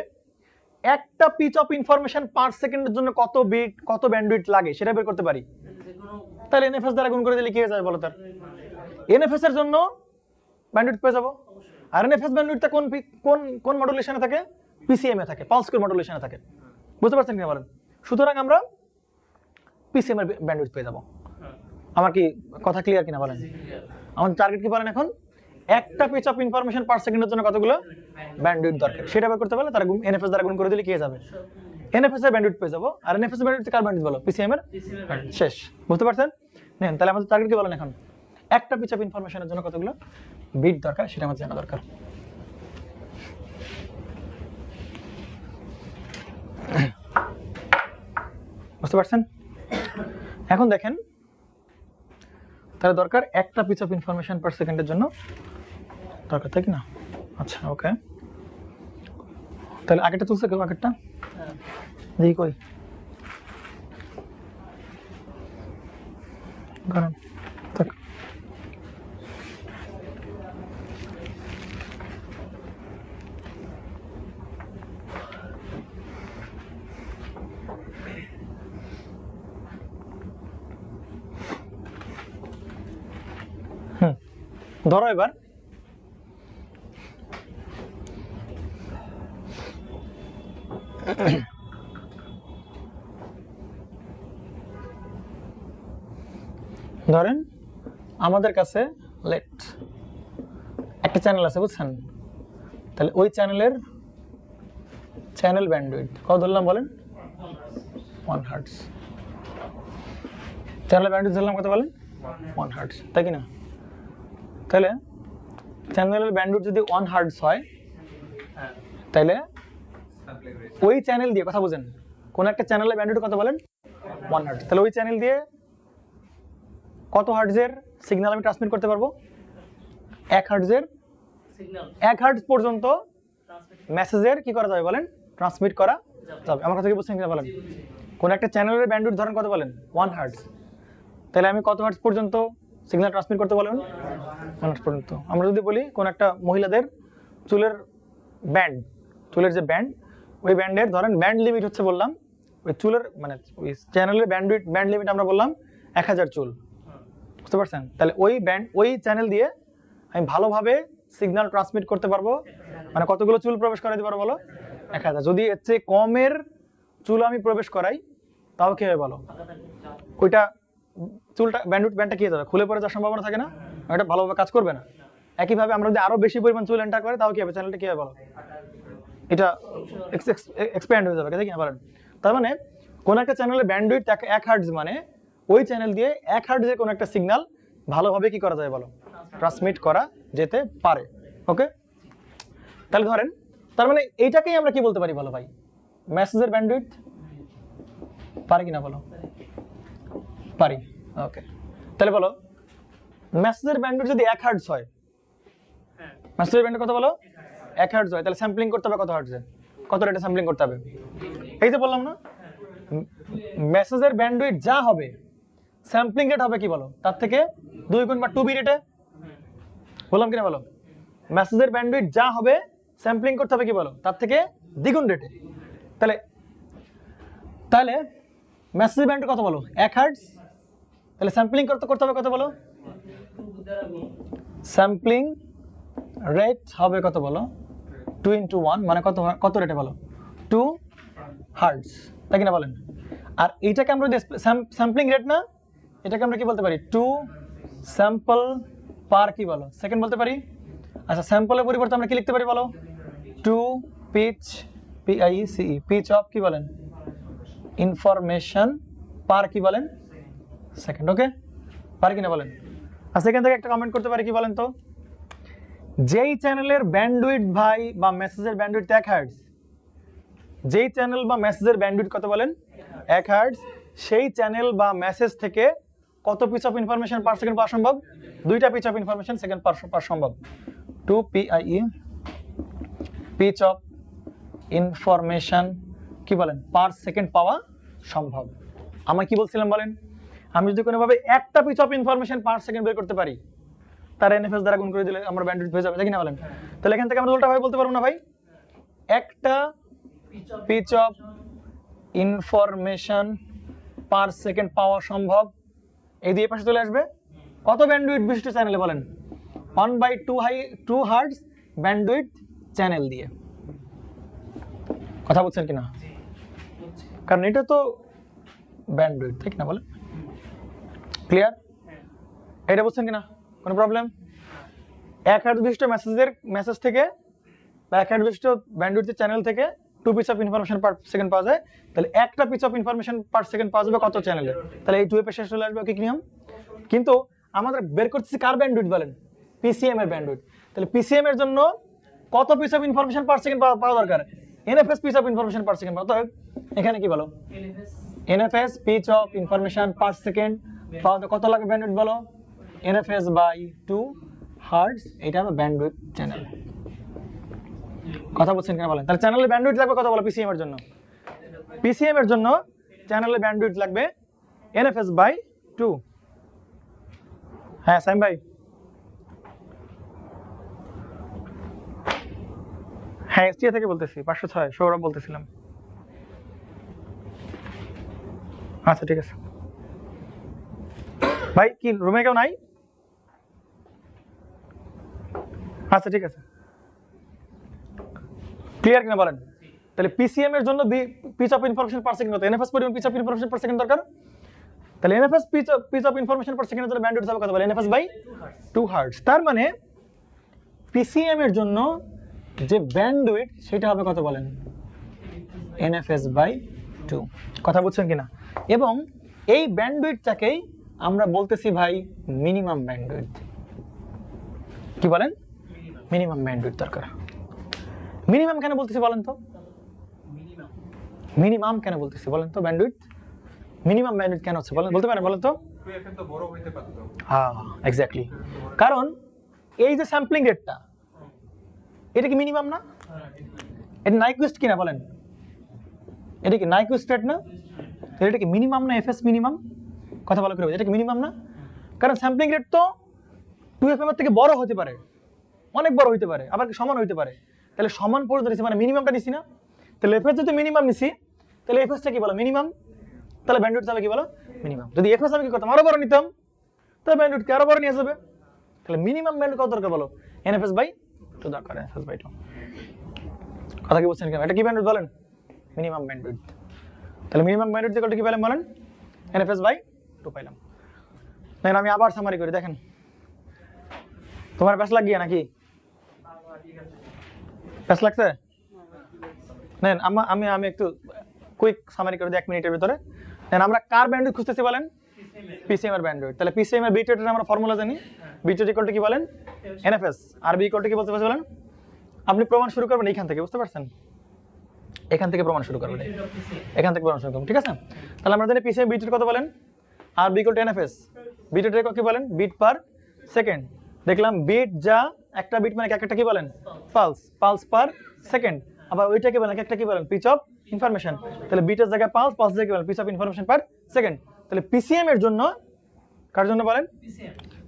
একটা পিচ অফ ইনফরমেশন পার সেকেন্ডের জন্য কত বিট কত ব্যান্ডউইথ লাগে সেটা বের করতে পারি যে কোনো তাহলে এনএফএস দ্বারা গুণ করে দিলে কি হয়ে যাবে বলো তার এনএফএস এর জন্য ব্যান্ডউইথ পেয়ে যাবো আর এনএফএস ব্যান্ডউইথটা কোন কোন কোন মডুলেশনে থাকে পিসিএম এ থাকে পালস কোড মডুলেশনে থাকে বুঝতে পারছেন কি বলেন সুতরাং আমরা পিসিএম এর ব্যান্ডউইথ পেয়ে যাবো আমার কি কথা ক্লিয়ার কিনা বলেন আমাদের টার্গেট কি বলেন এখন একটা পিচ অফ ইনফরমেশন পার সেকেন্ডের জন্য কতগুলো ব্যান্ডউইথ দরকার সেটা বের করতে পারলে তারা এনএফএস দ্বারা গুণ করে দিলে কি হয়ে যাবে এনএফএস এর ব্যান্ডউইথ পেয়ে যাবো আর এনএফএস এর ব্যান্ডউইথ কার ব্যান্ডউইথ বলো পিসিএম এর শেষ বুঝতে পারছেন নেন তাহলে আমাদের টার্গেট কি বলেন এখন একটা পিচ অফ ইনফরমেশনের জন্য কতগুলো বিট দরকার সেটা আমাদের জানা দরকার বুঝতে পারছেন এখন দেখেন তাহলে দরকার একটা পিচ অফ ইনফরমেশন পার সেকেন্ডের জন্য দরকার তাই কি না আচ্ছা ওকে তাহলে আগেরটা তুলছে কেউ আগেরটা দেখি কই কারণ থাক ধরো এবার ধরেন আমাদের কাছে লেট একটা চ্যানেল আছে বুঝছেন তাহলে ওই চ্যানেলের চ্যানেল ব্যান্ডউইথ কত ধরলাম বলেন 1 হার্টজ চ্যানেল ব্যান্ডউইথ ধরলাম কত বলেন 1 হার্টজ তাই কি না তাহলে চ্যানেলের ব্যান্ডউইথ যদি 1 হার্টজ হয় তাহলে ওই চ্যানেল দিয়ে কথা বুঝেন কোন একটা চ্যানেলের ব্যান্ডউইথ কত বলেন 1 হার্টজ তাহলে ওই চ্যানেল দিয়ে কত হার্টজের সিগন্যাল আমি ট্রান্সমিট করতে পারবো 1 হার্টজের সিগন্যাল 1 হার্টজ পর্যন্ত মেসেজের কি করা যাবে বলেন ট্রান্সমিট করা যাবে আমার কথা কি বুঝছেন কিনা বলেন কোন একটা চ্যানেলের ব্যান্ডউইথ ধরেন কত বলেন 1 হার্টজ তাহলে আমি কত হার্টজ পর্যন্ত সিগন্যাল ট্রান্সমিট করতে বলেন 1 হার্টজ পর্যন্ত আমরা যদি বলি কোন একটা মহিলাদের চুলের ব্যান্ড চুলের যে ব্যান্ড ওই ব্যান্ডের ধরেন ব্যান্ড লিমিট হচ্ছে বললাম ওই চুলের মানে ওই চ্যানেলের ব্যান্ডউইথ ব্যান্ড লিমিট আমরা বললাম 1000 চুল বুঝতে পারছেন তাহলে ওই ব্যান্ড ওই চ্যানেল দিয়ে আমি ভালোভাবে সিগন্যাল ট্রান্সমিট করতে পারবো মানে কতগুলো চুল প্রবেশ করাইতে পারবো বলো 1000 যদি এর চেয়ে কমের চুল আমি প্রবেশ করাই তাও কি হবে বলো ওইটা চুলটা ব্যান্ডটা কি যাবে খুলে পড়ে যাওয়ার সম্ভাবনা থাকে না এটা ভালোভাবে কাজ করবে না একইভাবে আমরা যদি আরো বেশি পরিমাণ চুল এন্টার করে তাও কি হবে চ্যানেলটা কি হবে বলো এটা এক্সপ্যান্ড হয়ে যাবে তাই কি না বলেন তার মানে কোন একটা চ্যানেলের ব্যান্ডউইথ 1 হার্টজ মানে ওই চ্যানেল দিয়ে 1 হার্টজের কোন একটা সিগন্যাল ভালোভাবে কি করা যায় বলো ট্রান্সমিট করা যেতে পারে ওকে তাহলে ধরেন তার মানে এইটাকেই আমরা কি বলতে পারি বলো ভাই মেসেজের ব্যান্ডউইথ পারে কিনা বলো পারি ওকে তাহলে বলো মেসেজের ব্যান্ডউইথ যদি 1 হার্টজ হয় মেসেজের ব্যান্ডউইথ কত বলো 1 হার্টজ হয় তাহলে স্যাম্পলিং করতে হবে কত হার্টজে কত রেটে স্যাম্পলিং করতে হবে এই যে বললাম না মেসেজের ব্যান্ডউইথ যা হবে স্যাম্পলিং রেট হবে কি বলো তার থেকে 2 গুণ বা 2b রেটে বললাম কিনা বলো মেসেজের ব্যান্ডউইথ যা হবে স্যাম্পলিং করতে হবে কি বলো তার থেকে দ্বিগুণ রেটে তাহলে তাহলে মেসেজের ব্যান্ডউইথ কত বলো 1 হার্টজ তাহলে স্যাম্পলিং করতে হবে কত বলো স্যাম্পলিং রেট হবে কত বলো 2 × 1 মানে কত রেটে বলো 2 হার্টজ তাই কিনা বলেন আর এইটাকে আমরা স্যাম্পলিং রেট না এটাকে আমরা কি বলতে পারি 2 স্যাম্পল পার কি বলো সেকেন্ড বলতে পারি আচ্ছা স্যাম্পলের পরিবর্তে আমরা কি লিখতে পারি বলো 2 পিচ PICE পিচ অফ কি বলেন ইনফরমেশন পার কি বলেন সেকেন্ড ওকে পার কিনা বলেন আর সেকেন্ড থেকে একটা কমেন্ট করতে পারি কি বলেন তো যেই চ্যানেলের ব্যান্ডউইথ ভাই বা মেসেজের ব্যান্ডউইথ 1 হার্টজ, যেই চ্যানেল বা মেসেজের ব্যান্ডউইথ কত বলেন 1 হার্টজ, সেই চ্যানেল বা মেসেজ থেকে কত piece of information per second পাওয়া সম্ভব? 2টা পিস অফ ইনফরমেশন সেকেন্ড পাওয়া সম্ভব। 2 PIE পিচ অফ ইনফরমেশন কি বলেন পার সেকেন্ড পাওয়া সম্ভব। আমি কি বলছিলাম বলেন, আমি যদি কোনোভাবে একটা piece of information per second বের করতে পারি, তার এনএফএস দ্বারা গুণ করে দিলে আমার ব্যান্ডউইথ হয়ে যাবে, তাই কি না বলেন? তাহলে এখান থেকে আমরা উল্টাভাবে বলতে পারবো না ভাই, একটা piece of information per second পাওয়া সম্ভব, এই দিয়ে পাশে চলে আসবে কত ব্যান্ডউইথ বিশিষ্ট চ্যানেলে বলেন 1/2 হার্টজ ব্যান্ডউইথ চ্যানেল দিয়ে। কথা বলছেন কিনা? কারণ এটা তো ব্যান্ডউইথ, ঠিক না বলেন? ক্লিয়ার? এটা বুঝছেন কিনা? কোনো প্রবলেম? 1 হার্টজ বিশিষ্ট মেসেজ থেকে বা 1 হার্টজ বিশিষ্ট ব্যান্ডউইথ চ্যানেল থেকে 2 piece of information per second পাওয়া যায়, তাহলে একটা piece of information per second পাওয়া যাবে কত চ্যানেলে? তাহলে এই 2 এর পেশে চলে আসবে কি নিয়ম? কিন্তু আমাদের বের করতেছি কার ব্যান্ডউইথ বলেন? পিসিএম এর ব্যান্ডউইথ। তাহলে পিসিএম এর জন্য কত piece of information per second পাওয়া দরকার? NFS piece of information per second. অতএব এখানে কি বলো? NFS piece of information per second পাওয়াতে কত লাগবে ব্যান্ডউইথ বলো? এনএফএস বাই 2 হার্টজ, এটা হবে ব্যান্ডউইথ চ্যানেল। কথা বলছেন কিনা বলেন? তাহলে চ্যানেলের ব্যান্ডউইথ লাগবে কত বলো পিসিএম এর জন্য? পিসিএম এর জন্য চ্যানেলের ব্যান্ডউইথ লাগবে এনএফএস বাই 2। হ্যাঁ সাইম ভাই, হ্যাঁ এসটিএ থেকে বলতেছি, 506 সৌরভ বলতেছিলাম। আচ্ছা ঠিক আছে ভাই, কি রুমে কেউ নাই? আচ্ছা ঠিক আছে, ক্লিয়ার কিনা বলেন? তাহলে পিসিএম এর জন্য piece of information per second কত? এনএফএস পরিমাণ piece of information per second দরকার। তাহলে NFS piece of information per সেকেন্ডের জন্য ব্যান্ডউইথ হবে কত বলে? NFS by 2 hertz. তার মানে পিসিএম এর জন্য যে ব্যান্ডউইথ সেটা হবে কত বলেন? NFS by 2। কথা বুঝছেন কিনা? এবং এই ব্যান্ডউইথটাকেই আমরা বলতেছি ভাই মিনিমাম ব্যান্ডউইথ। কি বলেন? মিনিমাম ব্যান্ডউইথ দরকার। মিনিমাম কেন বলতেছি বলেন তো? মিনিমাম কেন বলতেছি বলেন তো? ব্যান্ডউইথ মিনিমাম ব্যান্ডউইথ কেন হচ্ছে বলেন, বলতে পারেন বলেন তো? হ্যাঁ এক্স্যাক্টলি, কারণ এই যে স্যাম্পলিং রেটটা এটা কি মিনিমাম না? এটা নাইকুইস্ট কিনা বলেন? এটা কি নাইকুইস্ট রেট না? এটা কি মিনিমাম না? FS minimum? কথা ভালো করে বলুন, এটা কি মিনিমাম না? কারণ স্যাম্পলিং রেট তো 2FM এর থেকে বড় হতে পারে, অনেক বড় হতে পারে, আবার সমান হতে পারে। তাহলে সমান পর্যন্ত নিছি মানে মিনিমামটা নিছি না? তাহলে এফএস যদি মিনিমাম নিছি তাহলে এফএসটা কি বলো? মিনিমাম। তাহলে ব্যান্ডউইথ হবে কি বলো? মিনিমাম। যদি এফএস আমি কি করতাম আরো বড় নিতাম, তাহলে ব্যান্ডউইথ কে আরো বড় নিয়ে যাবে। তাহলে মিনিমাম ব্যান্ডউইথ কত দরকার বলো? এনএফএস বাই 2 দরকার, এনএফএস বাই 2। কথা কি বলছেন কেন? এটা কি ব্যান্ডউইথ বলেন? Minimum bandwidth. তাহলে মিনিমাম ব্যান্ডউইথ ইকুয়াল টু কি পেলাম বলেন? এনএফএস বাই 2 পাইলাম। দেখেন আমি আবার সামারি করি, দেখেন তোমার প্যাস লাগ গিয়া নাকি? প্যাস লাগছে? নেন আমি একটু কুইক সামারি করে দিই 1 মিনিটের ভিতরে। নেন আমরা কার ব্যান্ডউইথ খুঁজতেছি বলেন? পিসিএম এর ব্যান্ডউইথ। তাহলে পিসিএম এর বিট রেটের আমরা ফর্মুলা জানি, বিট রেট ইকুয়াল টু কি বলেন? এনএফএস। আর বি ইকুয়াল টু কি বলতে পারছেন বলেন? আপনি প্রমাণ শুরু করবেন এইখান থেকে, বুঝতে পারছেন? এখান থেকে প্রমাণ শুরু করবেন, এখান থেকে প্রমাণ শুরু করবেন, ঠিক আছে? তাহলে আমরা জানি পিসিএম বিট রেট কত বলেন? R B equal to NFS. Bit rate কি বলেন? Bit per second. দেখলাম বিট যা একটা বিট মানে একটা কি বলেন? Pulse, pulse per second. আবার ওইটাকে বলেন একটা কি বলেন? Piece of information. তাহলে বিটের জায়গায় পালস, পালস জায়গায় বলেন piece of information per second. তাহলে পিসিএম এর জন্য কার জন্য বলেন?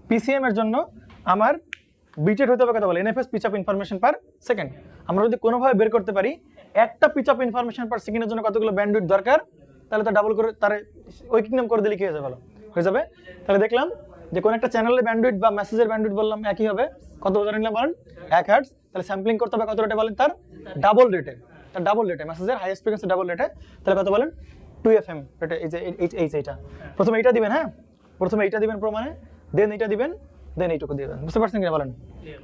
পিসিএম এর জন্য আমার বিট রেট হতে হবে কত বলেন? NFS piece of information per second. আমরা যদি কোনোভাবে বের করতে পারি একটা পিচ অফ ইনফরমেশন পার সেকেন্ডের জন্য কতগুলো ব্যান্ডউইথ দরকার, তাহলে তা ডাবল করে তার ঐকিক নাম করে দিলে কি হয়ে যাবে? ভালো হয়ে যাবে। তাহলে দেখলাম যে কোন একটা চ্যানেলের ব্যান্ডউইথ বা মেসেজের ব্যান্ডউইথ বললাম একই হবে, কত ধরে নিলাম বলেন? 1 হার্টজ। তাহলে স্যাম্পলিং করতে হবে কত রেটে বলেন? তার ডাবল রেটে, তার ডাবল রেটে, মেসেজের হাইয়েস্ট ফ্রিকোয়েন্সি ডাবল রেটে। তাহলে কত বলেন? 2FM রেটে। এই যে এইটা প্রথমে এইটা দিবেন, হ্যাঁ প্রথমে এইটা দিবেন প্রমাণে, দেন এইটা দিবেন, দেন এইটুকু দিবেন। বুঝতে পারছেন কিনা বলেন?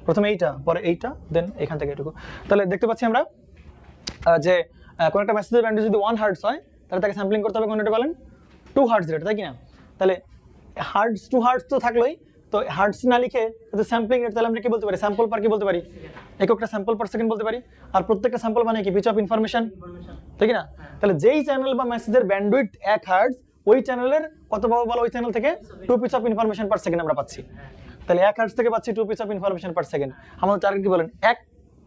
প্রথমে এইটা, পরে এইটা, দেন এখান থেকে এইটুকু। তাহলে দেখতে পাচ্ছি আমরা যে কোন একটা মেসেজের ব্যান্ডউইথ যদি 1 হার্টজ হয় তাহলে তাকে স্যাম্পলিং করতে হবে কোন রেটে বলেন? 2 হার্টজ রেটে, তাই কিনা? তাহলে হার্টজ 2 হার্টজ তো থাকলোই, তো হার্টজ না লিখে যদি স্যাম্পলিং রেট, তাহলে আমরা কি বলতে পারি? স্যাম্পল পার কি বলতে পারি? এককটা স্যাম্পল পার সেকেন্ড বলতে পারি। আর প্রত্যেকটা স্যাম্পল মানে কি? পিচ অফ ইনফরমেশন, ঠিক না? তাহলে যেই চ্যানেল বা মেসেজের ব্যান্ডউইথ 1 হার্টজ, ওই চ্যানেলের কত পাবো বলো? ওই চ্যানেল থেকে 2 piece of information per second আমরা পাচ্ছি। তাহলে 1 হার্টজ থেকে পাচ্ছি 2 piece of information per second. আমাদের টার্গেট কি বলেন? 1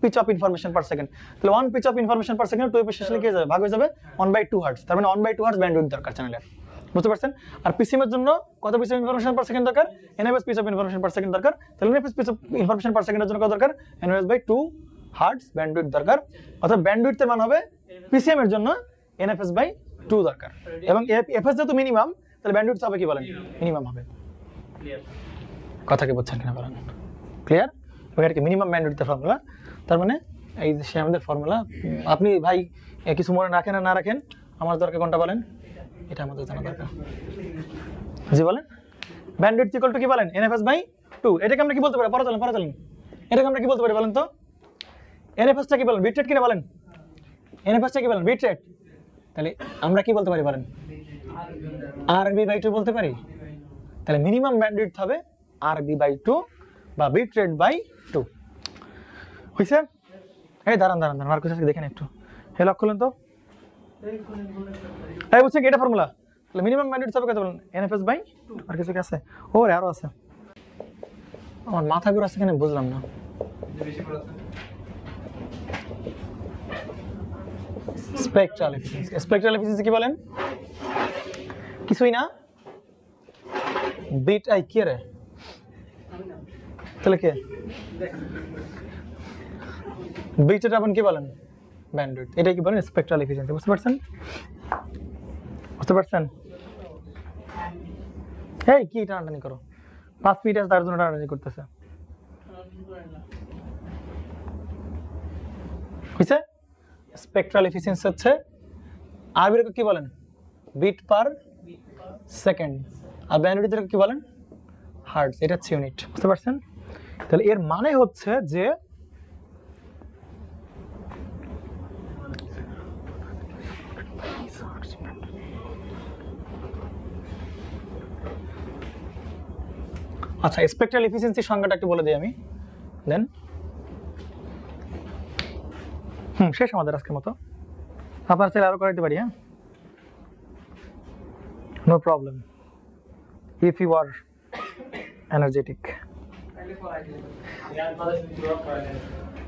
piece of information per second. তাহলে 1 piece of information per second 2 এর শেষে লিখে যাবে, ভাগ হয়ে যাবে 1/2 হার্টজ। তার মানে 1/2 হার্টজ ব্যান্ডউইথ দরকার চ্যানেলের, বুঝতে পারছেন? আর পিসিএম এর জন্য কত piece of information per second দরকার? NFS piece of information per second দরকার। তাহলে NFS piece of information per সেকেন্ডের জন্য কত দরকার? এনএফএস/2 হার্টজ ব্যান্ডউইথ দরকার। অর্থাৎ ব্যান্ডউইথের মান হবে পিসিএম এর জন্য এনএফএস/2 দরকার। এবং এফএস যেহেতু মিনিমাম, তাহলে ব্যান্ডউইথ হবে কি বলেন? মিনিমাম হবে। ক্লিয়ার? কথা কি বুঝছেন কিনা বলেন? ক্লিয়ার? ওটা কি মিনিমাম ব্যান্ডউইথের ফর্মুলা। তার মানে এই যে সে আমাদের ফর্মুলা, আপনি ভাই কিছু মনে রাখেন আর না রাখেন, আমার দরকার কোনটা বলেন? এটা আমাদের জানা দরকার। জি বলেন। ব্যান্ডউইথ ইকুয়াল টু কি বলেন? এনএফএস/2। এটাকে আমরা কি বলতে পারি? পরে চলেন। এটাকে আমরা কি বলতে পারি বলেন তো? এনএফএসটা কি বলেন? বিট রেট কিনা বলেন? এনএফএসটা কি বলেন? Bit rate. তাহলে আমরা কি বলতে পারি বলেন? আরবি/2 বলতে পারি। তাহলে মিনিমাম ব্যান্ডউইথ হবে আরবি/2 বা বিট রেট বাই 2। হইছে? এই দাঁড়ান মার্কুস আজকে দেখেন একটু। হে লক করলেন তো? এই বুঝছেন কি এটা ফর্মুলা? তাহলে মিনিমাম ব্যান্ডউইথ হবে কত বলেন? এনএফএস/2। আর কিছু কি আছে? ও আরো আছে। আমার মাথা ঘুরাচ্ছে কেন বুঝলাম না। স্পেকট্রাল এফিসিয়েন্সি কি বলেন? কিছুই না। বিট আই কি রে? তাহলে কে? বিট এটা আপনি কি বলেন? ব্যান্ডউইথ। এটা কি বলেন? Spectral efficiency. বুঝতে পারছেন? এই কি টানাটানি করো? 5 মিনিট আছে, তার জন্য টানাটানি করতেছে। হইছে? স্পেকট্রাল এফিসিয়েন্সি হচ্ছে আরবির কি বলেন? Bit per second. আর ব্যান্ডউইথের কি বলেন? হার্টজ। এটা হচ্ছে ইউনিট। বুঝতে পারছেন? তাহলে এর মানে হচ্ছে যে আচ্ছা, স্পেকট্রাল এফিসিয়েন্সি সংজ্ঞাটা একটু বলে দিই আমি, দেন শেষ আমাদের আজকের মতো। আপনার চাইলে আরো করাইতে পারি, হ্যাঁ, no problem if you are energetic.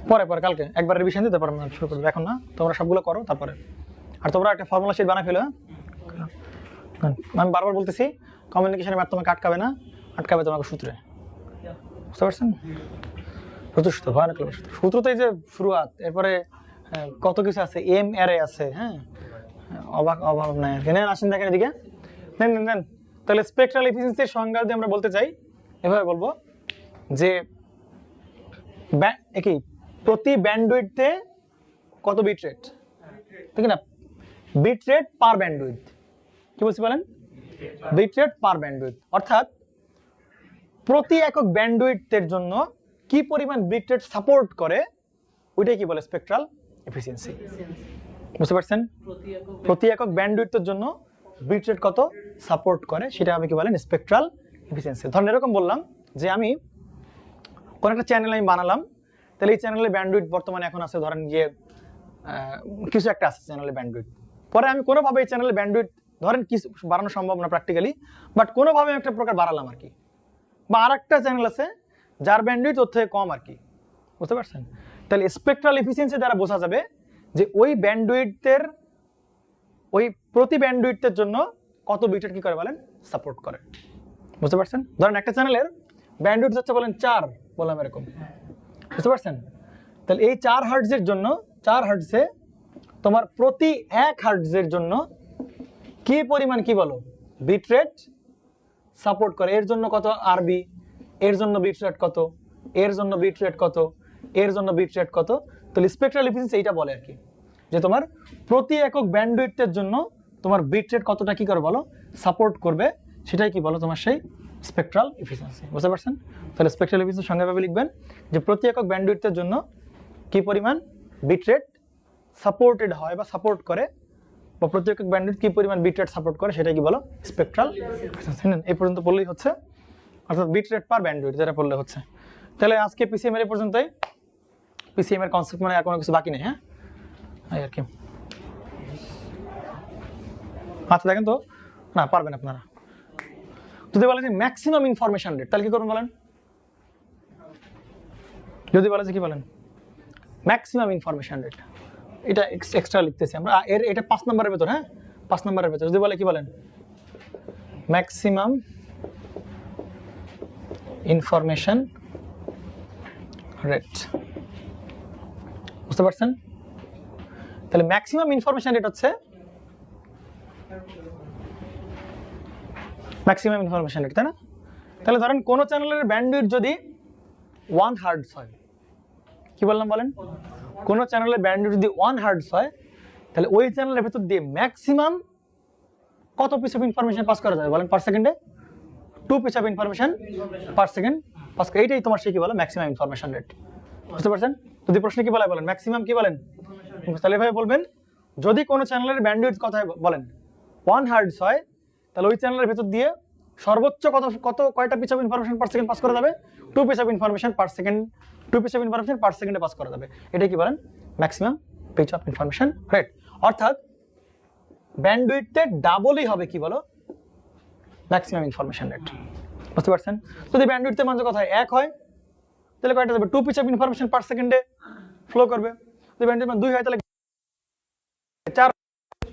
পরে কালকে একবার রিভিশন দিতে পারবো, শুরু করবো। এখন না, তোমরা সবগুলো করো তারপরে। আর তোমরা একটা ফর্মুলা শিট বানাই ফেলো। আমি বারবার বলতেছি, কমিউনিকেশনের ম্যাপ তোমাকে আটকাবে না, আটকাবে তোমাকে সূত্রে। বুঝতে পারছেন? সূত্র ভয়ানক সূত্রতে যে শুরুয়াত, এরপরে কত কিছু আছে, এম এরে আছে, হ্যাঁ, অভাব নাই। নেন আসেন দেখেন এদিকে, নেন। তাহলে স্পেকট্রাল এফিসিয়েন্সির সংজ্ঞা যদি আমরা বলতে চাই, এভাবে বলবো যে কি প্রতি ব্যান্ডউইথে কত বিট রেট, ঠিক না? Bit rate per bandwidth. কি বলছি বলেন? Bit rate per bandwidth. অর্থাৎ প্রতি একক ব্যান্ডউইথের জন্য কি পরিমাণ বিট রেট সাপোর্ট করে, ওইটাই কি বলে? Spectral efficiency. বুঝতে পারছেন? প্রতি একক ব্যান্ডউইথের জন্য বিট রেট কত সাপোর্ট করে, সেটা আমি কি বলেন? Spectral efficiency. ধরেন এরকম বললাম যে আমি কোন একটা চ্যানেল আমি বানালাম, তাহলে এই চ্যানেলের ব্যান্ডউইথ বর্তমানে এখন আছে ধরেন গিয়ে কিছু একটা আছে চ্যানেলের ব্যান্ডউইথ। পরে আমি কোনোভাবে এই চ্যানেলের ব্যান্ডউইথ ধরেন কিছু বাড়ানো সম্ভব না প্র্যাকটিক্যালি, বাট কোনোভাবে একটা প্রকার বাড়ালাম আর কি। বা আর একটা চ্যানেল আছে যার ব্যান্ডউইথ ওর থেকে কম আর কি। বুঝতে পারছেন? তাহলে স্পেকট্রাল এফিসিয়েন্সি দ্বারা বোঝা যাবে যে ওই ব্যান্ডউইথের, ওই প্রতি ব্যান্ডউইথের জন্য কত বিট রেট কি করে বলেন? সাপোর্ট করে। বুঝতে পারছেন? ধরেন একটা চ্যানেলের ব্যান্ডউইথ হচ্ছে বলেন 4, বললাম এরকম। বুঝতে পারছেন? তাহলে এই 4 হার্টজের জন্য, 4 হার্টজে তোমার প্রতি 1 হার্টজের জন্য কি পরিমাণ কি বলো? বিট রেট সাপোর্ট করে। এর জন্য কত আরবি, এর জন্য বিট রেট কত, এর জন্য বিট রেট কত, এর জন্য বিট রেট কত। তাহলে স্পেকট্রাল এফিসিয়েন্সি এইটা বলে আর কি, যে তোমার প্রতি একক ব্যান্ডউইথের জন্য তোমার বিট রেট কতটা কি করে বলো? সাপোর্ট করবে, সেটাই কি বলো? তোমার সেই স্পেকট্রাল এফিসিয়েন্সি। বুঝতে পারছেন? তাহলে স্পেকট্রাল এফিসিয়েন্সি সংজ্ঞাভাবে লিখবেন যে প্রতি একক ব্যান্ডউইথের জন্য কি পরিমাণ বিট রেট সাপোর্টেড হয় বা সাপোর্ট করে, বা প্রতি একক ব্যান্ডউইথ কি পরিমাণ বিট রেট সাপোর্ট করে, সেটাই কি বলো? Spectral efficiency. এই পর্যন্ত বললেই হচ্ছে। অর্থাৎ বিট রেট পার ব্যান্ডউইথ যেটা বললে হচ্ছে। তাহলে আজকে পিসিএম এর পর্যন্তই। পিসিএম এর কনসেপ্ট মানে আর কোনো কিছু বাকি নেই, হ্যাঁ এই আর কি। আচ্ছা দেখেন তো, না পারবেন আপনারা। যদি বলে যে ম্যাক্সিমাম ইনফরমেশন রেট, তাহলে কি করবেন বলেন? যদি বলে যে কি বলেন ম্যাক্সিমাম ইনফরমেশন রেট, এটা এক্সট্রা লিখতেছি আমরা, এর এটা 5 নম্বরের ভেতর, হ্যাঁ 5 নম্বরের ভেতর। যদি বলে কি বলেন ম্যাক্সিমাম ইনফরমেশন রেট, বুঝতে পারছেন? তাহলে ম্যাক্সিমাম ইনফরমেশন রেট হচ্ছে ম্যাক্সিমাম ইনফরমেশন রেট, তাই না? তাহলে ধরেন কোন চ্যানেলের ব্যান্ডউইথ যদি 1 হার্টজ হয়, কি বললাম বলেন? কোন চ্যানেলের ব্যান্ডউইথ যদি 1 হার্টজ হয়, তাহলে ওই চ্যানেলের ভেতর দিয়ে ম্যাক্সিমাম কত পিস অফ ইনফরমেশন পাস করা যাবে বলেন পার সেকেন্ডে? 2 piece of information per second pass করে, এইটাই তোমার সে কি বলে ম্যাক্সিমাম ইনফরমেশন রেট, বুঝতে পারছেন? যদি প্রশ্নে কি বলে বলেন ম্যাক্সিমাম কি বলেন, তাহলে এভাবে বলবেন যদি কোন চ্যানেলের ব্যান্ডউইথ কথা বলেন 1 হার্টজ হয়, তাহলে ওই চ্যানেলের ভেতর দিয়ে সর্বোচ্চ কয়টা piece of information per second pass করা যাবে? 2 piece of information per second, 2 piece of information per সেকেন্ডে পাস করা যাবে, এটা কি বলেন maximum piece of information rate. অর্থাৎ ব্যান্ডউইথের ডাবলই হবে কি বলো ম্যাক্সিমাম ইনফরমেশন রেট, বুঝতে পারছেন? যদি ব্যান্ডউইথের মান কথা 1 হয়, তাহলে কয়টা যাবে? 2 পিস অফ ইনফরমেশন পার সেকেন্ডে ফ্লো করবে। যদি ব্যান্ডউইথের মান 2 হয়, তাহলে 4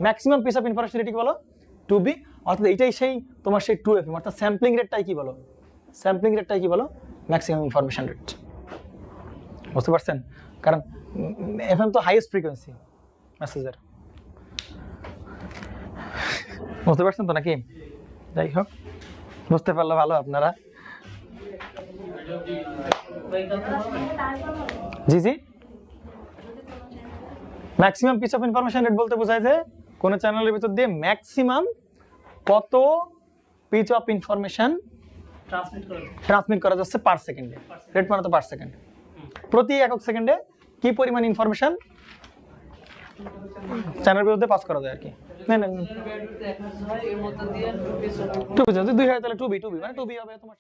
maximum piece of information rate কি বলো 2b। অর্থাৎ এটাই সেই তোমার সেই 2fm, অর্থাৎ স্যাম্পলিং রেটটাই কি বলো, স্যাম্পলিং রেটটাই কি বলো ম্যাক্সিমাম ইনফরমেশন রেট, বুঝতে পারছেন? কারণ এফএম তো হাইয়েস্ট ফ্রিকোয়েন্সি মেসেজের, বুঝতে পারছেন তো নাকি? যাই হোক, বুঝতে পারলে ভালো আপনারা। জি জি, maximum piece of information rate বলতে বোঝায় যে কোন চ্যানেলের ভিতর দিয়ে ম্যাক্সিমাম কত পিস অফ ইনফরমেশন ট্রান্সমিট করা যাচ্ছে পার সেকেন্ডে। রেট মানে তো পার সেকেন্ড, প্রতি একক সেকেন্ডে কি পরিমাণ ইনফরমেশন চ্যানেলের বিরুদ্ধে পাস করা যায় আর কি। না না 2 পিস, 2 হয় তাহলে 2b মানে 2b হবে তোমার।